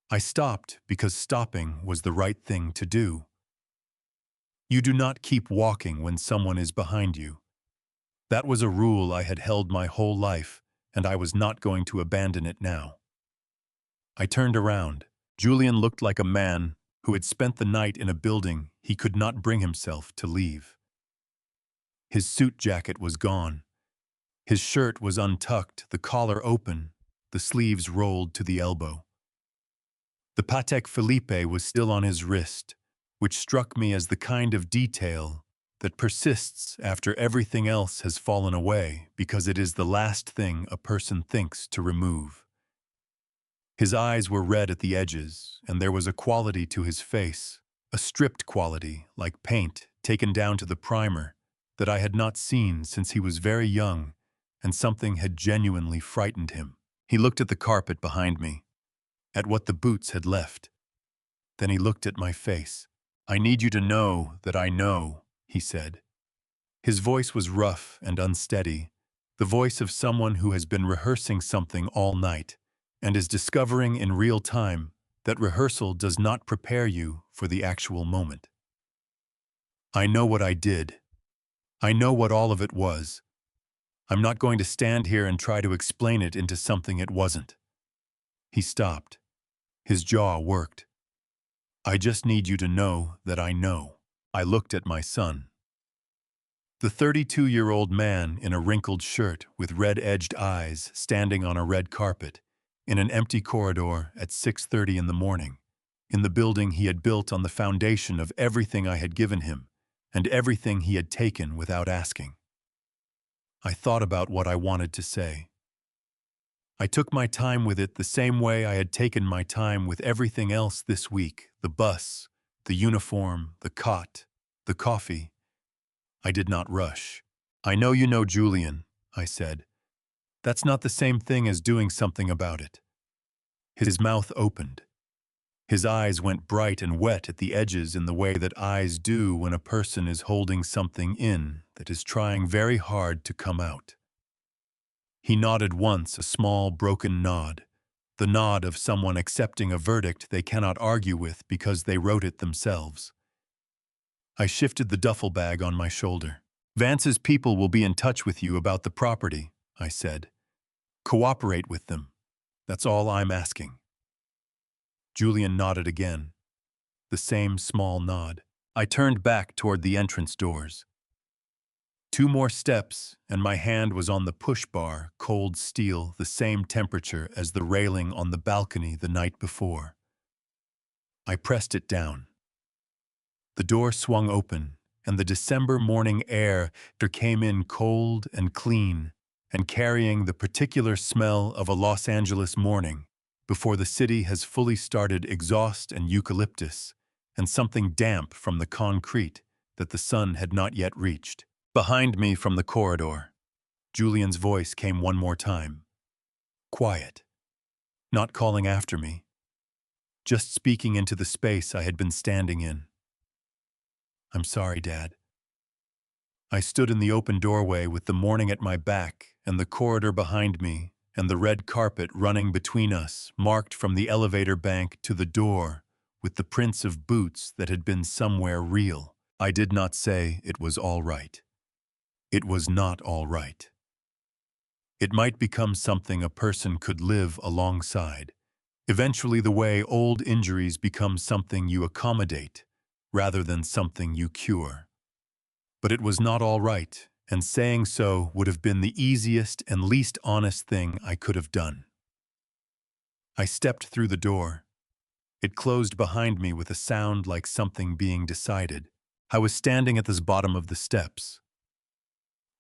I stopped because stopping was the right thing to do. You do not keep walking when someone is behind you. That was a rule I had held my whole life, and I was not going to abandon it now. I turned around. Julian looked like a man who had spent the night in a building he could not bring himself to leave. His suit jacket was gone. His shirt was untucked, the collar open, the sleeves rolled to the elbow. The Patek Philippe was still on his wrist, which struck me as the kind of detail that persists after everything else has fallen away because it is the last thing a person thinks to remove. His eyes were red at the edges, and there was a quality to his face, a stripped quality, like paint taken down to the primer, that I had not seen since he was very young, and something had genuinely frightened him. He looked at the carpet behind me, at what the boots had left. Then he looked at my face. I need you to know that I know, he said. His voice was rough and unsteady, the voice of someone who has been rehearsing something all night and is discovering in real time that rehearsal does not prepare you for the actual moment. I know what I did. I know what all of it was. I'm not going to stand here and try to explain it into something it wasn't. He stopped. His jaw worked. I just need you to know that I know. I looked at my son. The 32-year-old man in a wrinkled shirt with red-edged eyes standing on a red carpet, in an empty corridor at 6:30 in the morning, in the building he had built on the foundation of everything I had given him and everything he had taken without asking. I thought about what I wanted to say. I took my time with it the same way I had taken my time with everything else this week, the bus, the uniform, the cot, the coffee. I did not rush. I know you know Julian, I said. That's not the same thing as doing something about it. His mouth opened. His eyes went bright and wet at the edges in the way that eyes do when a person is holding something in that is trying very hard to come out. He nodded once, a small, broken nod, the nod of someone accepting a verdict they cannot argue with because they wrote it themselves. I shifted the duffel bag on my shoulder. Vance's people will be in touch with you about the property, I said. Cooperate with them. That's all I'm asking. Julian nodded again. The same small nod. I turned back toward the entrance doors. 2 more steps, and my hand was on the push bar, cold steel, the same temperature as the railing on the balcony the night before. I pressed it down. The door swung open, and the December morning air came in cold and clean, and carrying the particular smell of a Los Angeles morning, before the city has fully started exhaust and eucalyptus, and something damp from the concrete that the sun had not yet reached. Behind me from the corridor, Julian's voice came one more time. Quiet. Not calling after me. Just speaking into the space I had been standing in. I'm sorry, Dad. I stood in the open doorway with the morning at my back and the corridor behind me and the red carpet running between us, marked from the elevator bank to the door with the prints of boots that had been somewhere real. I did not say it was all right. It was not all right. It might become something a person could live alongside. Eventually, the way old injuries become something you accommodate rather than something you cure. But it was not all right, and saying so would have been the easiest and least honest thing I could have done. I stepped through the door. It closed behind me with a sound like something being decided. I was standing at the bottom of the steps.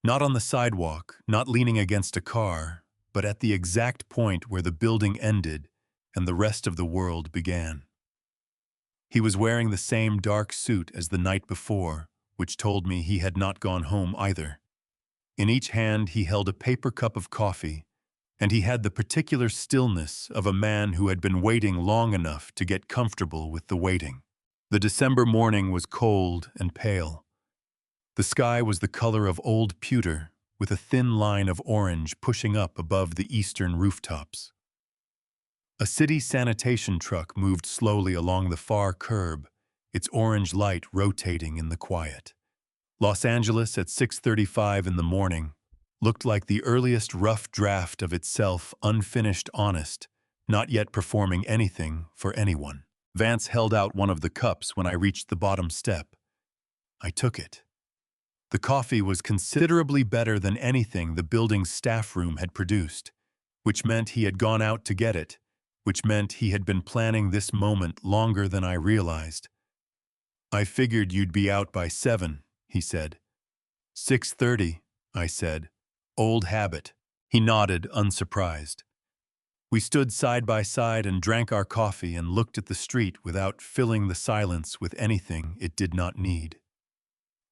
Not on the sidewalk, not leaning against a car, but at the exact point where the building ended and the rest of the world began. He was wearing the same dark suit as the night before, which told me he had not gone home either. In each hand he held a paper cup of coffee, and he had the particular stillness of a man who had been waiting long enough to get comfortable with the waiting. The December morning was cold and pale. The sky was the color of old pewter, with a thin line of orange pushing up above the eastern rooftops. A city sanitation truck moved slowly along the far curb, its orange light rotating in the quiet. Los Angeles at 6:35 in the morning looked like the earliest rough draft of itself, unfinished, honest, not yet performing anything for anyone. Vance held out one of the cups when I reached the bottom step. I took it. The coffee was considerably better than anything the building's staff room had produced, which meant he had gone out to get it, which meant he had been planning this moment longer than I realized. I figured you'd be out by 7, he said. 6:30, I said. Old habit. He nodded, unsurprised. We stood side by side and drank our coffee and looked at the street without filling the silence with anything it did not need.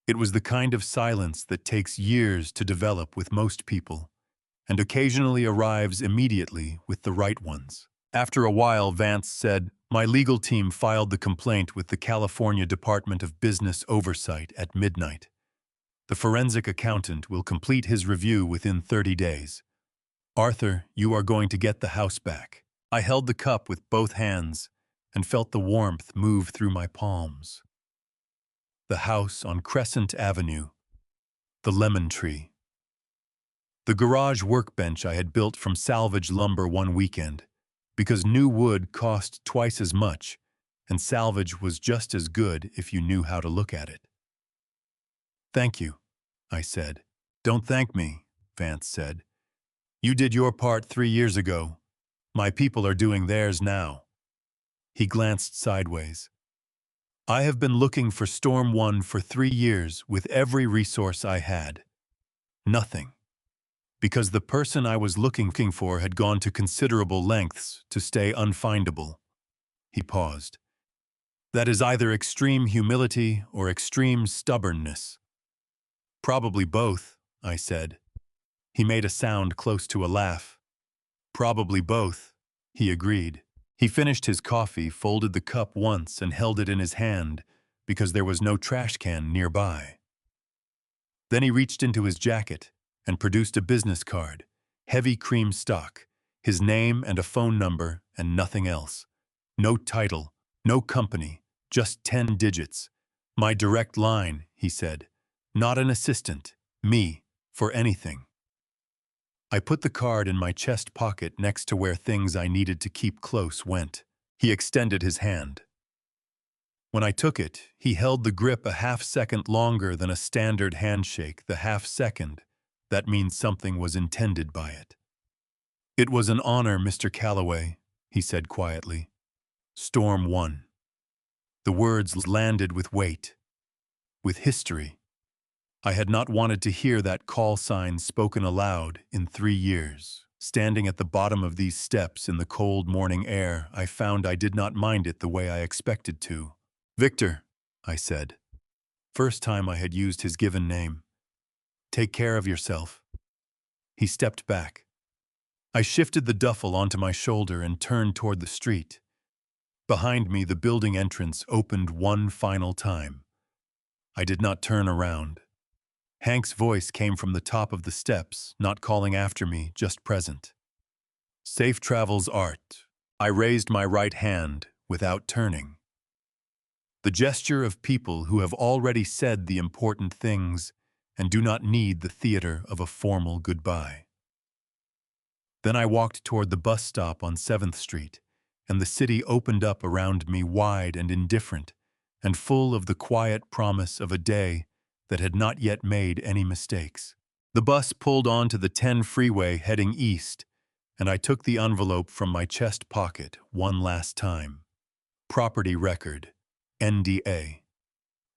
It was the kind of silence that takes years to develop with most people, and occasionally arrives immediately with the right ones. After a while, Vance said, "My legal team filed the complaint with the California Department of Business Oversight at midnight. The forensic accountant will complete his review within 30 days. Arthur, you are going to get the house back." I held the cup with both hands and felt the warmth move through my palms. The house on Crescent Avenue. The lemon tree. The garage workbench I had built from salvage lumber one weekend, because new wood cost twice as much, and salvage was just as good if you knew how to look at it. "Thank you," I said. "Don't thank me," Vance said. "You did your part 3 years ago. My people are doing theirs now." He glanced sideways. "I have been looking for Storm 1 for 3 years with every resource I had. Nothing. Because the person I was looking for had gone to considerable lengths to stay unfindable." He paused. "That is either extreme humility or extreme stubbornness." "Probably both," I said. He made a sound close to a laugh. "Probably both," he agreed. He finished his coffee, folded the cup once, and held it in his hand because there was no trash can nearby. Then he reached into his jacket and produced a business card, heavy cream stock, his name and a phone number and nothing else. No title, no company, just 10 digits. "My direct line," he said. "Not an assistant. Me, for anything." I put the card in my chest pocket next to where things I needed to keep close went. He extended his hand. When I took it, he held the grip a half-second longer than a standard handshake, the half-second. That means something was intended by it. "It was an honor, Mr. Calloway," he said quietly. "Storm 1. The words landed with weight, with history. I had not wanted to hear that call sign spoken aloud in 3 years. Standing at the bottom of these steps in the cold morning air, I found I did not mind it the way I expected to. "Victor," I said. First time I had used his given name. "Take care of yourself." He stepped back. I shifted the duffel onto my shoulder and turned toward the street. Behind me, the building entrance opened one final time. I did not turn around. Hank's voice came from the top of the steps, not calling after me, just present. "Safe travels, Art." I raised my right hand without turning. The gesture of people who have already said the important things and do not need the theater of a formal goodbye. Then I walked toward the bus stop on 7th Street, and the city opened up around me wide and indifferent, and full of the quiet promise of a day that had not yet made any mistakes. The bus pulled onto the 10 freeway heading east, and I took the envelope from my chest pocket one last time. Property record, NDA.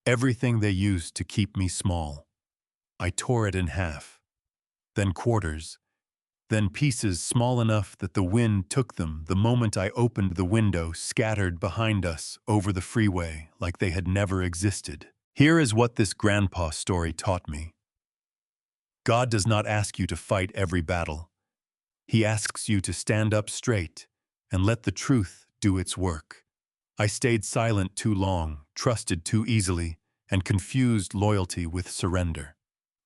Everything they used to keep me small. I tore it in half, then quarters, then pieces small enough that the wind took them the moment I opened the window, scattered behind us over the freeway like they had never existed. Here is what this grandpa story taught me. God does not ask you to fight every battle. He asks you to stand up straight and let the truth do its work. I stayed silent too long, trusted too easily, and confused loyalty with surrender.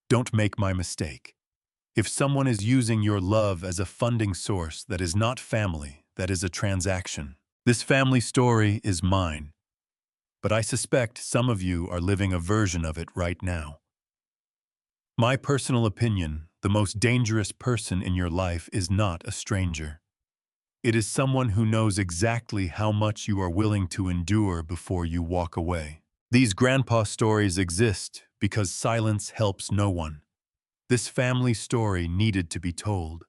Don't make my mistake. If someone is using your love as a funding source, that is not family, that is a transaction. This family story is mine, but I suspect some of you are living a version of it right now. My personal opinion, the most dangerous person in your life is not a stranger. It is someone who knows exactly how much you are willing to endure before you walk away. These grandpa stories exist because silence helps no one. This family story needed to be told.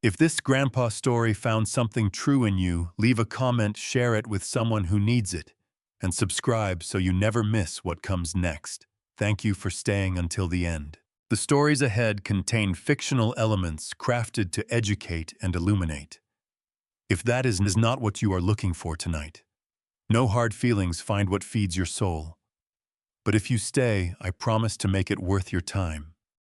If this grandpa story found something true in you, leave a comment, share it with someone who needs it, and subscribe so you never miss what comes next. Thank you for staying until the end. The stories ahead contain fictional elements crafted to educate and illuminate. If that is not what you are looking for tonight, no hard feelings, find what feeds your soul. But if you stay, I promise to make it worth your time.